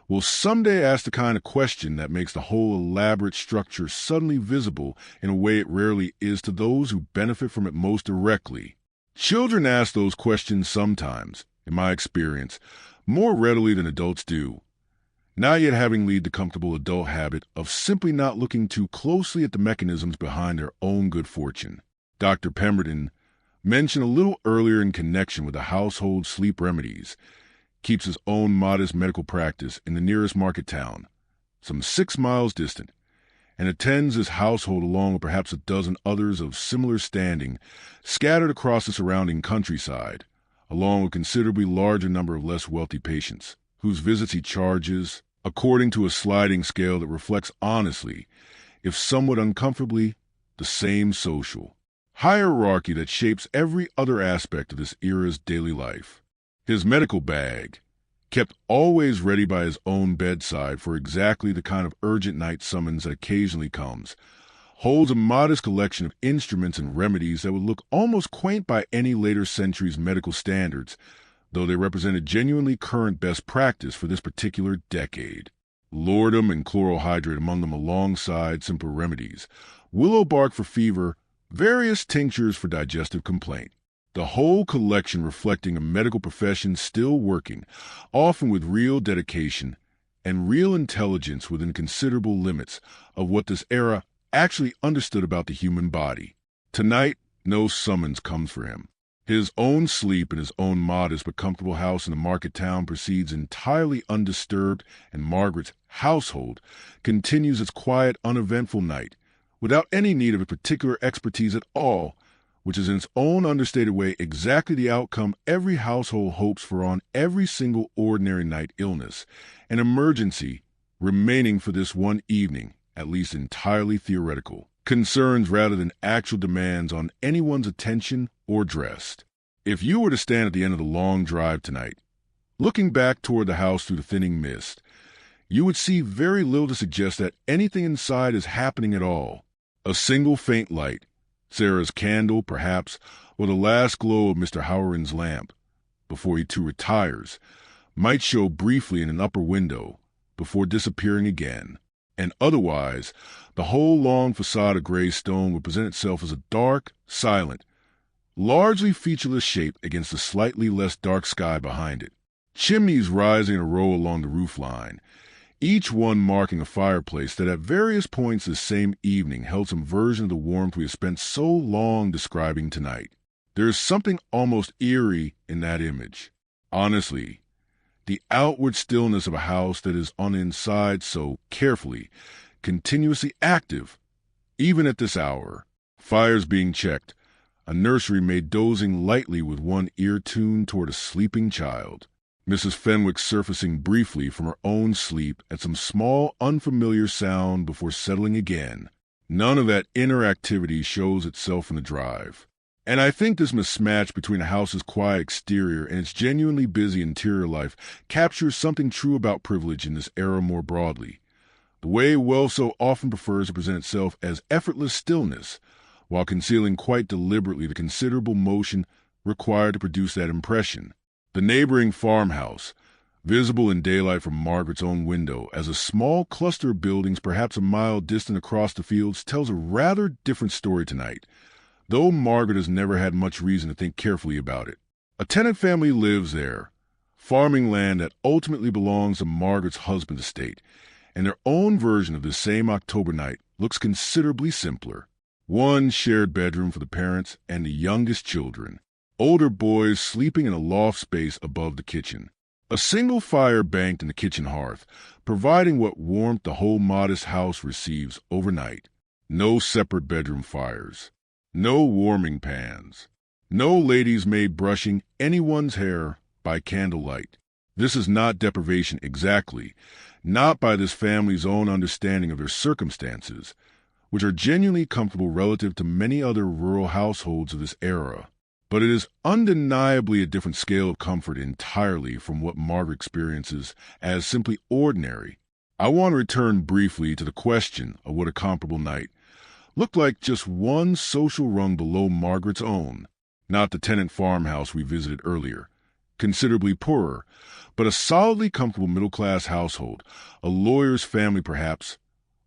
will someday ask the kind of question that makes the whole elaborate structure suddenly visible in a way it rarely is to those who benefit from it most directly. Children ask those questions sometimes, in my experience, more readily than adults do. not yet having lead the comfortable adult habit of simply not looking too closely at the mechanisms behind their own good fortune. Dr. Pemberton, mentioned a little earlier in connection with the household sleep remedies, keeps his own modest medical practice in the nearest market town, some 6 miles distant, and attends his household along with perhaps a dozen others of similar standing scattered across the surrounding countryside, along with a considerably larger number of less wealthy patients, whose visits he charges according to a sliding scale that reflects honestly, if somewhat uncomfortably, the same social hierarchy that shapes every other aspect of this era's daily life. His medical bag, kept always ready by his own bedside for exactly the kind of urgent night summons that occasionally comes, holds a modest collection of instruments and remedies that would look almost quaint by any later century's medical standards, though they represented genuinely current best practice for this particular decade. Laudanum and chloral hydrate among them alongside simple remedies, willow bark for fever, various tinctures for digestive complaint. The whole collection reflecting a medical profession still working, often with real dedication and real intelligence within considerable limits of what this era actually understood about the human body. Tonight, no summons comes for him. His own sleep in his own modest but comfortable house in the market town proceeds entirely undisturbed, and Margaret's household continues its quiet, uneventful night, without any need of a particular expertise at all, which is in its own understated way exactly the outcome every household hopes for on every single ordinary night illness, an emergency remaining for this one evening, at least entirely theoretical, concerns rather than actual demands on anyone's attention or dress. If you were to stand at the end of the long drive tonight, looking back toward the house through the thinning mist, you would see very little to suggest that anything inside is happening at all. A single faint light, Sarah's candle, perhaps, or the last glow of Mr. Howard's lamp, before he too retires, might show briefly in an upper window, before disappearing again, and otherwise the whole long facade of gray stone would present itself as a dark, silent, largely featureless shape against the slightly less dark sky behind it. Chimneys rising in a row along the roof line, each one marking a fireplace that at various points this same evening held some version of the warmth we have spent so long describing tonight. There is something almost eerie in that image. Honestly, the outward stillness of a house that is on the inside so carefully, continuously active, even at this hour, fires being checked, a nursery maid dozing lightly with one ear tuned toward a sleeping child, Mrs. Fenwick surfacing briefly from her own sleep at some small, unfamiliar sound before settling again. None of that inner activity shows itself in the drive. And I think this mismatch between a house's quiet exterior and its genuinely busy interior life captures something true about privilege in this era more broadly. The way wealth so often prefers to present itself as effortless stillness, while concealing quite deliberately the considerable motion required to produce that impression. The neighboring farmhouse, visible in daylight from Margaret's own window as a small cluster of buildings perhaps a mile distant across the fields, tells a rather different story tonight, though Margaret has never had much reason to think carefully about it. A tenant family lives there, farming land that ultimately belongs to Margaret's husband's estate, and their own version of this same October night looks considerably simpler. One shared bedroom for the parents and the youngest children, older boys sleeping in a loft space above the kitchen. A single fire banked in the kitchen hearth, providing what warmth the whole modest house receives overnight. No separate bedroom fires. No warming pans. No lady's maid brushing anyone's hair by candlelight. This is not deprivation exactly, not by this family's own understanding of their circumstances, which are genuinely comfortable relative to many other rural households of this era. But it is undeniably a different scale of comfort entirely from what Margaret experiences as simply ordinary. I want to return briefly to the question of what a comparable night looked like just one social rung below Margaret's own, not the tenant farmhouse we visited earlier, considerably poorer, but a solidly comfortable middle-class household, a lawyer's family perhaps,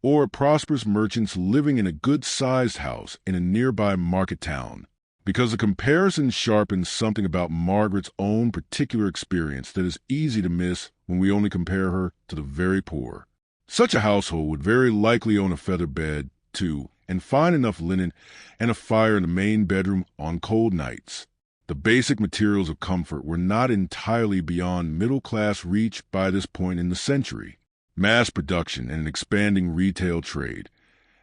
or a prosperous merchant's living in a good-sized house in a nearby market town. Because the comparison sharpens something about Margaret's own particular experience that is easy to miss when we only compare her to the very poor. Such a household would very likely own a feather bed, too, and fine enough linen and a fire in the main bedroom on cold nights. The basic materials of comfort were not entirely beyond middle-class reach by this point in the century. Mass production and an expanding retail trade,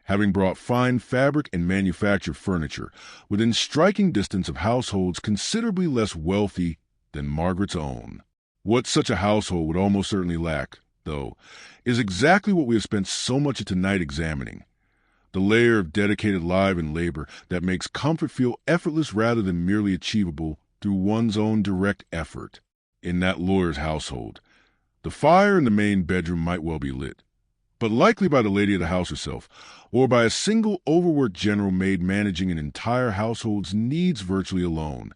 having brought fine fabric and manufactured furniture within striking distance of households considerably less wealthy than Margaret's own. What such a household would almost certainly lack, though, is exactly what we have spent so much of tonight examining. The layer of dedicated life and labor that makes comfort feel effortless rather than merely achievable through one's own direct effort. In that lawyer's household, the fire in the main bedroom might well be lit, but likely by the lady of the house herself, or by a single overworked general maid managing an entire household's needs virtually alone,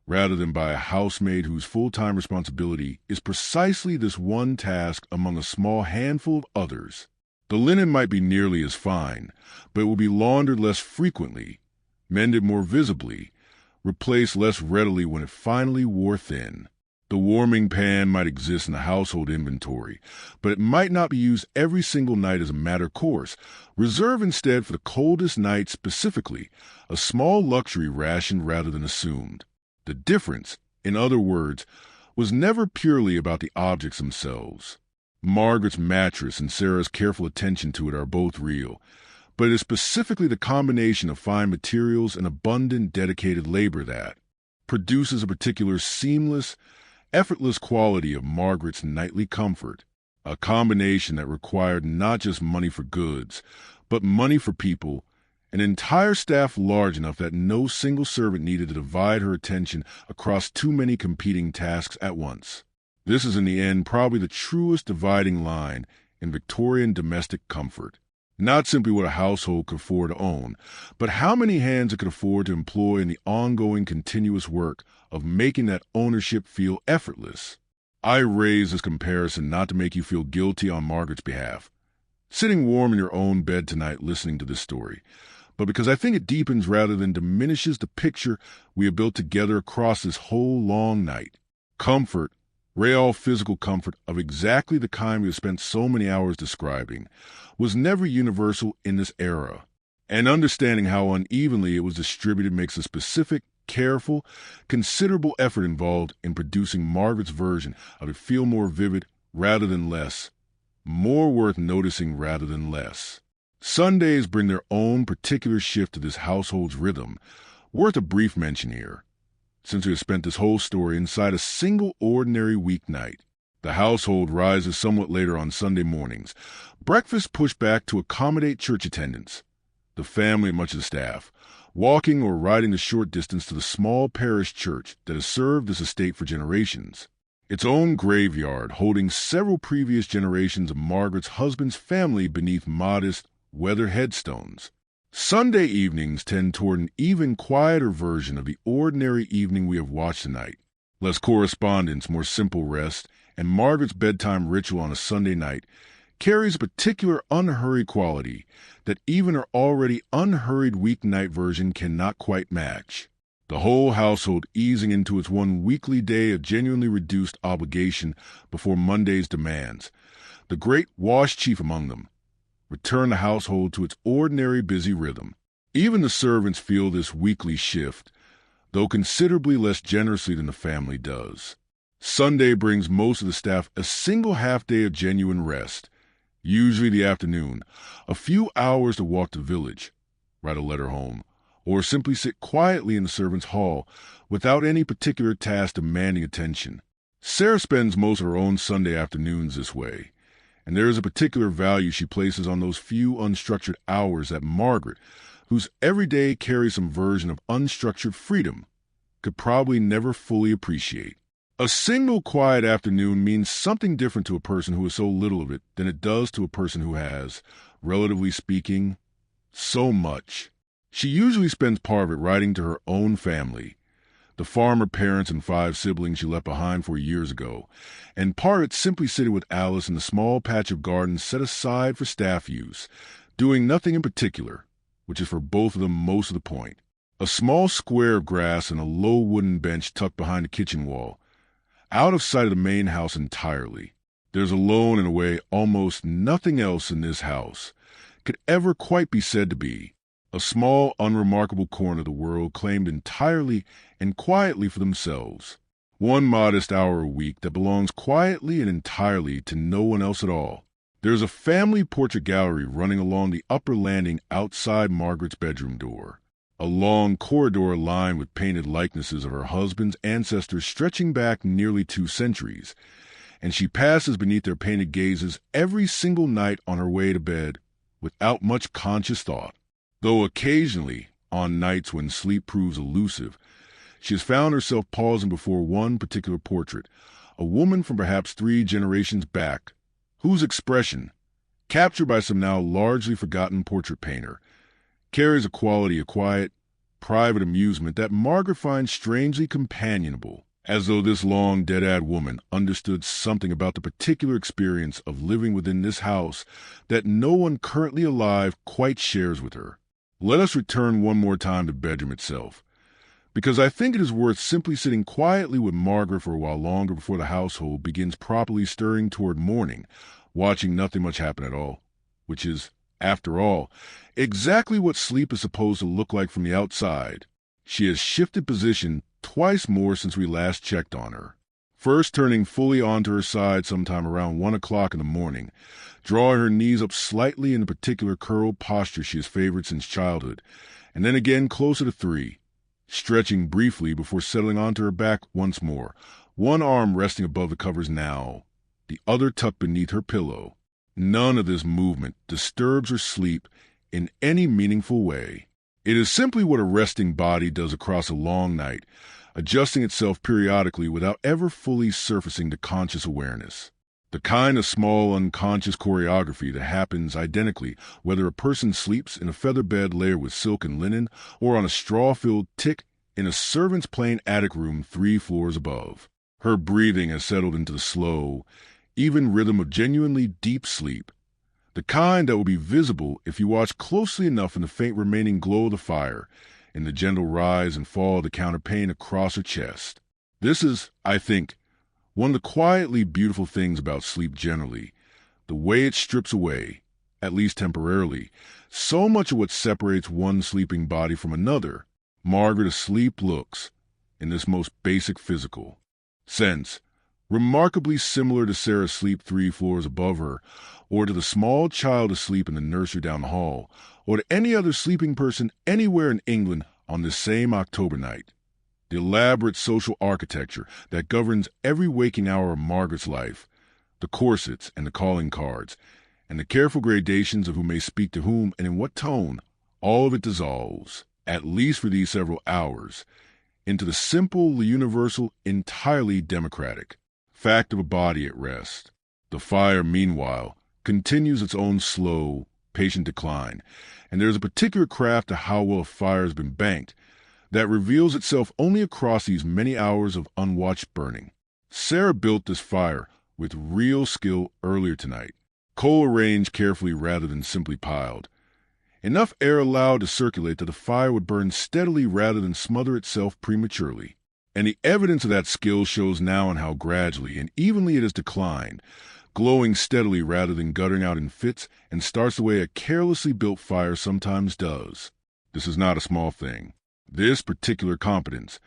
rather than by a housemaid whose full-time responsibility is precisely this one task among a small handful of others. The linen might be nearly as fine, but it will be laundered less frequently, mended more visibly, replaced less readily when it finally wore thin. The warming pan might exist in the household inventory, but it might not be used every single night as a matter of course. Reserve instead for the coldest night specifically, a small luxury rationed rather than assumed. The difference, in other words, was never purely about the objects themselves. Margaret's mattress and Sarah's careful attention to it are both real, but it is specifically the combination of fine materials and abundant dedicated labor that produces a particular seamless, effortless quality of Margaret's nightly comfort, a combination that required not just money for goods, but money for people, an entire staff large enough that no single servant needed to divide her attention across too many competing tasks at once. This is in the end probably the truest dividing line in Victorian domestic comfort. Not simply what a household could afford to own, but how many hands it could afford to employ in the ongoing continuous work of making that ownership feel effortless. I raise this comparison not to make you feel guilty on Margaret's behalf, sitting warm in your own bed tonight listening to this story, but because I think it deepens rather than diminishes the picture we have built together across this whole long night. Comfort, real physical comfort of exactly the kind we have spent so many hours describing, was never universal in this era, and understanding how unevenly it was distributed makes a specific, careful, considerable effort involved in producing Margaret's version of it feel more vivid rather than less, more worth noticing rather than less. Sundays bring their own particular shift to this household's rhythm, worth a brief mention here. Since we have spent this whole story inside a single ordinary weeknight, the household rises somewhat later on Sunday mornings, breakfast pushed back to accommodate church attendance. The family and much of the staff, walking or riding the short distance to the small parish church that has served this estate for generations. Its own graveyard holding several previous generations of Margaret's husband's family beneath modest, weathered headstones. Sunday evenings tend toward an even quieter version of the ordinary evening we have watched tonight. Less correspondence, more simple rest, and Margaret's bedtime ritual on a Sunday night carries a particular unhurried quality that even her already unhurried weeknight version cannot quite match. The whole household easing into its one weekly day of genuinely reduced obligation before Monday's demands. The great wash chief among them, return the household to its ordinary busy rhythm. Even the servants feel this weekly shift, though considerably less generously than the family does. Sunday brings most of the staff a single half-day of genuine rest, usually the afternoon, a few hours to walk the village, write a letter home, or simply sit quietly in the servants' hall without any particular task demanding attention. Sarah spends most of her own Sunday afternoons this way, and there is a particular value she places on those few unstructured hours that Margaret, whose every day carries some version of unstructured freedom, could probably never fully appreciate. A single quiet afternoon means something different to a person who has so little of it than it does to a person who has, relatively speaking, so much. She usually spends part of it writing to her own family, the farmer parents and 5 siblings she left behind 4 years ago, and part of it simply sitting with Alice in the small patch of garden set aside for staff use, doing nothing in particular, which is for both of them most of the point. A small square of grass and a low wooden bench tucked behind the kitchen wall, out of sight of the main house entirely. There's alone in a way almost nothing else in this house could ever quite be said to be. A small, unremarkable corner of the world claimed entirely and quietly for themselves. One modest hour a week that belongs quietly and entirely to no one else at all. There's a family portrait gallery running along the upper landing outside Margaret's bedroom door. A long corridor lined with painted likenesses of her husband's ancestors stretching back nearly 2 centuries, and she passes beneath their painted gazes every single night on her way to bed without much conscious thought. Though occasionally, on nights when sleep proves elusive, she has found herself pausing before one particular portrait, a woman from perhaps 3 generations back, whose expression, captured by some now largely forgotten portrait painter, carries a quality of quiet, private amusement that Margaret finds strangely companionable, as though this long dead-eyed woman understood something about the particular experience of living within this house that no one currently alive quite shares with her. Let us return one more time to the bedroom itself, because I think it is worth simply sitting quietly with Margaret for a while longer before the household begins properly stirring toward morning, watching nothing much happen at all, which is, after all, exactly what sleep is supposed to look like from the outside. She has shifted position twice more since we last checked on her. First turning fully onto her side sometime around 1 o'clock in the morning, drawing her knees up slightly in the particular curled posture she has favored since childhood, and then again closer to 3, stretching briefly before settling onto her back once more, one arm resting above the covers now, the other tucked beneath her pillow. None of this movement disturbs her sleep in any meaningful way. It is simply what a resting body does across a long night, adjusting itself periodically without ever fully surfacing to conscious awareness. The kind of small unconscious choreography that happens identically whether a person sleeps in a feather bed layered with silk and linen or on a straw-filled tick in a servant's plain attic room 3 floors above. Her breathing has settled into the slow, even rhythm of genuinely deep sleep, the kind that will be visible if you watch closely enough in the faint remaining glow of the fire, in the gentle rise and fall of the counterpane across her chest. This is, I think, one of the quietly beautiful things about sleep generally, the way it strips away, at least temporarily, so much of what separates one sleeping body from another. Margaret asleep looks, in this most basic physical sense, remarkably similar to Sarah asleep 3 floors above her, or to the small child asleep in the nursery down the hall, or to any other sleeping person anywhere in England on this same October night. The elaborate social architecture that governs every waking hour of Margaret's life, the corsets and the calling cards, and the careful gradations of who may speak to whom and in what tone, all of it dissolves, at least for these several hours, into the simple, the universal, entirely democratic fact of a body at rest. The fire, meanwhile, continues its own slow, patient decline, and there is a particular craft to how well a fire has been banked that reveals itself only across these many hours of unwatched burning. Sarah built this fire with real skill earlier tonight, coal arranged carefully rather than simply piled, enough air allowed to circulate that the fire would burn steadily rather than smother itself prematurely. And the evidence of that skill shows now in how gradually and evenly it has declined, glowing steadily rather than guttering out in fits, and starts the way a carelessly built fire sometimes does. This is not a small thing. This particular competence,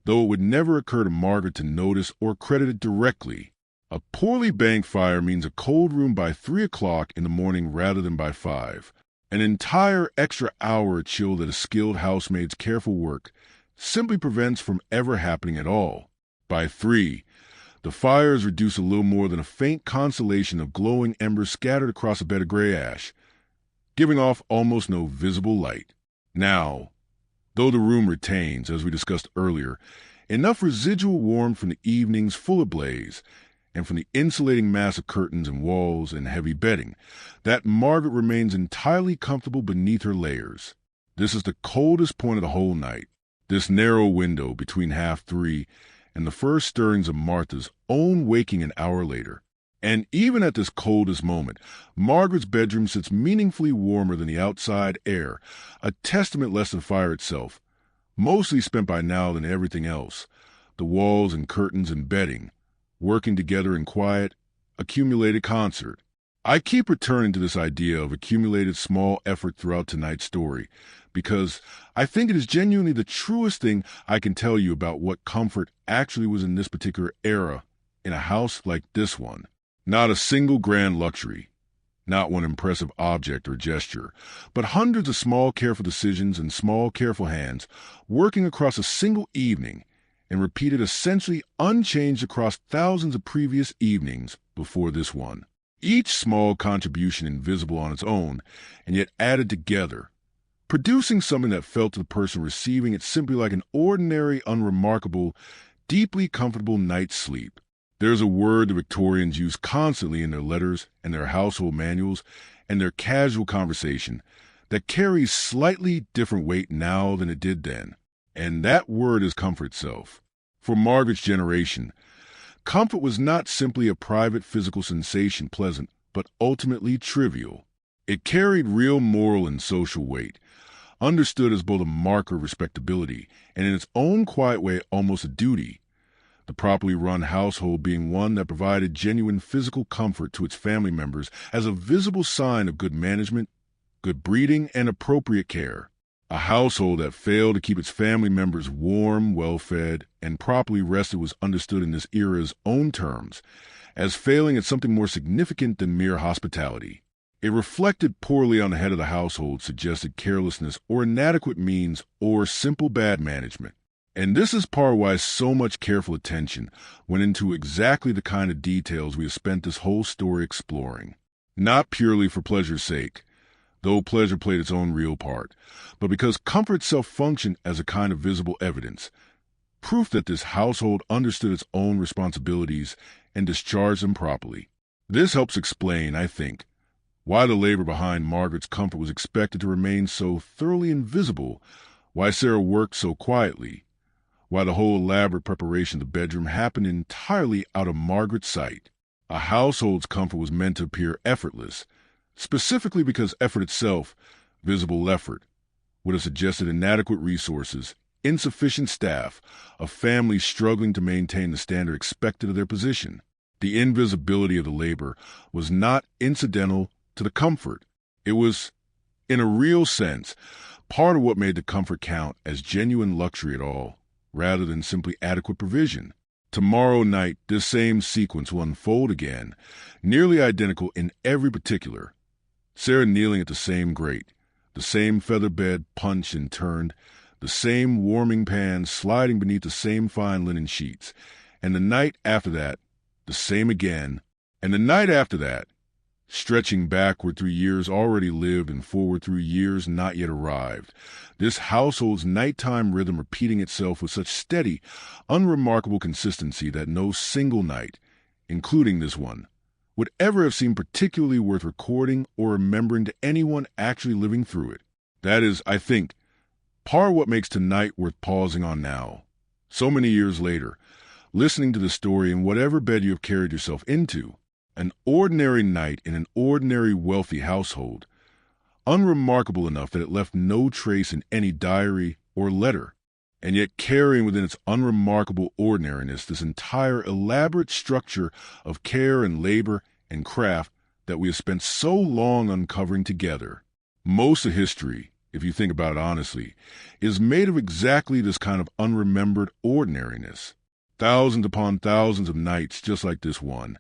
though it would never occur to Margaret to notice or credit it directly. A poorly banked fire means a cold room by 3 o'clock in the morning rather than by 5. An entire extra hour of chill that a skilled housemaid's careful work simply prevents from ever happening at all. By 3, the fire is reduced a little more than a faint constellation of glowing embers scattered across a bed of gray ash, giving off almost no visible light. Now, though the room retains, as we discussed earlier, enough residual warmth from the evenings full ablaze, and from the insulating mass of curtains and walls and heavy bedding, that Margaret remains entirely comfortable beneath her layers. This is the coldest point of the whole night. This narrow window between 3:30 and the first stirrings of Martha's own waking an hour later. And even at this coldest moment, Margaret's bedroom sits meaningfully warmer than the outside air, a testament less to the fire itself, mostly spent by now than everything else. The walls and curtains and bedding, working together in quiet, accumulated concert. I keep returning to this idea of accumulated small effort throughout tonight's story because I think it is genuinely the truest thing I can tell you about what comfort actually was in this particular era in a house like this one. Not a single grand luxury, not one impressive object or gesture, but hundreds of small careful decisions and small careful hands working across a single evening and repeated essentially unchanged across thousands of previous evenings before this one. Each small contribution invisible on its own, and yet added together, producing something that felt to the person receiving it simply like an ordinary, unremarkable, deeply comfortable night's sleep. There's a word the Victorians used constantly in their letters and their household manuals and their casual conversation that carries slightly different weight now than it did then, and that word is comfort itself. For Margaret's generation, comfort was not simply a private physical sensation pleasant, but ultimately trivial. It carried real moral and social weight, understood as both a marker of respectability and in its own quiet way almost a duty, the properly run household being one that provided genuine physical comfort to its family members as a visible sign of good management, good breeding, and appropriate care. A household that failed to keep its family members warm, well-fed, and properly rested was understood in this era's own terms as failing at something more significant than mere hospitality. It reflected poorly on the head of the household, suggested carelessness or inadequate means or simple bad management. And this is part why so much careful attention went into exactly the kind of details we have spent this whole story exploring. Not purely for pleasure's sake, though pleasure played its own real part, but because comfort itself functioned as a kind of visible evidence, proof that this household understood its own responsibilities and discharged them properly. This helps explain, I think, why the labor behind Margaret's comfort was expected to remain so thoroughly invisible, why Sarah worked so quietly, why the whole elaborate preparation of the bedroom happened entirely out of Margaret's sight. A household's comfort was meant to appear effortless, specifically because effort itself, visible effort, would have suggested inadequate resources, insufficient staff, a family struggling to maintain the standard expected of their position. The invisibility of the labor was not incidental to the comfort. It was, in a real sense, part of what made the comfort count as genuine luxury at all, rather than simply adequate provision. Tomorrow night, this same sequence will unfold again, nearly identical in every particular. Sarah kneeling at the same grate, the same feather bed punched and turned, the same warming pan sliding beneath the same fine linen sheets, and the night after that, the same again, and the night after that, stretching backward through years already lived and forward through years not yet arrived, this household's nighttime rhythm repeating itself with such steady, unremarkable consistency that no single night, including this one, would ever have seemed particularly worth recording or remembering to anyone actually living through it. That is, I think, part of what makes tonight worth pausing on now. So many years later, listening to the story in whatever bed you have carried yourself into, an ordinary night in an ordinary wealthy household, unremarkable enough that it left no trace in any diary or letter, and yet carrying within its unremarkable ordinariness this entire elaborate structure of care and labor and craft that we have spent so long uncovering together. Most of history, if you think about it honestly, is made of exactly this kind of unremembered ordinariness. Thousands upon thousands of nights just like this one,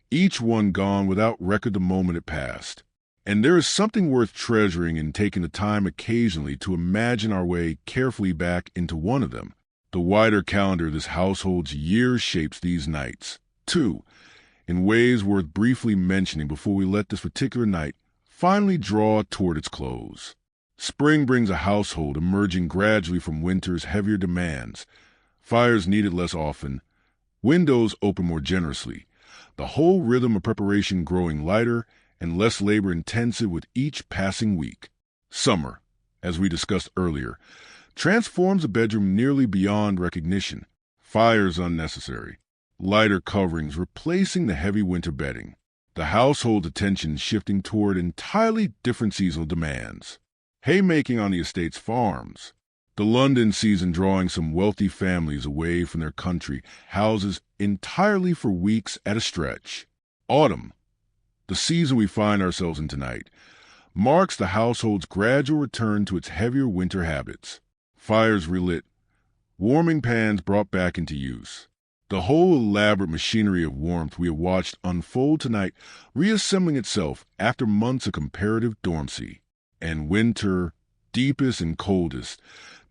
each one gone without record the moment it passed. And there is something worth treasuring in taking the time occasionally to imagine our way carefully back into one of them. The wider calendar of this household's years shapes these nights, too, in ways worth briefly mentioning before we let this particular night finally draw toward its close. Spring brings a household emerging gradually from winter's heavier demands, fires needed less often, windows open more generously, the whole rhythm of preparation growing lighter and less labor-intensive with each passing week. Summer, as we discussed earlier, transforms a bedroom nearly beyond recognition. Fires unnecessary, lighter coverings replacing the heavy winter bedding, the household's attention shifting toward entirely different seasonal demands. Haymaking on the estate's farms, The London season drawing some wealthy families away from their country houses entirely for weeks at a stretch. Autumn, the season we find ourselves in tonight, marks the household's gradual return to its heavier winter habits. Fires relit, warming pans brought back into use. The whole elaborate machinery of warmth we have watched unfold tonight, reassembling itself after months of comparative dormancy. And winter, deepest and coldest,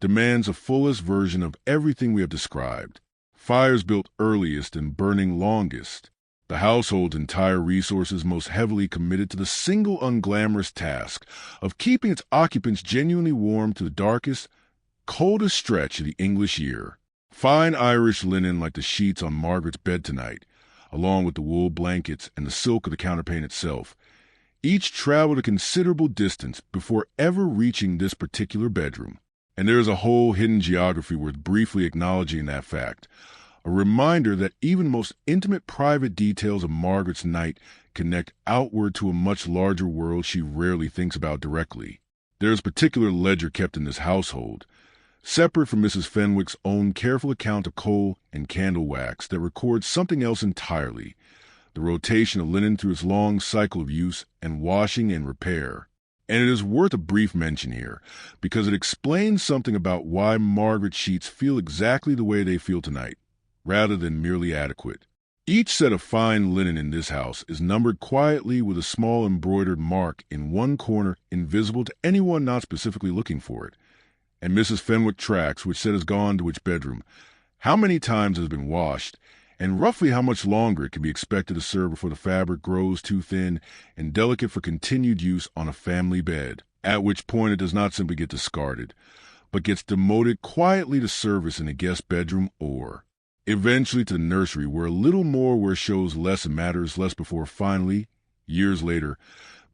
demands a fullest version of everything we have described. Fires built earliest and burning longest. The household's entire resources most heavily committed to the single unglamorous task of keeping its occupants genuinely warm to the darkest, coldest stretch of the English year. Fine Irish linen like the sheets on Margaret's bed tonight, along with the wool blankets and the silk of the counterpane itself, each traveled a considerable distance before ever reaching this particular bedroom. And there is a whole hidden geography worth briefly acknowledging that fact. A reminder that even most intimate private details of Margaret's night connect outward to a much larger world she rarely thinks about directly. There is a particular ledger kept in this household, separate from Mrs. Fenwick's own careful account of coal and candle wax, that records something else entirely: the rotation of linen through its long cycle of use and washing and repair. And it is worth a brief mention here, because it explains something about why Margaret's sheets feel exactly the way they feel tonight, rather than merely adequate. Each set of fine linen in this house is numbered quietly with a small embroidered mark in one corner, invisible to anyone not specifically looking for it. And Mrs. Fenwick tracks which set has gone to which bedroom, how many times it has been washed, and roughly how much longer it can be expected to serve before the fabric grows too thin and delicate for continued use on a family bed, at which point it does not simply get discarded, but gets demoted quietly to service in a guest bedroom or eventually to the nursery, where a little more wear shows less and matters less before finally, years later,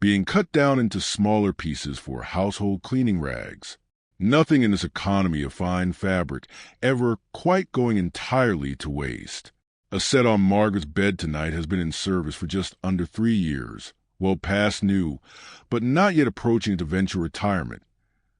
being cut down into smaller pieces for household cleaning rags. Nothing in this economy of fine fabric ever quite going entirely to waste. A set on Margaret's bed tonight has been in service for just under 3 years, well past new, but not yet approaching its eventual retirement,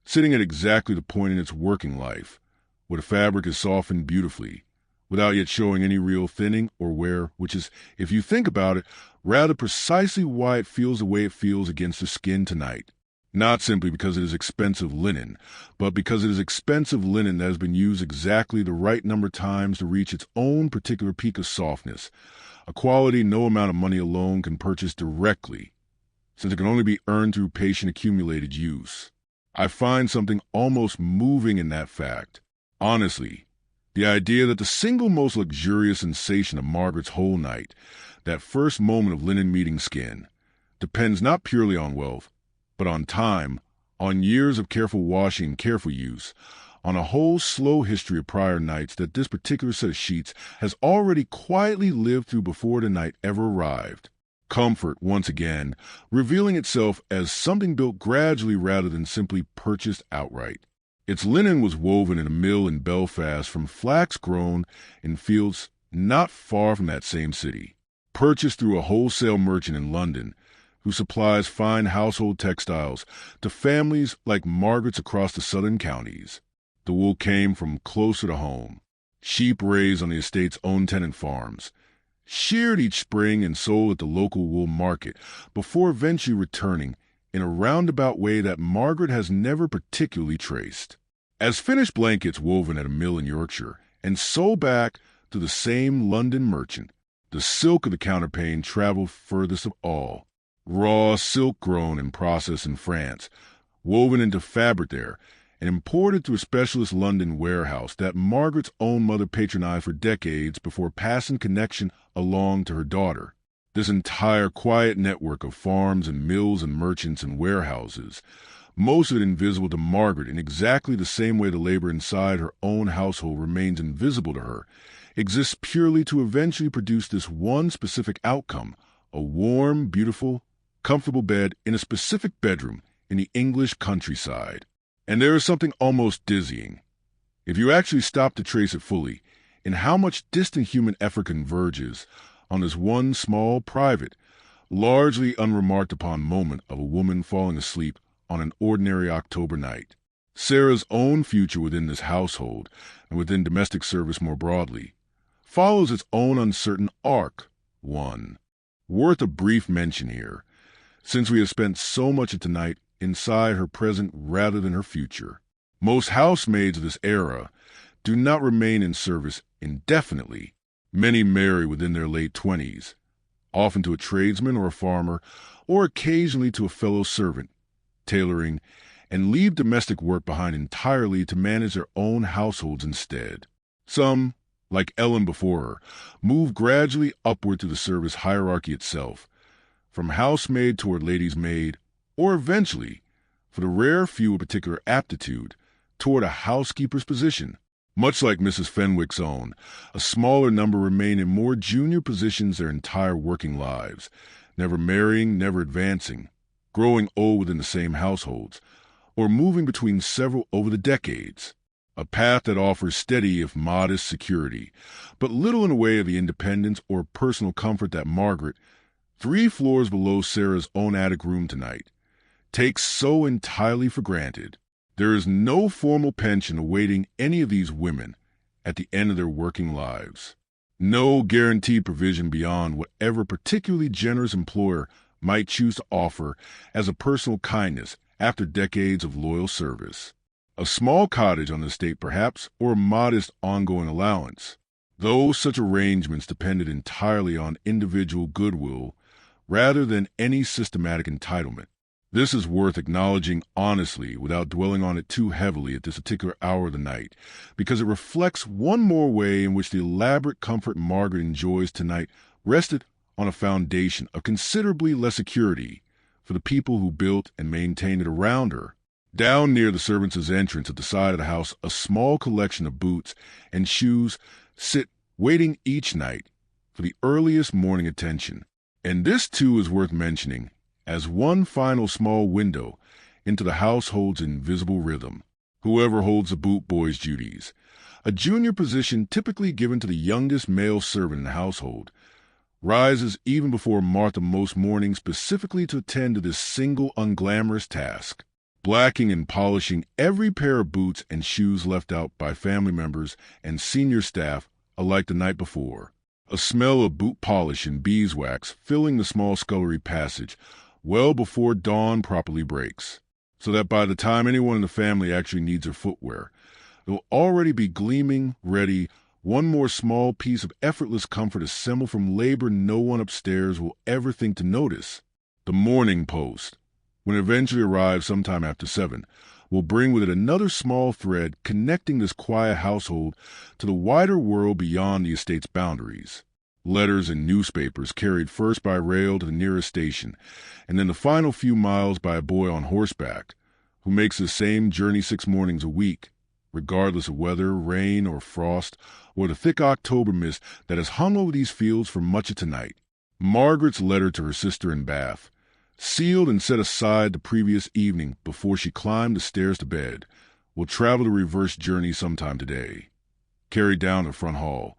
sitting at exactly the point in its working life, where the fabric is softened beautifully, without yet showing any real thinning or wear, which is, if you think about it, rather precisely why it feels the way it feels against the skin tonight. Not simply because it is expensive linen, but because it is expensive linen that has been used exactly the right number of times to reach its own particular peak of softness, a quality no amount of money alone can purchase directly, since it can only be earned through patient accumulated use. I find something almost moving in that fact. Honestly, the idea that the single most luxurious sensation of Margaret's whole night, that first moment of linen meeting skin, depends not purely on wealth, but on time, on years of careful washing and careful use, on a whole slow history of prior nights that this particular set of sheets has already quietly lived through before the night ever arrived. Comfort, once again, revealing itself as something built gradually rather than simply purchased outright. Its linen was woven in a mill in Belfast from flax grown in fields not far from that same city, purchased through a wholesale merchant in London, who supplies fine household textiles to families like Margaret's across the southern counties. The wool came from closer to home, sheep raised on the estate's own tenant farms, sheared each spring and sold at the local wool market, before eventually returning in a roundabout way that Margaret has never particularly traced, as finished blankets woven at a mill in Yorkshire and sold back to the same London merchant. The silk of the counterpane traveled furthest of all. Raw silk grown and processed in France, woven into fabric there, and imported through a specialist London warehouse that Margaret's own mother patronized for decades before passing connection along to her daughter. This entire quiet network of farms and mills and merchants and warehouses, most of it invisible to Margaret in exactly the same way the labor inside her own household remains invisible to her, exists purely to eventually produce this one specific outcome: a warm, beautiful, comfortable bed in a specific bedroom in the English countryside. And there is something almost dizzying, if you actually stop to trace it fully, in how much distant human effort converges on this one small, private, largely unremarked upon moment of a woman falling asleep on an ordinary October night. Sarah's own future within this household, and within domestic service more broadly, follows its own uncertain arc. One worth a brief mention here, since we have spent so much of tonight inside her present rather than her future. Most housemaids of this era do not remain in service indefinitely. Many marry within their late 20s, often to a tradesman or a farmer, or occasionally to a fellow servant, tailoring, and leave domestic work behind entirely to manage their own households instead. Some, like Ellen before her, move gradually upward through the service hierarchy itself, from housemaid toward lady's maid, or eventually, for the rare few with particular aptitude, toward a housekeeper's position. Much like Mrs. Fenwick's own, a smaller number remain in more junior positions their entire working lives, never marrying, never advancing, growing old within the same households, or moving between several over the decades. A path that offers steady if modest security, but little in the way of the independence or personal comfort that Margaret, 3 floors below Sarah's own attic room tonight, takes so entirely for granted. There is no formal pension awaiting any of these women at the end of their working lives. No guaranteed provision beyond whatever particularly generous employer might choose to offer as a personal kindness after decades of loyal service. A small cottage on the estate perhaps, or a modest ongoing allowance, though such arrangements depended entirely on individual goodwill rather than any systematic entitlement. This is worth acknowledging honestly without dwelling on it too heavily at this particular hour of the night, because it reflects one more way in which the elaborate comfort Margaret enjoys tonight rested on a foundation of considerably less security for the people who built and maintained it around her. Down near the servants' entrance at the side of the house, a small collection of boots and shoes sit waiting each night for the earliest morning attention. And this too is worth mentioning as one final small window into the household's invisible rhythm. Whoever holds the boot boy's duties, a junior position typically given to the youngest male servant in the household, rises even before Martha most mornings specifically to attend to this single unglamorous task, blacking and polishing every pair of boots and shoes left out by family members and senior staff alike the night before. A smell of boot polish and beeswax filling the small scullery passage well before dawn properly breaks, so that by the time anyone in the family actually needs their footwear, it will already be gleaming, ready, one more small piece of effortless comfort assembled from labor no one upstairs will ever think to notice. The morning post, when it eventually arrives sometime after 7, will bring with it another small thread connecting this quiet household to the wider world beyond the estate's boundaries. Letters and newspapers carried first by rail to the nearest station, and then the final few miles by a boy on horseback, who makes the same journey 6 mornings a week, regardless of weather, rain, or frost, or the thick October mist that has hung over these fields for much of tonight. Margaret's letter to her sister in Bath, sealed and set aside the previous evening before she climbed the stairs to bed, will travel the reverse journey sometime today. Carried down to the front hall,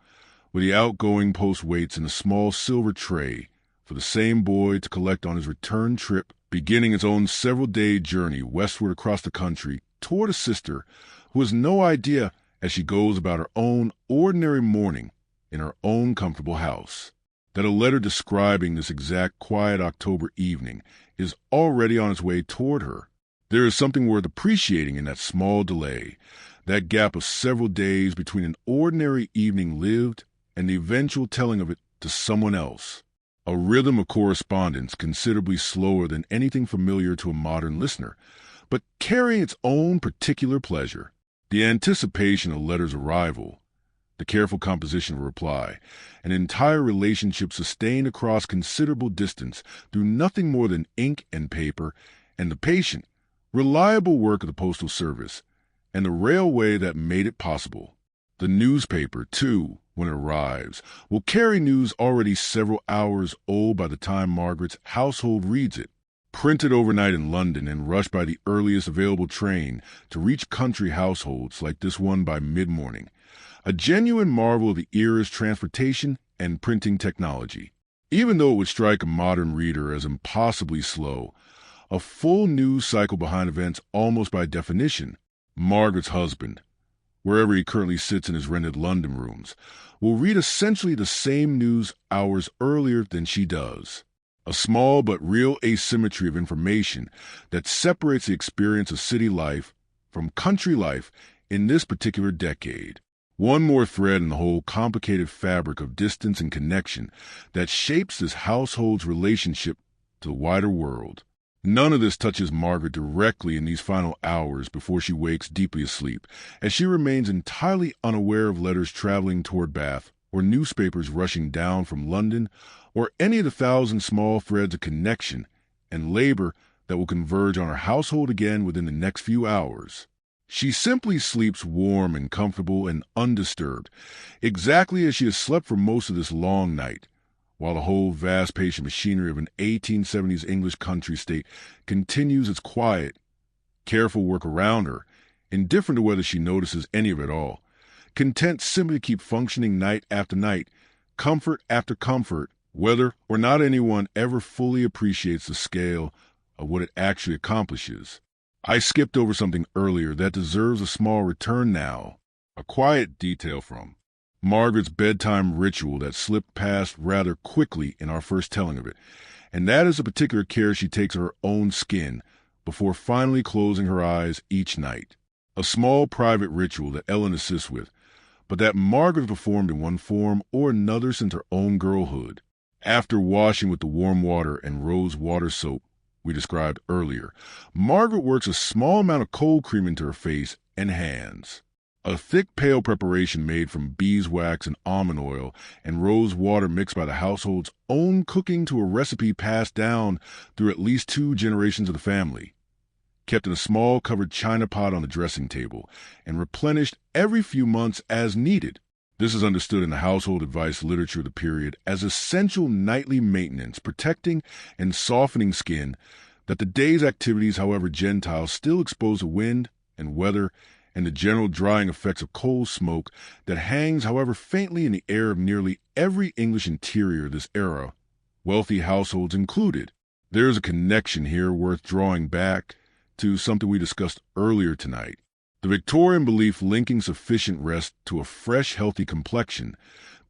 where the outgoing post waits in a small silver tray for the same boy to collect on his return trip, beginning its own several-day journey westward across the country toward a sister who has no idea as she goes about her own ordinary morning in her own comfortable house, that a letter describing this exact quiet October evening is already on its way toward her. There is something worth appreciating in that small delay, that gap of several days between an ordinary evening lived and the eventual telling of it to someone else. A rhythm of correspondence considerably slower than anything familiar to a modern listener, but carrying its own particular pleasure. The anticipation of a letter's arrival, the careful composition of a reply, an entire relationship sustained across considerable distance through nothing more than ink and paper, and the patient, reliable work of the postal service, and the railway that made it possible. The newspaper, too, when it arrives, will carry news already several hours old by the time Margaret's household reads it, printed overnight in London and rushed by the earliest available train to reach country households like this one by mid-morning. A genuine marvel of the era's transportation and printing technology. Even though it would strike a modern reader as impossibly slow, a full news cycle behind events almost by definition, Margaret's husband, wherever he currently sits in his rented London rooms, will read essentially the same news hours earlier than she does. A small but real asymmetry of information that separates the experience of city life from country life in this particular decade. One more thread in the whole complicated fabric of distance and connection that shapes this household's relationship to the wider world. None of this touches Margaret directly in these final hours before she wakes deeply asleep, as she remains entirely unaware of letters traveling toward Bath or newspapers rushing down from London or any of the thousand small threads of connection and labor that will converge on her household again within the next few hours. She simply sleeps warm and comfortable and undisturbed, exactly as she has slept for most of this long night, while the whole vast patient machinery of an 1870s English country state continues its quiet, careful work around her, indifferent to whether she notices any of it all, content simply to keep functioning night after night, comfort after comfort, whether or not anyone ever fully appreciates the scale of what it actually accomplishes. I skipped over something earlier that deserves a small return now, a quiet detail from Margaret's bedtime ritual that slipped past rather quickly in our first telling of it, and that is the particular care she takes of her own skin before finally closing her eyes each night. A small private ritual that Ellen assists with, but that Margaret performed in one form or another since her own girlhood. After washing with the warm water and rose water soap we described earlier, Margaret works a small amount of cold cream into her face and hands. A thick, pale preparation made from beeswax and almond oil and rose water mixed by the household's own cooking to a recipe passed down through at least 2 generations of the family, kept in a small covered china pot on the dressing table, and replenished every few months as needed. This is understood in the household advice literature of the period as essential nightly maintenance, protecting and softening skin that the day's activities, however gentile, still expose to wind and weather and the general drying effects of coal smoke that hangs, however faintly, in the air of nearly every English interior of this era, wealthy households included. There is a connection here worth drawing back to something we discussed earlier tonight. The Victorian belief linking sufficient rest to a fresh, healthy complexion,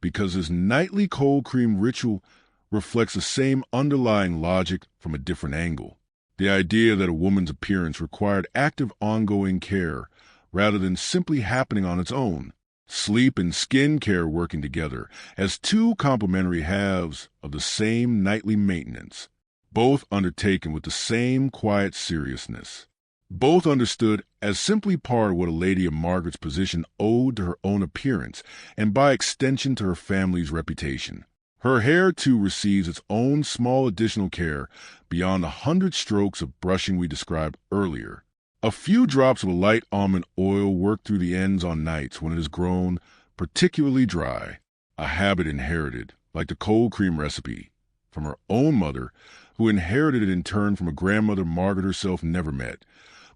because this nightly cold cream ritual reflects the same underlying logic from a different angle. The idea that a woman's appearance required active ongoing care rather than simply happening on its own. Sleep and skin care working together as 2 complementary halves of the same nightly maintenance, both undertaken with the same quiet seriousness. Both understood as simply part of what a lady of Margaret's position owed to her own appearance, and by extension to her family's reputation. Her hair, too, receives its own small additional care beyond the 100 strokes of brushing we described earlier. A few drops of a light almond oil work through the ends on nights when it has grown particularly dry, a habit inherited, like the cold cream recipe, from her own mother, who inherited it in turn from a grandmother Margaret herself never met,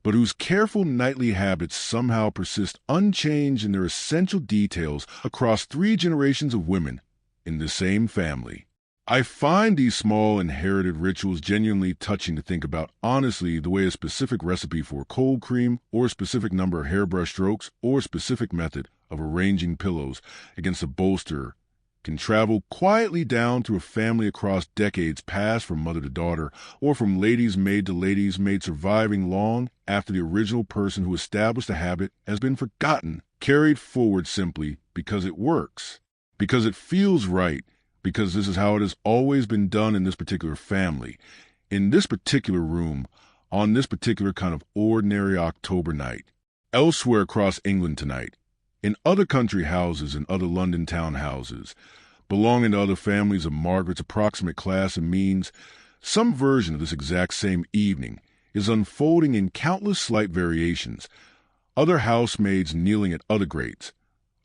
but whose careful nightly habits somehow persist unchanged in their essential details across 3 generations of women in the same family. I find these small inherited rituals genuinely touching to think about, honestly, the way a specific recipe for cold cream or a specific number of hairbrush strokes or a specific method of arranging pillows against a bolster can travel quietly down through a family across decades passed from mother to daughter, or from lady's maid to lady's maid, surviving long after the original person who established the habit has been forgotten, carried forward simply because it works, because it feels right, because this is how it has always been done in this particular family, in this particular room, on this particular kind of ordinary October night. Elsewhere across England tonight, in other country houses and other London townhouses, belonging to other families of Margaret's approximate class and means, some version of this exact same evening is unfolding in countless slight variations. Other housemaids kneeling at other grates,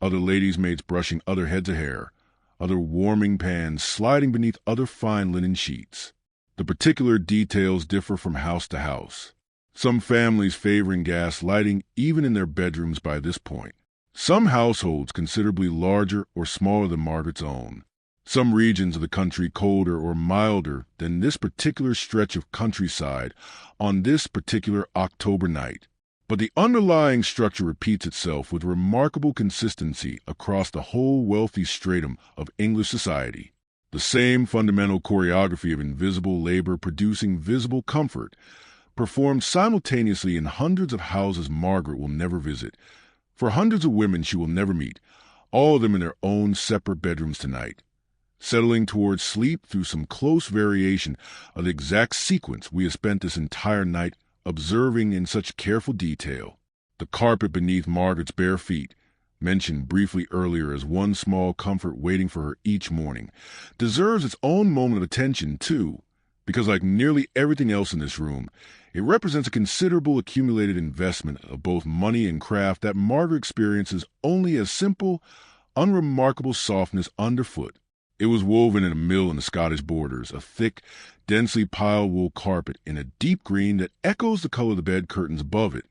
other ladies' maids brushing other heads of hair, other warming pans sliding beneath other fine linen sheets. The particular details differ from house to house, some families favoring gas lighting even in their bedrooms by this point. Some households considerably larger or smaller than Margaret's own. Some regions of the country colder or milder than this particular stretch of countryside on this particular October night. But the underlying structure repeats itself with remarkable consistency across the whole wealthy stratum of English society. The same fundamental choreography of invisible labor producing visible comfort, performed simultaneously in hundreds of houses Margaret will never visit, for hundreds of women she will never meet, all of them in their own separate bedrooms tonight, settling towards sleep through some close variation of the exact sequence we have spent this entire night observing in such careful detail. The carpet beneath Margaret's bare feet, mentioned briefly earlier as one small comfort waiting for her each morning, deserves its own moment of attention too, because like nearly everything else in this room, it represents a considerable accumulated investment of both money and craft that Margaret experiences only as simple, unremarkable softness underfoot. It was woven in a mill in the Scottish borders, a thick, densely piled wool carpet in a deep green that echoes the color of the bed curtains above it,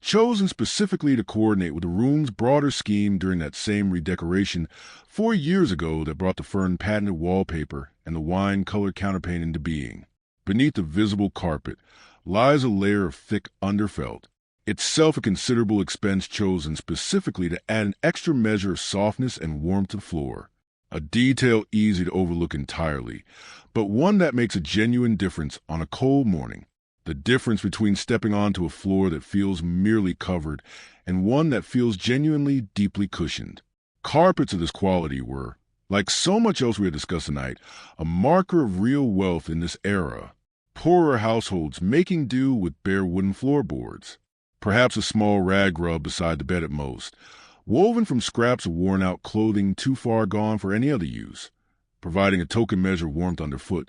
chosen specifically to coordinate with the room's broader scheme during that same redecoration 4 years ago that brought the fern-patented wallpaper and the wine-colored counterpane into being. Beneath the visible carpet lies a layer of thick underfelt, itself a considerable expense chosen specifically to add an extra measure of softness and warmth to the floor. A detail easy to overlook entirely, but one that makes a genuine difference on a cold morning. The difference between stepping onto a floor that feels merely covered and one that feels genuinely deeply cushioned. Carpets of this quality were, like so much else we have discussed tonight, a marker of real wealth in this era. Poorer households making do with bare wooden floorboards. Perhaps a small rag rug beside the bed at most, woven from scraps of worn-out clothing too far gone for any other use, providing a token measure of warmth underfoot,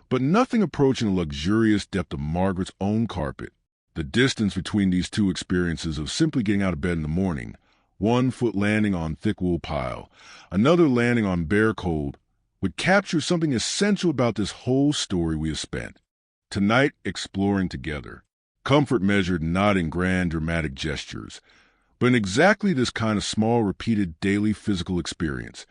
but nothing approaching the luxurious depth of Margaret's own carpet. The distance between these two experiences of simply getting out of bed in the morning, one foot landing on thick wool pile, another landing on bare cold, would capture something essential about this whole story we have spent tonight exploring together. Comfort measured not in grand dramatic gestures, but in exactly this kind of small, repeated daily physical experience,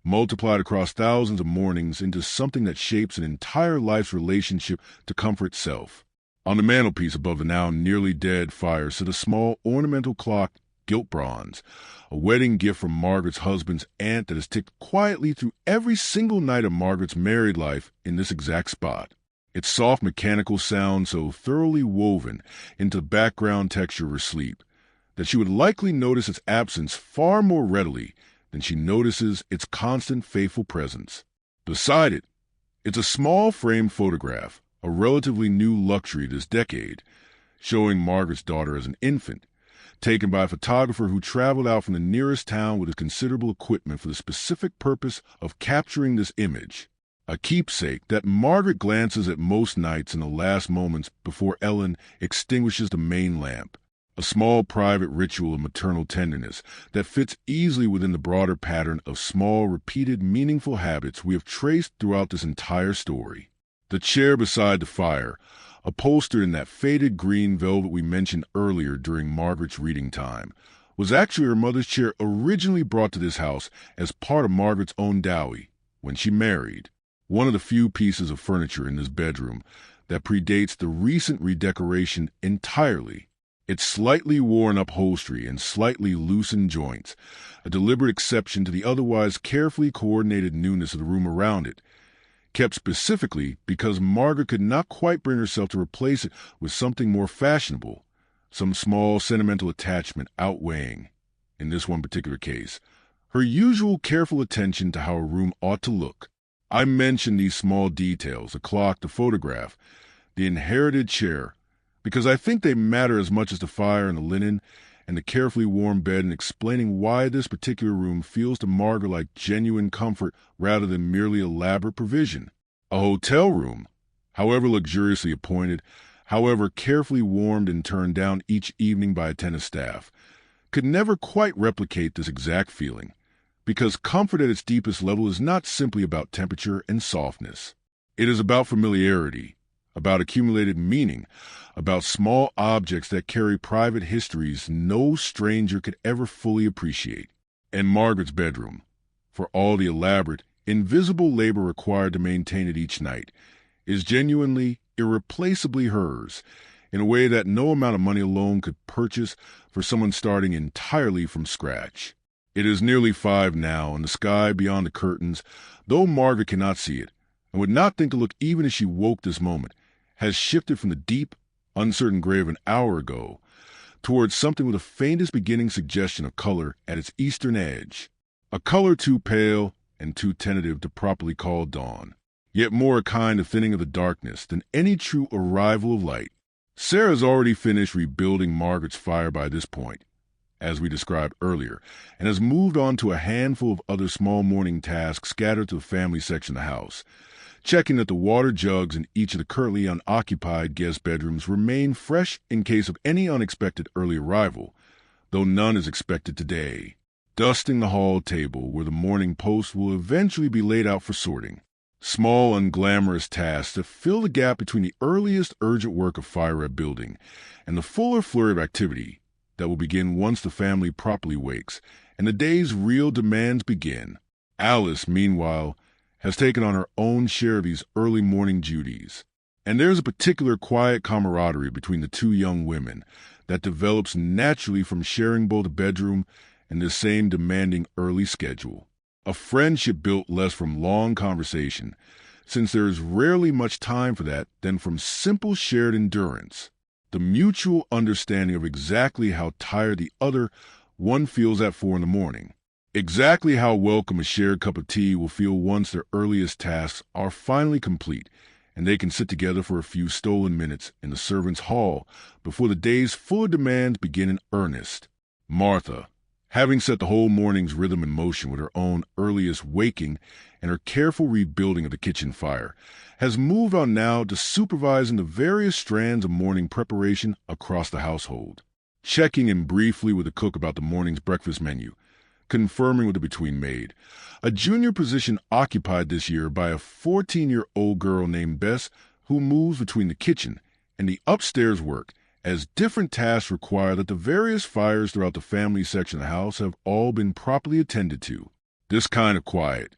multiplied across thousands of mornings into something that shapes an entire life's relationship to comfort itself. On the mantelpiece above the now nearly dead fire stood a small ornamental clock, gilt bronze, a wedding gift from Margaret's husband's aunt that has ticked quietly through every single night of Margaret's married life in this exact spot. Its soft mechanical sound so thoroughly woven into the background texture of her sleep that she would likely notice its absence far more readily than she notices its constant faithful presence. Beside it, it's a small framed photograph, a relatively new luxury this decade, showing Margaret's daughter as an infant, taken by a photographer who traveled out from the nearest town with his considerable equipment for the specific purpose of capturing this image, a keepsake that Margaret glances at most nights in the last moments before Ellen extinguishes the main lamp. A small private ritual of maternal tenderness that fits easily within the broader pattern of small, repeated, meaningful habits we have traced throughout this entire story. The chair beside the fire, upholstered in that faded green velvet we mentioned earlier during Margaret's reading time, was actually her mother's chair originally brought to this house as part of Margaret's own dowry when she married. One of the few pieces of furniture in this bedroom that predates the recent redecoration entirely. Its slightly worn upholstery and slightly loosened joints, a deliberate exception to the otherwise carefully coordinated newness of the room around it, kept specifically because Margaret could not quite bring herself to replace it with something more fashionable, some small sentimental attachment outweighing, in this one particular case, her usual careful attention to how a room ought to look. I mentioned these small details, the clock, the photograph, the inherited chair, because I think they matter as much as the fire and the linen and the carefully warm bed in explaining why this particular room feels to Margaret like genuine comfort rather than merely elaborate provision. A hotel room, however luxuriously appointed, however carefully warmed and turned down each evening by attentive staff, could never quite replicate this exact feeling, because comfort at its deepest level is not simply about temperature and softness. It is about familiarity, about accumulated meaning, about small objects that carry private histories no stranger could ever fully appreciate. And Margaret's bedroom, for all the elaborate, invisible labor required to maintain it each night, is genuinely, irreplaceably hers, in a way that no amount of money alone could purchase for someone starting entirely from scratch. It is nearly 5 now, and the sky beyond the curtains, though Margaret cannot see it, and would not think to look even as she woke this moment, has shifted from the deep, uncertain gray of an hour ago towards something with the faintest beginning suggestion of color at its eastern edge. A color too pale and too tentative to properly call dawn, yet more a kind of thinning of the darkness than any true arrival of light. Sarah has already finished rebuilding Margaret's fire by this point, as we described earlier, and has moved on to a handful of other small morning tasks scattered to the family section of the house, checking that the water jugs in each of the currently unoccupied guest bedrooms remain fresh in case of any unexpected early arrival, though none is expected today, dusting the hall table where the morning post will eventually be laid out for sorting. Small, unglamorous tasks that fill the gap between the earliest urgent work of fire rebuilding and the fuller flurry of activity that will begin once the family properly wakes and the day's real demands begin. Alice, meanwhile, has taken on her own share of these early morning duties, and there's a particular quiet camaraderie between the two young women that develops naturally from sharing both a bedroom and the same demanding early schedule. A friendship built less from long conversation, since there is rarely much time for that, than from simple shared endurance. The mutual understanding of exactly how tired the other one feels at 4 in the morning. Exactly how welcome a shared cup of tea will feel once their earliest tasks are finally complete, and they can sit together for a few stolen minutes in the servants' hall before the day's fuller demands begin in earnest. Martha, having set the whole morning's rhythm in motion with her own earliest waking and her careful rebuilding of the kitchen fire, has moved on now to supervising the various strands of morning preparation across the household, checking in briefly with the cook about the morning's breakfast menu, confirming with the between maid, a junior position occupied this year by a 14-year-old girl named Bess who moves between the kitchen and the upstairs work, as different tasks require that the various fires throughout the family section of the house have all been properly attended to. This kind of quiet,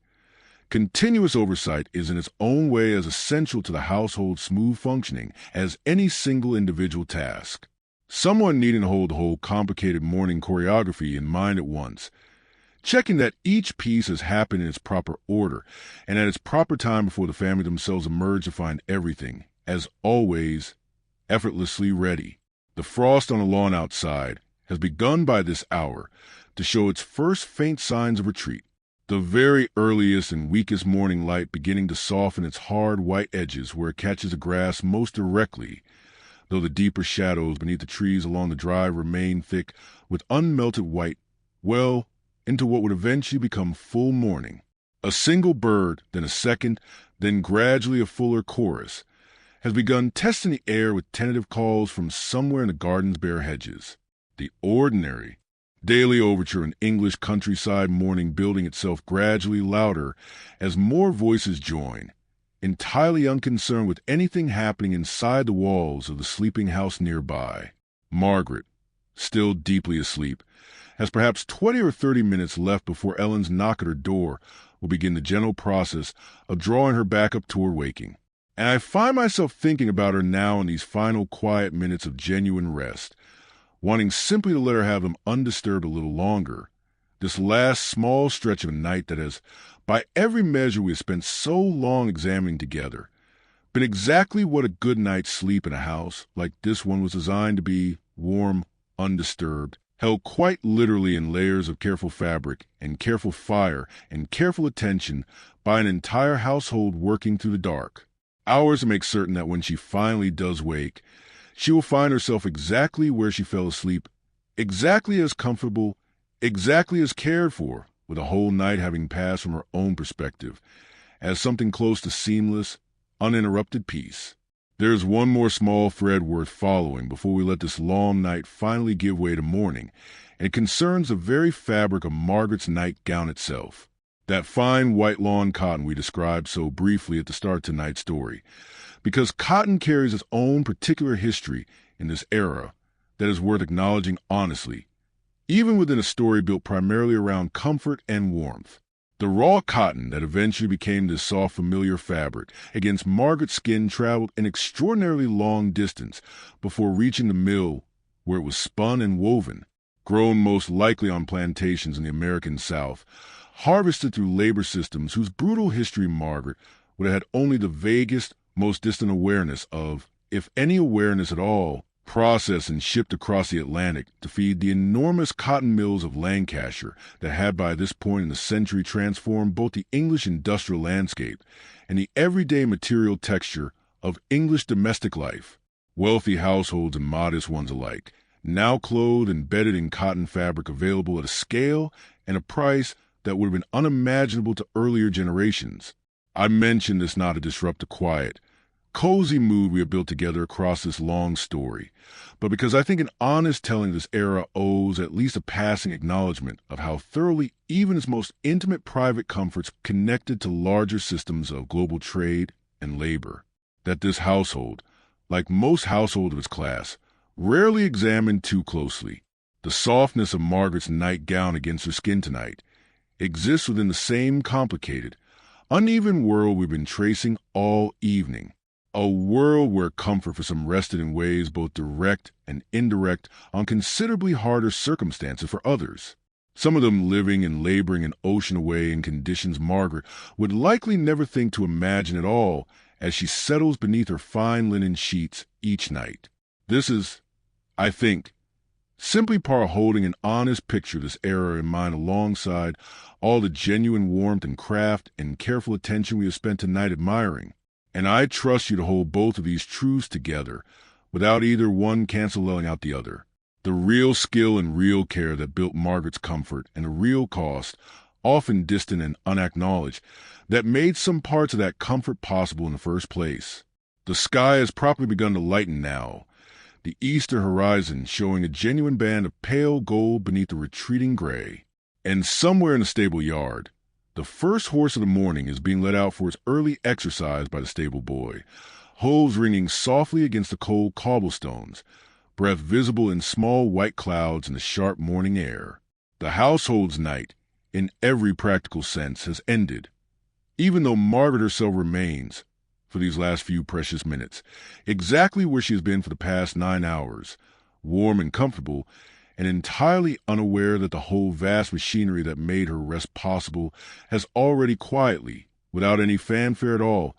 continuous oversight is in its own way as essential to the household's smooth functioning as any single individual task. Someone needing to hold the whole complicated morning choreography in mind at once, checking that each piece has happened in its proper order and at its proper time before the family themselves emerge to find everything, as always, effortlessly ready. The frost on the lawn outside has begun by this hour to show its first faint signs of retreat, the very earliest and weakest morning light beginning to soften its hard white edges where it catches the grass most directly, though the deeper shadows beneath the trees along the drive remain thick with unmelted white, well into what would eventually become full morning. A single bird, then a second, then gradually a fuller chorus, has begun testing the air with tentative calls from somewhere in the garden's bare hedges. The ordinary, daily overture in English countryside morning building itself gradually louder as more voices join, entirely unconcerned with anything happening inside the walls of the sleeping house nearby. Margaret, still deeply asleep, has perhaps 20 or 30 minutes left before Ellen's knock at her door will begin the gentle process of drawing her back up toward waking. And I find myself thinking about her now in these final quiet minutes of genuine rest, wanting simply to let her have them undisturbed a little longer. This last small stretch of a night that has, by every measure we have spent so long examining together, been exactly what a good night's sleep in a house like this one was designed to be: warm, undisturbed, held quite literally in layers of careful fabric and careful fire and careful attention by an entire household working through the dark. Hours to make certain that when she finally does wake, she will find herself exactly where she fell asleep, exactly as comfortable, exactly as cared for, with a whole night having passed from her own perspective, as something close to seamless, uninterrupted peace. There is one more small thread worth following before we let this long night finally give way to morning, and it concerns the very fabric of Margaret's nightgown itself. That fine white lawn cotton we described so briefly at the start of tonight's story, because cotton carries its own particular history in this era that is worth acknowledging honestly, even within a story built primarily around comfort and warmth. The raw cotton that eventually became this soft, familiar fabric against Margaret's skin traveled an extraordinarily long distance before reaching the mill where it was spun and woven, grown most likely on plantations in the American South, harvested through labor systems whose brutal history Margaret would have had only the vaguest, most distant awareness of, if any awareness at all, processed and shipped across the Atlantic to feed the enormous cotton mills of Lancashire that had by this point in the century transformed both the English industrial landscape and the everyday material texture of English domestic life. Wealthy households and modest ones alike, now clothed and bedded in cotton fabric available at a scale and a price that would have been unimaginable to earlier generations. I mention this not to disrupt the quiet, cozy mood we have built together across this long story, but because I think an honest telling of this era owes at least a passing acknowledgement of how thoroughly even its most intimate private comforts connected to larger systems of global trade and labor. That this household, like most households of its class, rarely examined too closely. The softness of Margaret's nightgown against her skin tonight exists within the same complicated, uneven world we've been tracing all evening. A world where comfort for some rested in ways both direct and indirect on considerably harder circumstances for others. Some of them living and laboring an ocean away in conditions Margaret would likely never think to imagine at all as she settles beneath her fine linen sheets each night. This is, I think, simply part of holding an honest picture of this era in mind alongside all the genuine warmth and craft and careful attention we have spent tonight admiring. And I trust you to hold both of these truths together without either one canceling out the other. The real skill and real care that built Margaret's comfort and the real cost, often distant and unacknowledged, that made some parts of that comfort possible in the first place. The sky has properly begun to lighten now, the eastern horizon showing a genuine band of pale gold beneath the retreating gray. And somewhere in the stable yard, the first horse of the morning is being let out for its early exercise by the stable boy, hooves ringing softly against the cold cobblestones, breath visible in small white clouds in the sharp morning air. The household's night, in every practical sense, has ended, even though Margaret herself remains, for these last few precious minutes, exactly where she has been for the past 9 hours, warm and comfortable, and entirely unaware that the whole vast machinery that made her rest possible has already quietly, without any fanfare at all,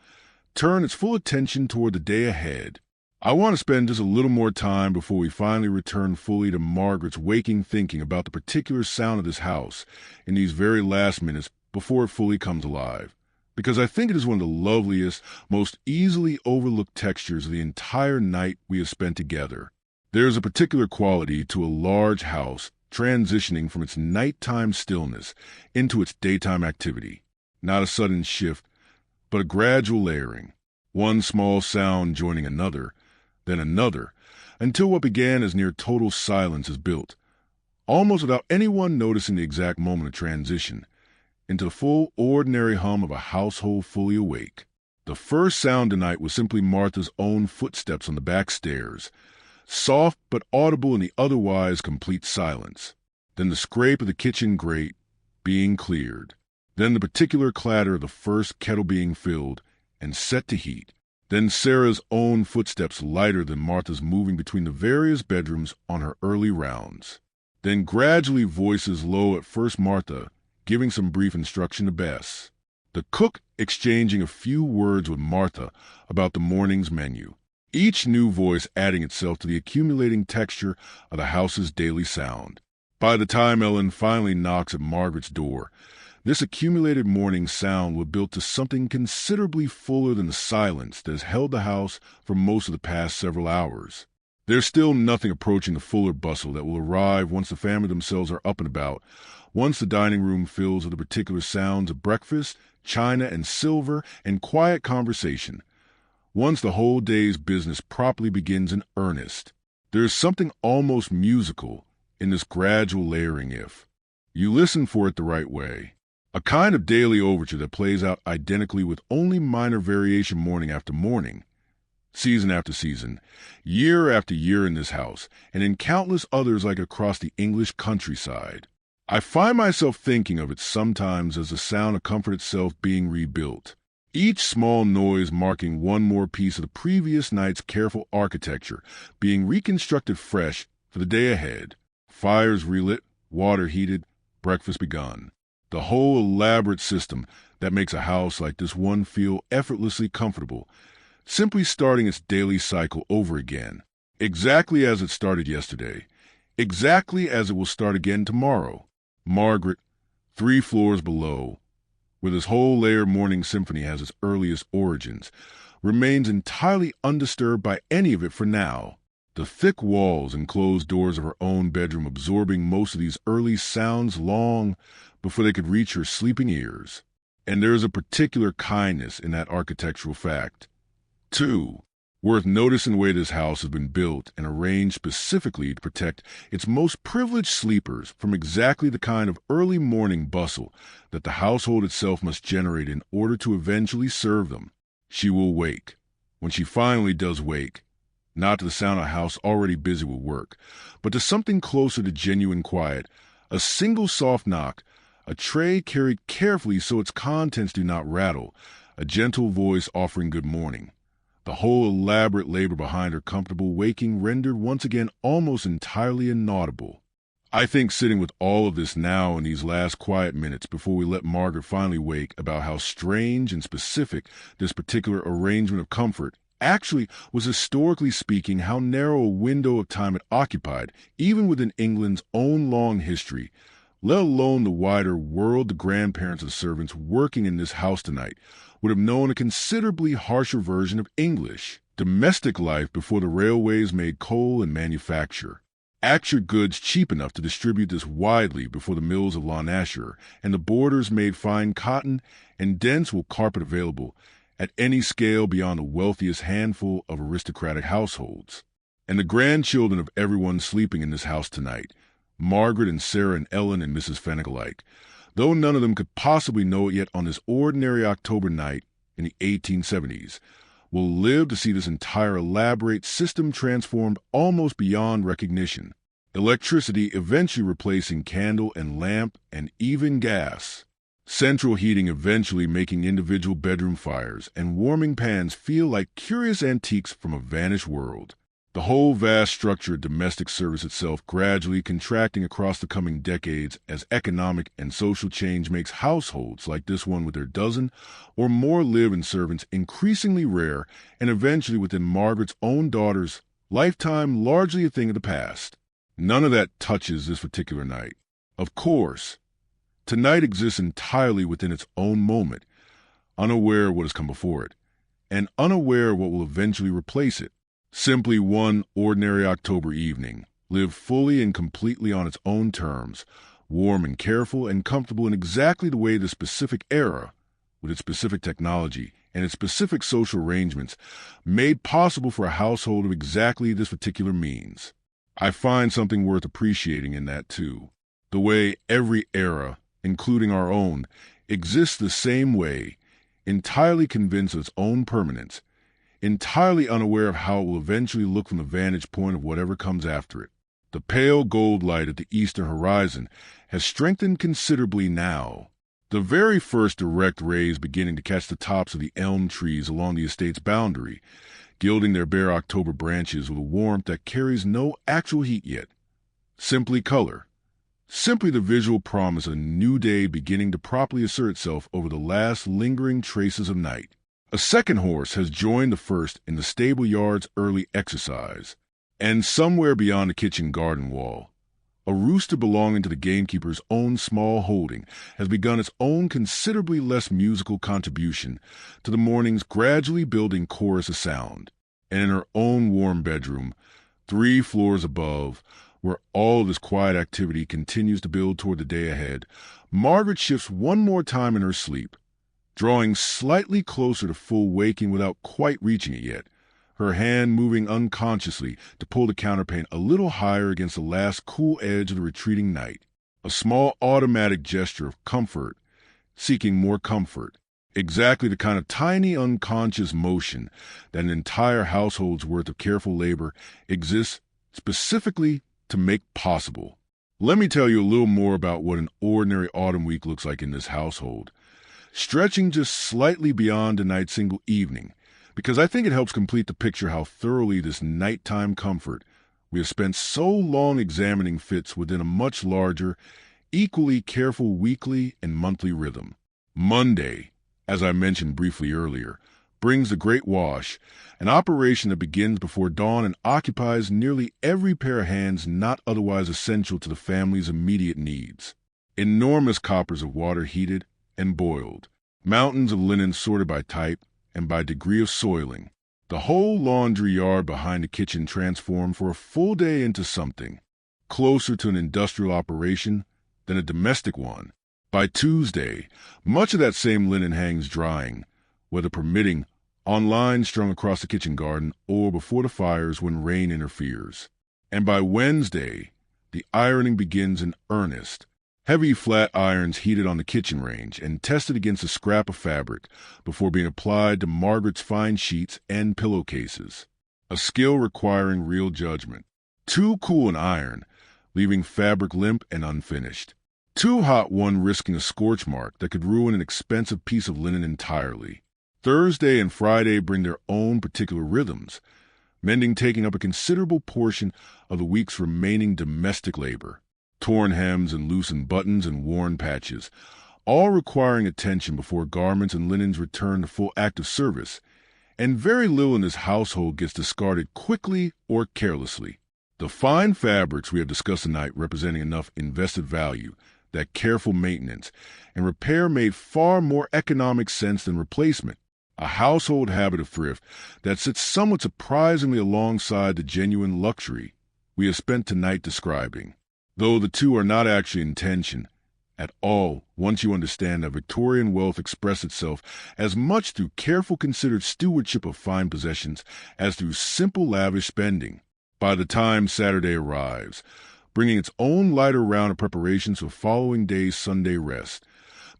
turned its full attention toward the day ahead. I want to spend just a little more time before we finally return fully to Margaret's waking thinking about the particular sound of this house in these very last minutes before it fully comes alive, because I think it is one of the loveliest, most easily overlooked textures of the entire night we have spent together. There is a particular quality to a large house transitioning from its nighttime stillness into its daytime activity. Not a sudden shift, but a gradual layering. One small sound joining another, then another, until what began as near total silence is built, almost without anyone noticing the exact moment of transition, into the full ordinary hum of a household fully awake. The first sound tonight was simply Martha's own footsteps on the back stairs, soft but audible in the otherwise complete silence. Then the scrape of the kitchen grate being cleared. Then the particular clatter of the first kettle being filled and set to heat. Then Sarah's own footsteps lighter than Martha's moving between the various bedrooms on her early rounds. Then gradually voices low at first Martha, giving some brief instruction to Bess. The cook exchanging a few words with Martha about the morning's menu. Each new voice adding itself to the accumulating texture of the house's daily sound. By the time Ellen finally knocks at Margaret's door, this accumulated morning sound will build to something considerably fuller than the silence that has held the house for most of the past several hours. There's still nothing approaching the fuller bustle that will arrive once the family themselves are up and about, once the dining room fills with the particular sounds of breakfast, china and silver, and quiet conversation. Once the whole day's business properly begins in earnest, there is something almost musical in this gradual layering if you listen for it the right way. A kind of daily overture that plays out identically with only minor variation morning after morning, season after season, year after year in this house, and in countless others like across the English countryside. I find myself thinking of it sometimes as the sound of comfort itself being rebuilt. Each small noise marking one more piece of the previous night's careful architecture being reconstructed fresh for the day ahead. Fires relit, water heated, breakfast begun. The whole elaborate system that makes a house like this one feel effortlessly comfortable, simply starting its daily cycle over again, exactly as it started yesterday, exactly as it will start again tomorrow. Margaret, 3 floors below, where this whole layered morning symphony has its earliest origins, remains entirely undisturbed by any of it for now. The thick walls and closed doors of her own bedroom absorbing most of these early sounds long before they could reach her sleeping ears. And there is a particular kindness in that architectural fact. 2. Worth noticing the way this house has been built and arranged specifically to protect its most privileged sleepers from exactly the kind of early morning bustle that the household itself must generate in order to eventually serve them. She will wake. When she finally does wake, not to the sound of a house already busy with work, but to something closer to genuine quiet, a single soft knock, a tray carried carefully so its contents do not rattle, a gentle voice offering good morning. The whole elaborate labor behind her comfortable waking rendered once again almost entirely inaudible. I think sitting with all of this now in these last quiet minutes before we let Margaret finally wake about how strange and specific this particular arrangement of comfort actually was, historically speaking, how narrow a window of time it occupied, even within England's own long history, let alone the wider world. The grandparents of the servants working in this house tonight would have known a considerably harsher version of English domestic life before the railways made coal and manufacture. Actual goods cheap enough to distribute this widely before the mills of Lancashire and the borders made fine cotton and dense wool carpet available at any scale beyond the wealthiest handful of aristocratic households. And the grandchildren of everyone sleeping in this house tonight, Margaret and Sarah and Ellen and Mrs. Fenwick alike, though none of them could possibly know it yet on this ordinary October night in the 1870s, will live to see this entire elaborate system transformed almost beyond recognition. Electricity eventually replacing candle and lamp and even gas. Central heating eventually making individual bedroom fires and warming pans feel like curious antiques from a vanished world. The whole vast structure of domestic service itself gradually contracting across the coming decades as economic and social change makes households like this one with their dozen or more live-in servants increasingly rare and eventually within Margaret's own daughter's lifetime largely a thing of the past. None of that touches this particular night. Of course, tonight exists entirely within its own moment, unaware of what has come before it, and unaware of what will eventually replace it. Simply one ordinary October evening, lived fully and completely on its own terms, warm and careful and comfortable in exactly the way the specific era, with its specific technology and its specific social arrangements, made possible for a household of exactly this particular means. I find something worth appreciating in that, too. The way every era, including our own, exists the same way, entirely convinced of its own permanence, entirely unaware of how it will eventually look from the vantage point of whatever comes after it. The pale gold light at the eastern horizon has strengthened considerably now. The very first direct rays beginning to catch the tops of the elm trees along the estate's boundary, gilding their bare October branches with a warmth that carries no actual heat yet. Simply color. Simply the visual promise of a new day beginning to properly assert itself over the last lingering traces of night. A second horse has joined the first in the stable yard's early exercise, and somewhere beyond the kitchen garden wall, a rooster belonging to the gamekeeper's own small holding has begun its own considerably less musical contribution to the morning's gradually building chorus of sound. And in her own warm bedroom, 3 floors above, where all this quiet activity continues to build toward the day ahead, Margaret shifts one more time in her sleep, drawing slightly closer to full waking without quite reaching it yet, her hand moving unconsciously to pull the counterpane a little higher against the last cool edge of the retreating night. A small automatic gesture of comfort, seeking more comfort. Exactly the kind of tiny unconscious motion that an entire household's worth of careful labor exists specifically to make possible. Let me tell you a little more about what an ordinary autumn week looks like in this household, stretching just slightly beyond a night single evening, because I think it helps complete the picture how thoroughly this nighttime comfort we have spent so long examining fits within a much larger, equally careful weekly and monthly rhythm. Monday, as I mentioned briefly earlier, brings the Great Wash, an operation that begins before dawn and occupies nearly every pair of hands not otherwise essential to the family's immediate needs. Enormous coppers of water heated and boiled, mountains of linen sorted by type and by degree of soiling, the whole laundry yard behind the kitchen transformed for a full day into something closer to an industrial operation than a domestic one. By Tuesday, much of that same linen hangs drying, weather permitting, on lines strung across the kitchen garden or before the fires when rain interferes. And by Wednesday, the ironing begins in earnest. Heavy flat irons heated on the kitchen range and tested against a scrap of fabric before being applied to Margaret's fine sheets and pillowcases. A skill requiring real judgment. Too cool an iron, leaving fabric limp and unfinished. Too hot one risking a scorch mark that could ruin an expensive piece of linen entirely. Thursday and Friday bring their own particular rhythms, mending taking up a considerable portion of the week's remaining domestic labor. Torn hems and loosened buttons and worn patches, all requiring attention before garments and linens return to full active service, and very little in this household gets discarded quickly or carelessly. The fine fabrics we have discussed tonight representing enough invested value that careful maintenance and repair made far more economic sense than replacement, a household habit of thrift that sits somewhat surprisingly alongside the genuine luxury we have spent tonight describing. Though the two are not actually in tension at all once you understand that Victorian wealth expressed itself as much through careful considered stewardship of fine possessions as through simple lavish spending. By the time Saturday arrives, bringing its own lighter round of preparations for following day's Sunday rest,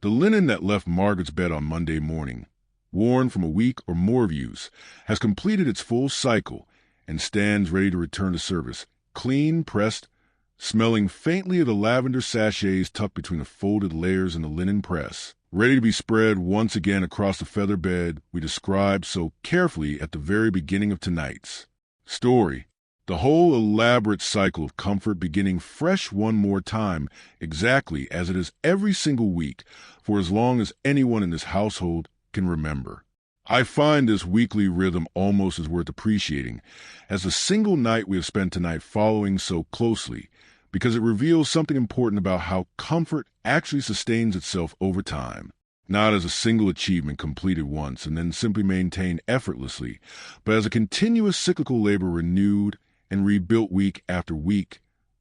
the linen that left Margaret's bed on Monday morning, worn from a week or more of use, has completed its full cycle and stands ready to return to service, clean, pressed, smelling faintly of the lavender sachets tucked between the folded layers in the linen press, ready to be spread once again across the feather bed we described so carefully at the very beginning of tonight's story. The whole elaborate cycle of comfort beginning fresh one more time, exactly as it is every single week, for as long as anyone in this household can remember. I find this weekly rhythm almost as worth appreciating as the single night we have spent tonight following so closely, because it reveals something important about how comfort actually sustains itself over time, not as a single achievement completed once and then simply maintained effortlessly, but as a continuous cyclical labor renewed and rebuilt week after week,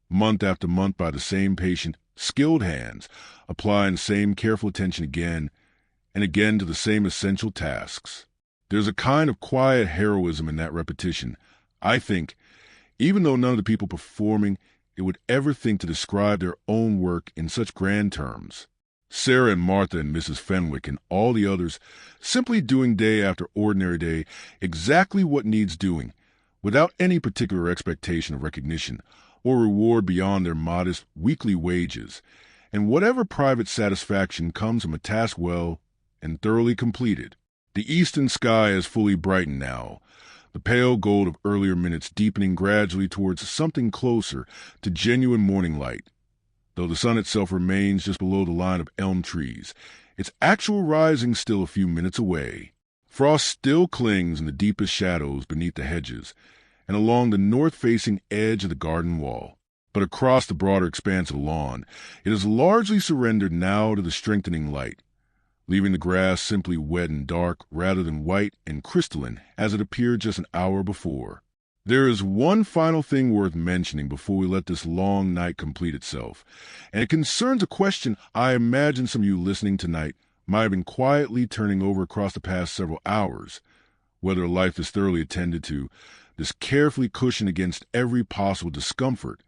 month after month by the same patient, skilled hands, applying the same careful attention again and again to the same essential tasks. There's a kind of quiet heroism in that repetition, I think, even though none of the people performing it would ever think to describe their own work in such grand terms. Sarah and Martha and Mrs. Fenwick and all the others simply doing day after ordinary day exactly what needs doing, without any particular expectation of recognition or reward beyond their modest weekly wages, and whatever private satisfaction comes from a task well and thoroughly completed. The eastern sky is fully brightened now, the pale gold of earlier minutes deepening gradually towards something closer to genuine morning light, though the sun itself remains just below the line of elm trees, its actual rising still a few minutes away. Frost still clings in the deepest shadows beneath the hedges and along the north-facing edge of the garden wall. But across the broader expanse of the lawn, it is largely surrendered now to the strengthening light, leaving the grass simply wet and dark rather than white and crystalline as it appeared just an hour before. There is one final thing worth mentioning before we let this long night complete itself, and it concerns a question I imagine some of you listening tonight might have been quietly turning over across the past several hours, whether life is thoroughly attended to, this carefully cushioned against every possible discomfort,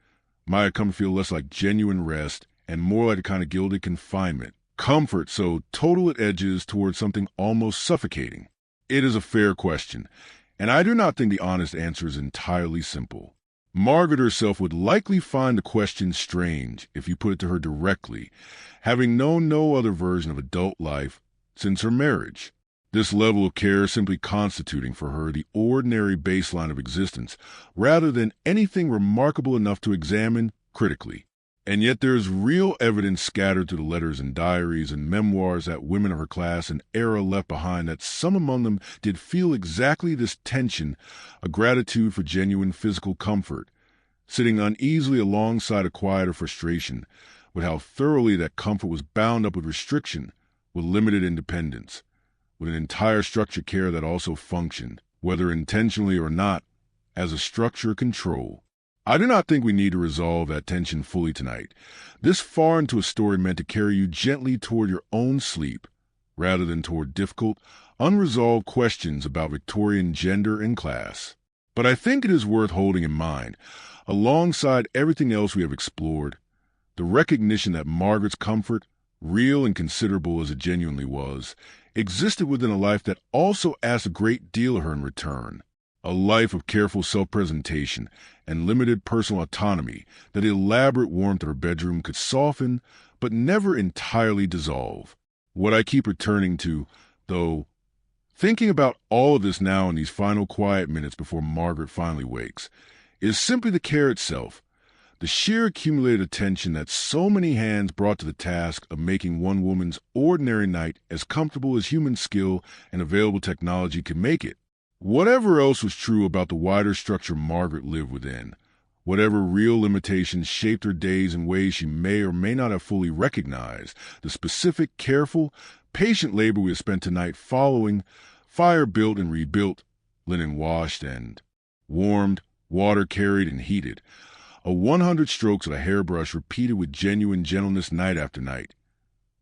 might have come to feel less like genuine rest and more like a kind of gilded confinement. Comfort so total it edges towards something almost suffocating. It is a fair question, and I do not think the honest answer is entirely simple. Margaret herself would likely find the question strange if you put it to her directly, having known no other version of adult life since her marriage. This level of care simply constituting for her the ordinary baseline of existence, rather than anything remarkable enough to examine critically. And yet there is real evidence scattered through the letters and diaries and memoirs that women of her class and era left behind that some among them did feel exactly this tension, a gratitude for genuine physical comfort, sitting uneasily alongside a quieter frustration with how thoroughly that comfort was bound up with restriction, with limited independence, with an entire structured care that also functioned, whether intentionally or not, as a structure of control. I do not think we need to resolve that tension fully tonight. This far into a story meant to carry you gently toward your own sleep, rather than toward difficult, unresolved questions about Victorian gender and class. But I think it is worth holding in mind, alongside everything else we have explored, the recognition that Margaret's comfort, real and considerable as it genuinely was, existed within a life that also asked a great deal of her in return. A life of careful self-presentation and limited personal autonomy that the elaborate warmth of her bedroom could soften but never entirely dissolve. What I keep returning to, though, thinking about all of this now in these final quiet minutes before Margaret finally wakes, is simply the care itself, the sheer accumulated attention that so many hands brought to the task of making one woman's ordinary night as comfortable as human skill and available technology could make it. Whatever else was true about the wider structure Margaret lived within, whatever real limitations shaped her days in ways she may or may not have fully recognized, the specific, careful, patient labor we have spent tonight following, fire built and rebuilt, linen washed and warmed, water carried and heated, a 100 strokes of a hairbrush repeated with genuine gentleness night after night,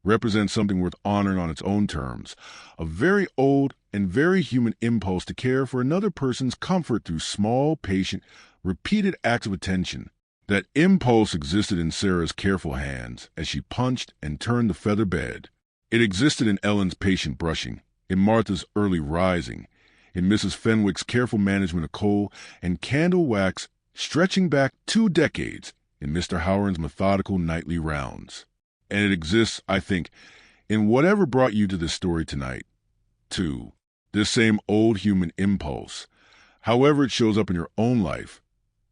represents something worth honoring on its own terms, a very old and very human impulse to care for another person's comfort through small, patient, repeated acts of attention. That impulse existed in Sarah's careful hands as she punched and turned the feather bed. It existed in Ellen's patient brushing, in Martha's early rising, in Mrs. Fenwick's careful management of coal and candle wax stretching back 2 decades in Mr. Howard's methodical nightly rounds. And it exists, I think, in whatever brought you to this story tonight, too. This same old human impulse, however it shows up in your own life,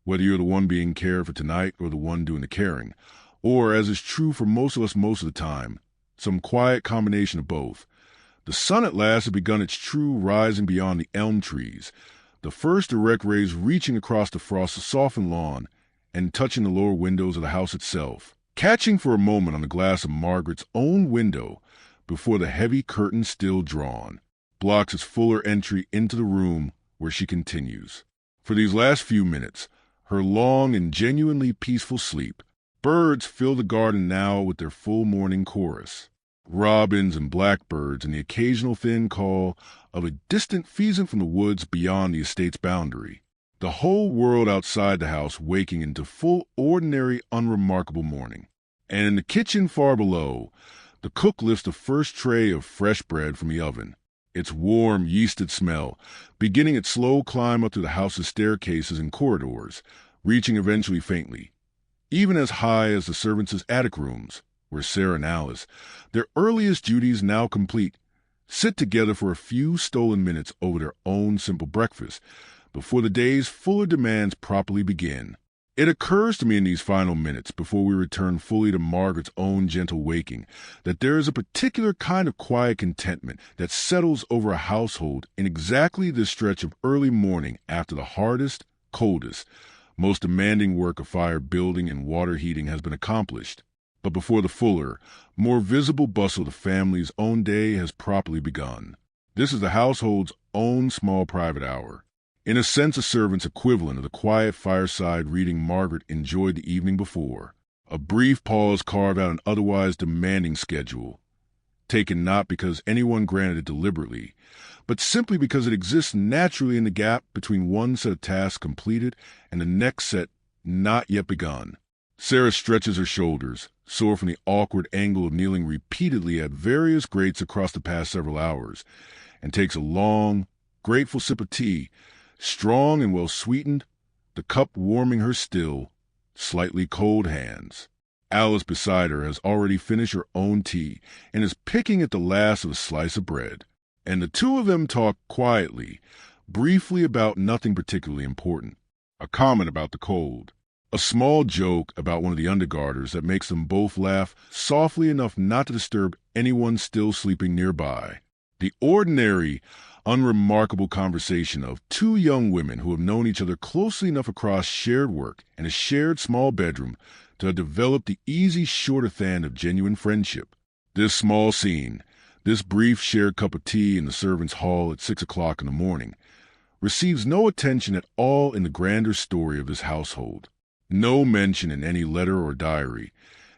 whether you're the one being cared for tonight or the one doing the caring, or, as is true for most of us most of the time, some quiet combination of both. The sun at last had begun its true rising beyond the elm trees, the first direct rays reaching across the frost-softened lawn and touching the lower windows of the house itself, catching for a moment on the glass of Margaret's own window before the heavy curtain still drawn blocks its fuller entry into the room where she continues. For these last few minutes, her long and genuinely peaceful sleep, birds fill the garden now with their full morning chorus. Robins and blackbirds and the occasional thin call of a distant pheasant from the woods beyond the estate's boundary. The whole world outside the house waking into full, ordinary, unremarkable morning. And in the kitchen far below, the cook lifts the first tray of fresh bread from the oven, its warm, yeasted smell, beginning its slow climb up through the house's staircases and corridors, reaching eventually faintly, even as high as the servants' attic rooms, where Sarah and Alice, their earliest duties now complete, sit together for a few stolen minutes over their own simple breakfast, before the day's fuller demands properly begin. It occurs to me in these final minutes, before we return fully to Margaret's own gentle waking, that there is a particular kind of quiet contentment that settles over a household in exactly this stretch of early morning after the hardest, coldest, most demanding work of fire building and water heating has been accomplished, but before the fuller, more visible bustle of the family's own day has properly begun. This is the household's own small private hour. In a sense, a servant's equivalent of the quiet fireside reading Margaret enjoyed the evening before. A brief pause carved out an otherwise demanding schedule, taken not because anyone granted it deliberately, but simply because it exists naturally in the gap between one set of tasks completed and the next set not yet begun. Sarah stretches her shoulders, sore from the awkward angle of kneeling repeatedly at various grates across the past several hours, and takes a long, grateful sip of tea, strong and well-sweetened, the cup warming her still, slightly cold hands. Alice beside her has already finished her own tea and is picking at the last of a slice of bread. And the two of them talk quietly, briefly about nothing particularly important. A comment about the cold. A small joke about one of the undergarters that makes them both laugh softly enough not to disturb anyone still sleeping nearby. The ordinary, unremarkable conversation of two young women who have known each other closely enough across shared work and a shared small bedroom to have developed the easy shorthand of genuine friendship. This small scene, this brief shared cup of tea in the servants' hall at 6 o'clock in the morning, receives no attention at all in the grander story of this household. No mention in any letter or diary,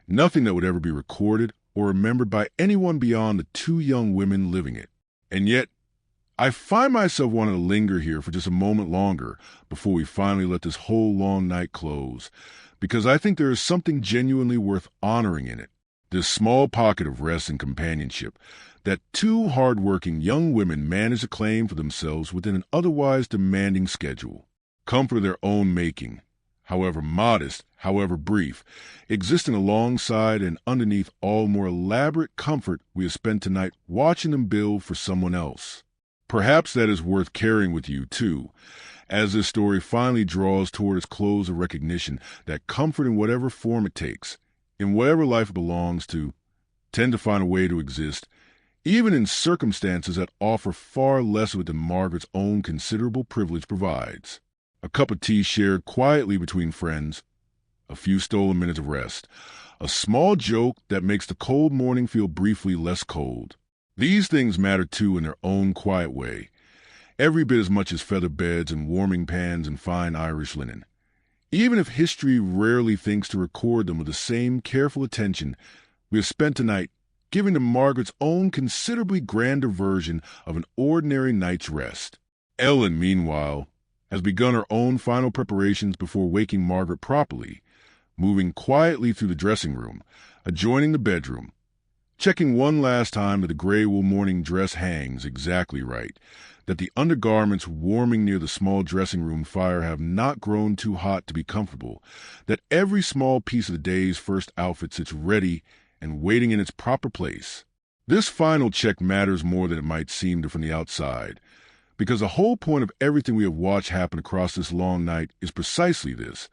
nothing that would ever be recorded or remembered by anyone beyond the two young women living it. And yet, I find myself wanting to linger here for just a moment longer before we finally let this whole long night close, because I think there is something genuinely worth honoring in it. This small pocket of rest and companionship that two hard-working young women manage to claim for themselves within an otherwise demanding schedule. Comfort of their own making, however modest, however brief, existing alongside and underneath all more elaborate comfort we have spent tonight watching them build for someone else. Perhaps that is worth carrying with you, too, as this story finally draws toward its close of recognition that comfort in whatever form it takes, in whatever life it belongs to, tend to find a way to exist, even in circumstances that offer far less of it than Margaret's own considerable privilege provides. A cup of tea shared quietly between friends, a few stolen minutes of rest, a small joke that makes the cold morning feel briefly less cold. These things matter too in their own quiet way, every bit as much as feather beds and warming pans and fine Irish linen. Even if history rarely thinks to record them with the same careful attention we have spent tonight giving to Margaret's own considerably grander version of an ordinary night's rest. Ellen, meanwhile, has begun her own final preparations before waking Margaret properly, moving quietly through the dressing room, adjoining the bedroom, checking one last time that the gray wool morning dress hangs exactly right, that the undergarments warming near the small dressing room fire have not grown too hot to be comfortable, that every small piece of the day's first outfit sits ready and waiting in its proper place. This final check matters more than it might seem to from the outside, because the whole point of everything we have watched happen across this long night is precisely this,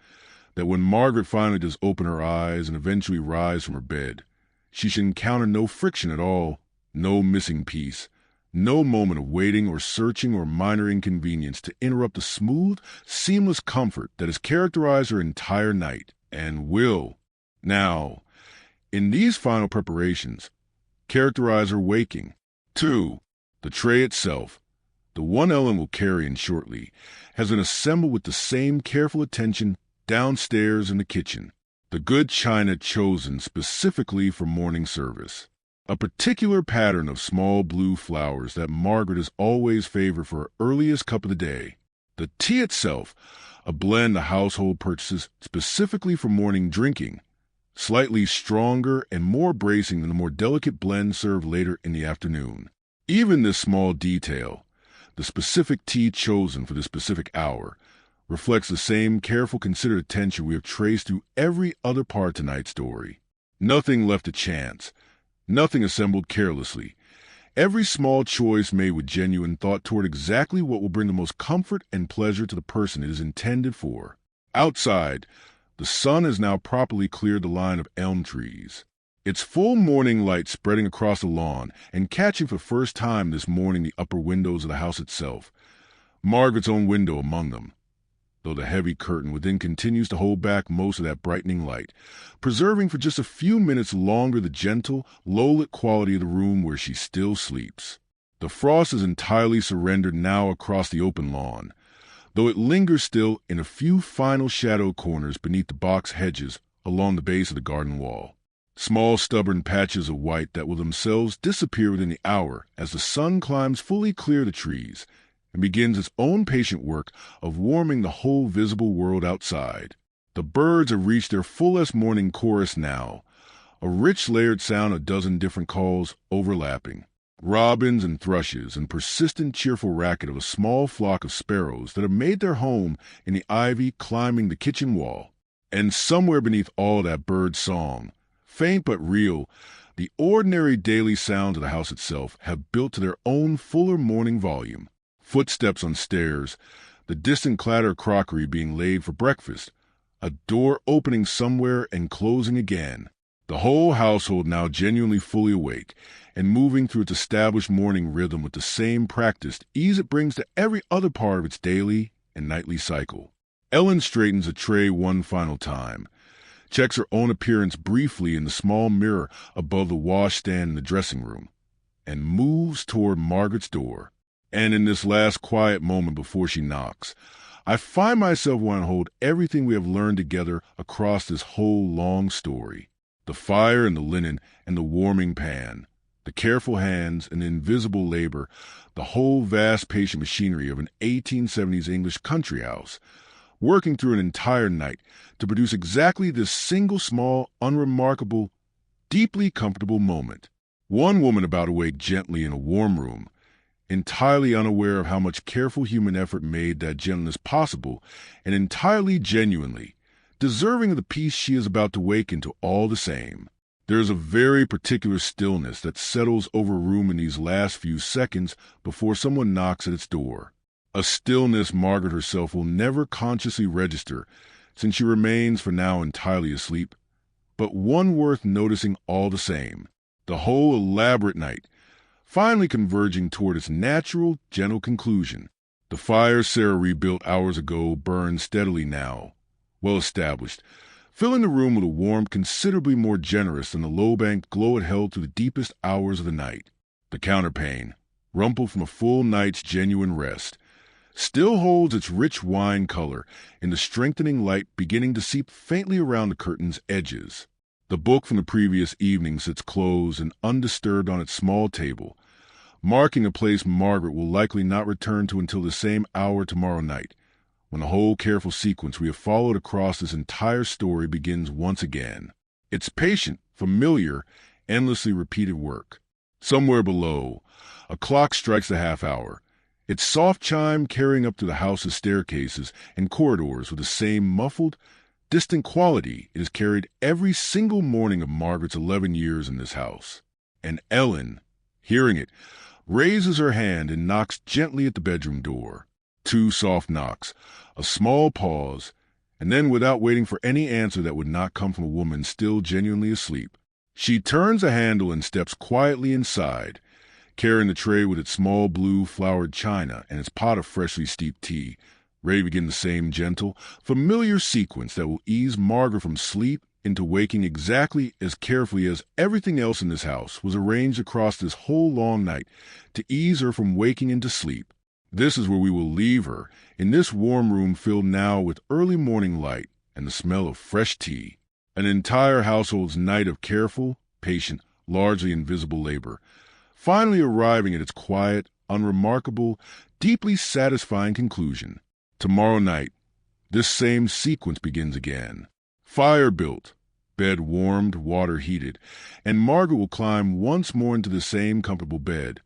that when Margaret finally does open her eyes and eventually rise from her bed, she should encounter no friction at all, no missing piece, no moment of waiting or searching or minor inconvenience to interrupt the smooth, seamless comfort that has characterized her entire night, and will, now, in these final preparations, characterize her waking. 2. The tray itself, the one Ellen will carry in shortly, has been assembled with the same careful attention downstairs in the kitchen, the good china chosen specifically for morning service. A particular pattern of small blue flowers that Margaret has always favored for her earliest cup of the day. The tea itself, a blend the household purchases specifically for morning drinking, slightly stronger and more bracing than the more delicate blend served later in the afternoon. Even this small detail, the specific tea chosen for this specific hour, reflects the same careful, considered attention we have traced through every other part of tonight's story. Nothing left to chance, nothing assembled carelessly. Every small choice made with genuine thought toward exactly what will bring the most comfort and pleasure to the person it is intended for. Outside, the sun has now properly cleared the line of elm trees, its full morning light spreading across the lawn and catching for the first time this morning the upper windows of the house itself, Margaret's own window among them, though the heavy curtain within continues to hold back most of that brightening light, preserving for just a few minutes longer the gentle, low-lit quality of the room where she still sleeps. The frost is entirely surrendered now across the open lawn, though it lingers still in a few final shadow corners beneath the box hedges along the base of the garden wall. Small stubborn patches of white that will themselves disappear within the hour as the sun climbs fully clear of the trees and begins its own patient work of warming the whole visible world outside. The birds have reached their fullest morning chorus now, a rich layered sound of a dozen different calls overlapping. Robins and thrushes and persistent cheerful racket of a small flock of sparrows that have made their home in the ivy climbing the kitchen wall. And somewhere beneath all that bird song, faint but real, the ordinary daily sounds of the house itself have built to their own fuller morning volume. Footsteps on stairs, the distant clatter of crockery being laid for breakfast, a door opening somewhere and closing again. The whole household now genuinely fully awake and moving through its established morning rhythm with the same practiced ease it brings to every other part of its daily and nightly cycle. Ellen straightens a tray one final time, checks her own appearance briefly in the small mirror above the washstand in the dressing room, and moves toward Margaret's door. And in this last quiet moment before she knocks, I find myself wanting to hold everything we have learned together across this whole long story. The fire and the linen and the warming pan, the careful hands and the invisible labor, the whole vast patient machinery of an 1870s English country house, working through an entire night to produce exactly this single small, unremarkable, deeply comfortable moment. One woman about to wake gently in a warm room, entirely unaware of how much careful human effort made that gentleness possible, and entirely genuinely deserving of the peace she is about to wake into all the same. There is a very particular stillness that settles over a room in these last few seconds before someone knocks at its door. A stillness Margaret herself will never consciously register, since she remains for now entirely asleep, but one worth noticing all the same. The whole elaborate night, finally converging toward its natural, gentle conclusion. The fire Sarah rebuilt hours ago burns steadily now, well established, filling the room with a warmth considerably more generous than the low-banked glow it held through the deepest hours of the night. The counterpane, rumpled from a full night's genuine rest, still holds its rich wine color in the strengthening light beginning to seep faintly around the curtain's edges. The book from the previous evening sits closed and undisturbed on its small table, marking a place Margaret will likely not return to until the same hour tomorrow night, when the whole careful sequence we have followed across this entire story begins once again. Its patient, familiar, endlessly repeated work. Somewhere below, a clock strikes the half hour, its soft chime carrying up to the house's staircases and corridors with the same muffled, distant quality it has carried every single morning of Margaret's 11 years in this house. And Ellen, hearing it, raises her hand and knocks gently at the bedroom door. 2 soft knocks, a small pause, and then without waiting for any answer that would not come from a woman still genuinely asleep, she turns the handle and steps quietly inside, carrying the tray with its small blue flowered china and its pot of freshly steeped tea, ready to begin the same gentle, familiar sequence that will ease Margaret from sleep into waking exactly as carefully as everything else in this house was arranged across this whole long night to ease her from waking into sleep. This is where we will leave her, in this warm room filled now with early morning light and the smell of fresh tea. An entire household's night of careful, patient, largely invisible labor, finally arriving at its quiet, unremarkable, deeply satisfying conclusion. Tomorrow night, this same sequence begins again. Fire built, bed warmed, water heated, and Margaret will climb once more into the same comfortable bed,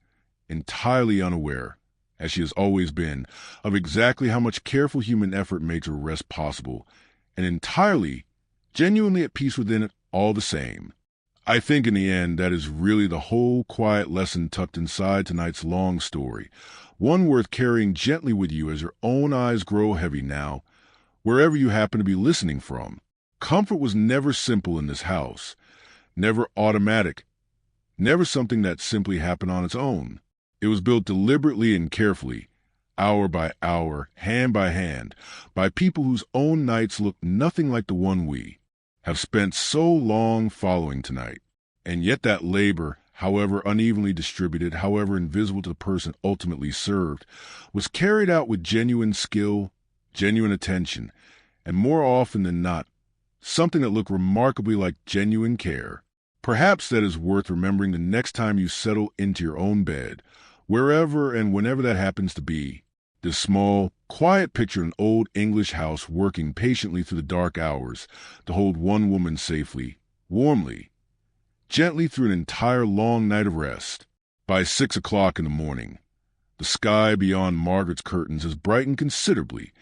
entirely unaware, as she has always been, of exactly how much careful human effort made her rest possible, and entirely, genuinely at peace within it all the same. I think in the end that is really the whole quiet lesson tucked inside tonight's long story, one worth carrying gently with you as your own eyes grow heavy now, wherever you happen to be listening from. Comfort was never simple in this house, never automatic, never something that simply happened on its own. It was built deliberately and carefully, hour by hour, hand by hand, by people whose own nights look nothing like the one we have spent so long following tonight. And yet that labor, however unevenly distributed, however invisible to the person ultimately served, was carried out with genuine skill, genuine attention, and more often than not, something that looked remarkably like genuine care. Perhaps that is worth remembering the next time you settle into your own bed, wherever and whenever that happens to be. This small, quiet picture of an old English house working patiently through the dark hours to hold one woman safely, warmly, gently through an entire long night of rest. By 6 o'clock in the morning, the sky beyond Margaret's curtains has brightened considerably,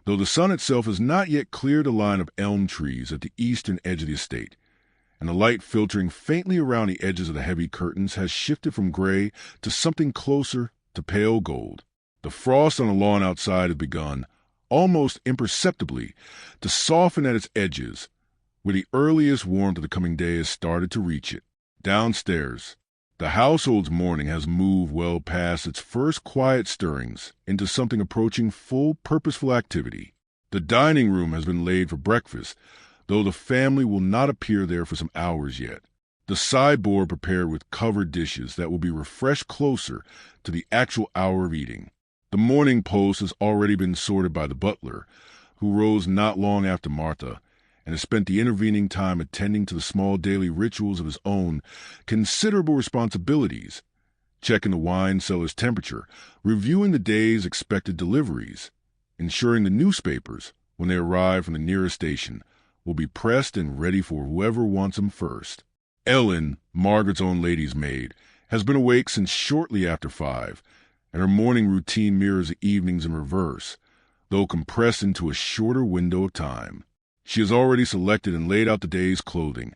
though the sun itself has not yet cleared a line of elm trees at the eastern edge of the estate, and the light filtering faintly around the edges of the heavy curtains has shifted from gray to something closer to pale gold. The frost on the lawn outside has begun, almost imperceptibly, to soften at its edges, where the earliest warmth of the coming day has started to reach it. Downstairs, the household's morning has moved well past its first quiet stirrings into something approaching full purposeful activity. The dining room has been laid for breakfast, though the family will not appear there for some hours yet. The sideboard prepared with covered dishes that will be refreshed closer to the actual hour of eating. The morning post has already been sorted by the butler, who rose not long after Martha, and has spent the intervening time attending to the small daily rituals of his own considerable responsibilities, checking the wine cellar's temperature, reviewing the day's expected deliveries, ensuring the newspapers, when they arrive from the nearest station, will be pressed and ready for whoever wants them first. Ellen, Margaret's own lady's maid, has been awake since shortly after 5, and her morning routine mirrors the evenings in reverse, though compressed into a shorter window of time. She has already selected and laid out the day's clothing,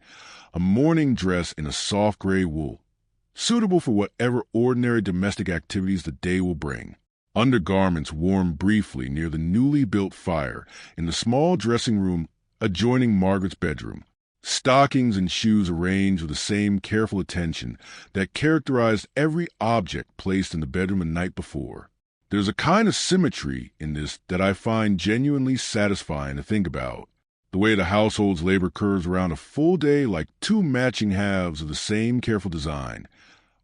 a morning dress in a soft gray wool, suitable for whatever ordinary domestic activities the day will bring. Undergarments warm briefly near the newly built fire in the small dressing room adjoining Margaret's bedroom. Stockings and shoes arranged with the same careful attention that characterized every object placed in the bedroom the night before. There's a kind of symmetry in this that I find genuinely satisfying to think about. The way the household's labor curves around a full day like two matching halves of the same careful design,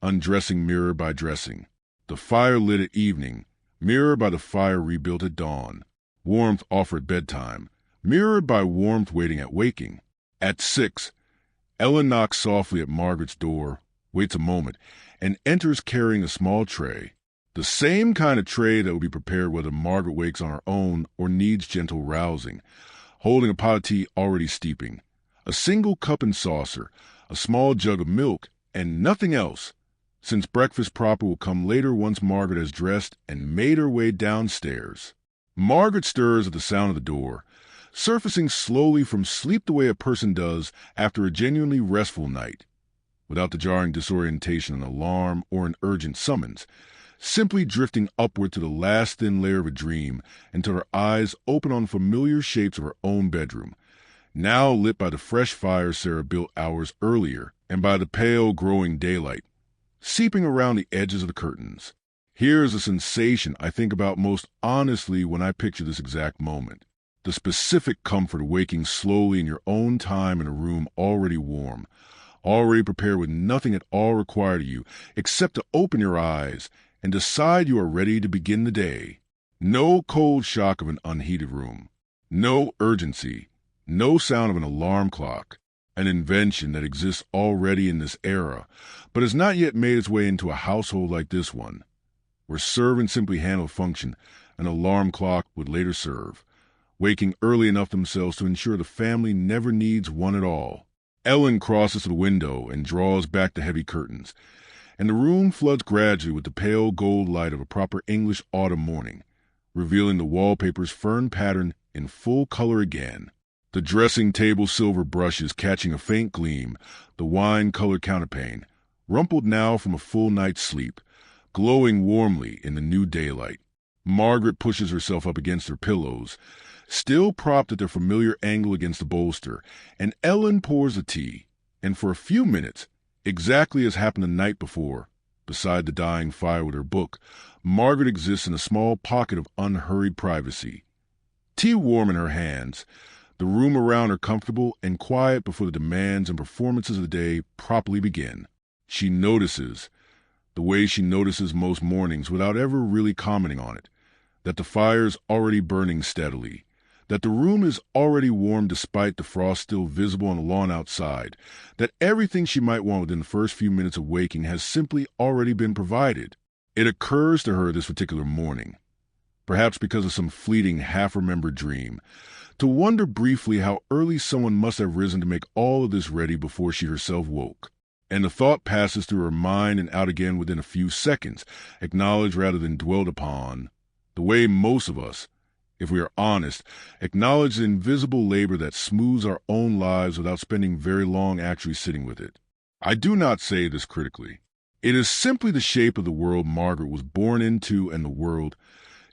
undressing mirror by dressing, the fire lit at evening, mirrored by the fire rebuilt at dawn, warmth offered bedtime, mirrored by warmth waiting at waking. At 6, Ellen knocks softly at Margaret's door, waits a moment, and enters carrying a small tray, the same kind of tray that will be prepared whether Margaret wakes on her own or needs gentle rousing, holding a pot of tea already steeping, a single cup and saucer, a small jug of milk, and nothing else, since breakfast proper will come later once Margaret has dressed and made her way downstairs. Margaret stirs at the sound of the door, surfacing slowly from sleep the way a person does after a genuinely restful night, without the jarring disorientation of an alarm or an urgent summons, simply drifting upward to the last thin layer of a dream until her eyes open on familiar shapes of her own bedroom, now lit by the fresh fire Sarah built hours earlier and by the pale growing daylight, seeping around the edges of the curtains. Here's a sensation I think about most honestly when I picture this exact moment. The specific comfort of waking slowly in your own time in a room already warm, already prepared with nothing at all required of you except to open your eyes and decide you are ready to begin the day. No cold shock of an unheated room, no urgency, no sound of an alarm clock, an invention that exists already in this era, but has not yet made its way into a household like this one, where servants simply handle a function an alarm clock would later serve, waking early enough themselves to ensure the family never needs one at all. Ellen crosses to the window and draws back the heavy curtains, and the room floods gradually with the pale gold light of a proper English autumn morning, revealing the wallpaper's fern pattern in full color again. The dressing table silver brushes catching a faint gleam, the wine-colored counterpane, rumpled now from a full night's sleep, glowing warmly in the new daylight. Margaret pushes herself up against her pillows, still propped at their familiar angle against the bolster, and Ellen pours the tea, and for a few minutes, exactly as happened the night before, beside the dying fire with her book, Margaret exists in a small pocket of unhurried privacy. Tea warm in her hands, the room around her comfortable and quiet before the demands and performances of the day properly begin. She notices, the way she notices most mornings without ever really commenting on it, that the fire's already burning steadily, that the room is already warm despite the frost still visible on the lawn outside, that everything she might want within the first few minutes of waking has simply already been provided. It occurs to her this particular morning, perhaps because of some fleeting half-remembered dream, to wonder briefly how early someone must have risen to make all of this ready before she herself woke. And the thought passes through her mind and out again within a few seconds, acknowledged rather than dwelled upon, the way most of us, if we are honest, acknowledge the invisible labor that smooths our own lives without spending very long actually sitting with it. I do not say this critically. It is simply the shape of the world Margaret was born into and the world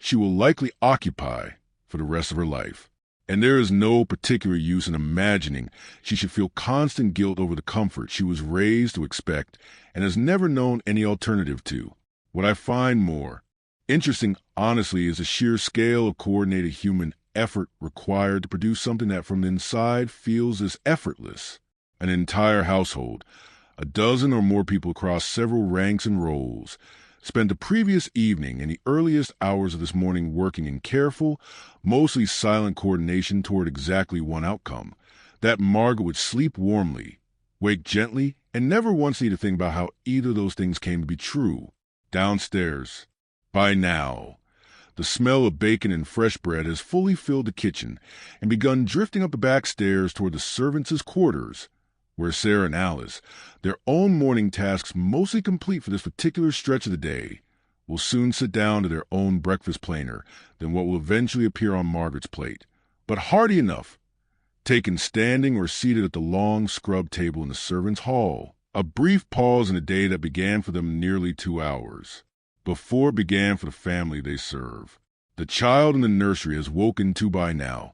she will likely occupy for the rest of her life. And there is no particular use in imagining she should feel constant guilt over the comfort she was raised to expect and has never known any alternative to. What I find more interesting, honestly, is the sheer scale of coordinated human effort required to produce something that from the inside feels as effortless. An entire household, a dozen or more people across several ranks and roles, spent the previous evening and the earliest hours of this morning working in careful, mostly silent coordination toward exactly one outcome, that Margaret would sleep warmly, wake gently, and never once need to think about how either of those things came to be true. Downstairs, by now, the smell of bacon and fresh bread has fully filled the kitchen and begun drifting up the back stairs toward the servants' quarters, where Sarah and Alice, their own morning tasks mostly complete for this particular stretch of the day, will soon sit down to their own breakfast plainer than what will eventually appear on Margaret's plate, but hearty enough, taken standing or seated at the long scrub table in the servants' hall. A brief pause in a day that began for them nearly 2 hours, before it began for the family they serve. The child in the nursery has woken to by now,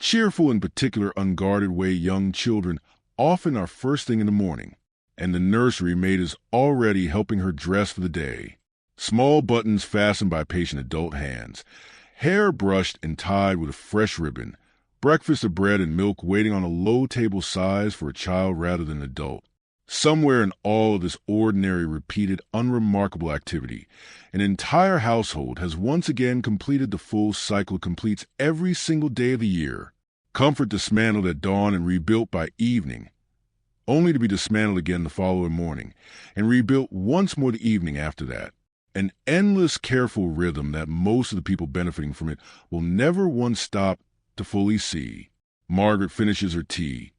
cheerful in particular unguarded way young children often are first thing in the morning, and the nursery maid is already helping her dress for the day. Small buttons fastened by patient adult hands, hair brushed and tied with a fresh ribbon, breakfast of bread and milk waiting on a low table size for a child rather than an adult. Somewhere in all of this ordinary, repeated, unremarkable activity, an entire household has once again completed the full cycle it completes every single day of the year. Comfort dismantled at dawn and rebuilt by evening, only to be dismantled again the following morning, and rebuilt once more the evening after that. An endless, careful rhythm that most of the people benefiting from it will never once stop to fully see. Margaret finishes her tea,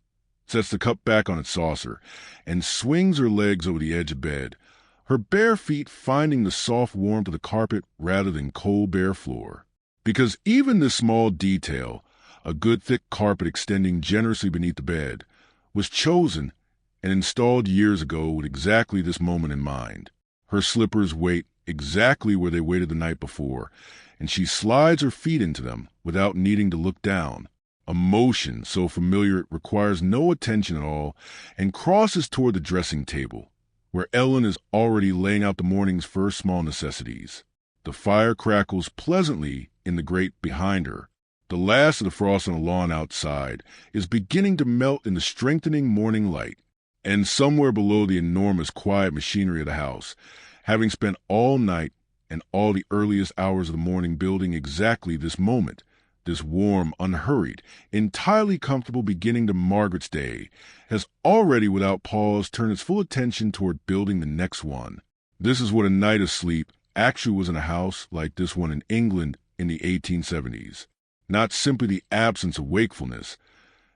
sets the cup back on its saucer, and swings her legs over the edge of bed, her bare feet finding the soft warmth of the carpet rather than cold bare floor. Because even this small detail, a good thick carpet extending generously beneath the bed, was chosen and installed years ago with exactly this moment in mind. Her slippers wait exactly where they waited the night before, and she slides her feet into them without needing to look down, a motion so familiar it requires no attention at all, and crosses toward the dressing table, where Ellen is already laying out the morning's first small necessities. The fire crackles pleasantly in the grate behind her. The last of the frost on the lawn outside is beginning to melt in the strengthening morning light, and somewhere below the enormous quiet machinery of the house, having spent all night and all the earliest hours of the morning building exactly this moment, this warm, unhurried, entirely comfortable beginning to Margaret's day, has already without pause turned its full attention toward building the next one. This is what a night of sleep actually was in a house like this one in England in the 1870s. Not simply the absence of wakefulness,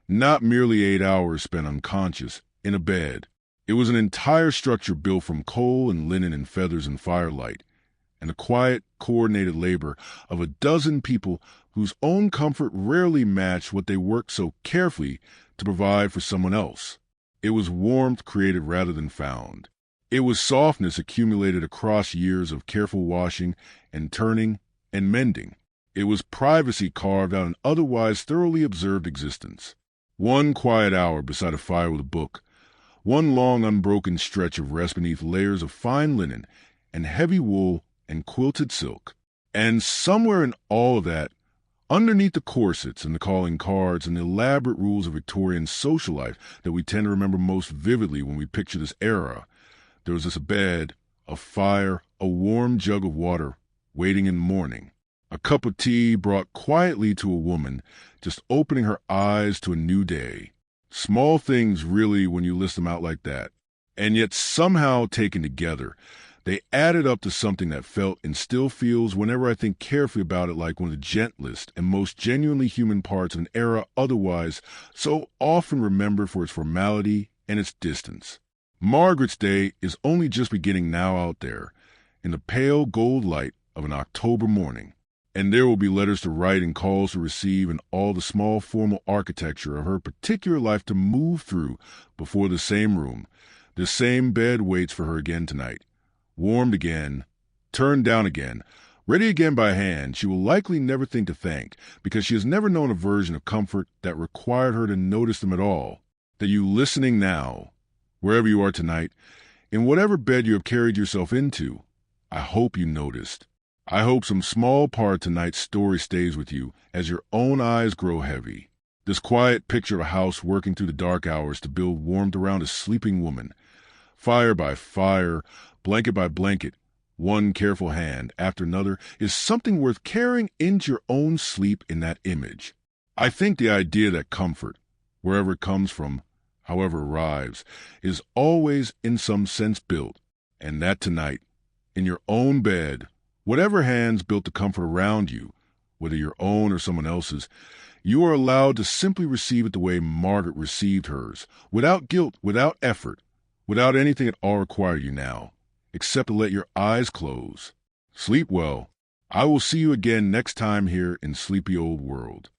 not merely 8 hours spent unconscious in a bed. It was an entire structure built from coal and linen and feathers and firelight, and the quiet, coordinated labor of a dozen people whose own comfort rarely matched what they worked so carefully to provide for someone else. It was warmth created rather than found. It was softness accumulated across years of careful washing and turning and mending. It was privacy carved out an otherwise thoroughly observed existence. One quiet hour beside a fire with a book, one long unbroken stretch of rest beneath layers of fine linen and heavy wool and quilted silk. And somewhere in all of that, underneath the corsets and the calling cards and the elaborate rules of Victorian social life that we tend to remember most vividly when we picture this era, there was this bed, a fire, a warm jug of water waiting in the morning. A cup of tea brought quietly to a woman just opening her eyes to a new day. Small things really when you list them out like that. And yet somehow taken together, they added up to something that felt and still feels whenever I think carefully about it like one of the gentlest and most genuinely human parts of an era otherwise so often remembered for its formality and its distance. Margaret's day is only just beginning now out there, in the pale gold light of an October morning. And there will be letters to write and calls to receive and all the small formal architecture of her particular life to move through before the same room, the same bed waits for her again tonight. Warmed again, turned down again, ready again by hand, she will likely never think to thank, because she has never known a version of comfort that required her to notice them at all. That you listening now, wherever you are tonight, in whatever bed you have carried yourself into, I hope you noticed. I hope some small part of tonight's story stays with you as your own eyes grow heavy. This quiet picture of a house working through the dark hours to build warmth around a sleeping woman. Fire by fire, blanket by blanket, one careful hand after another, is something worth carrying into your own sleep in that image. I think the idea that comfort, wherever it comes from, however arrives, is always in some sense built, and that tonight, in your own bed, whatever hands built the comfort around you, whether your own or someone else's, you are allowed to simply receive it the way Margaret received hers, without guilt, without effort, without anything at all required you now, except to let your eyes close. Sleep well. I will see you again next time here in Sleepy Old World.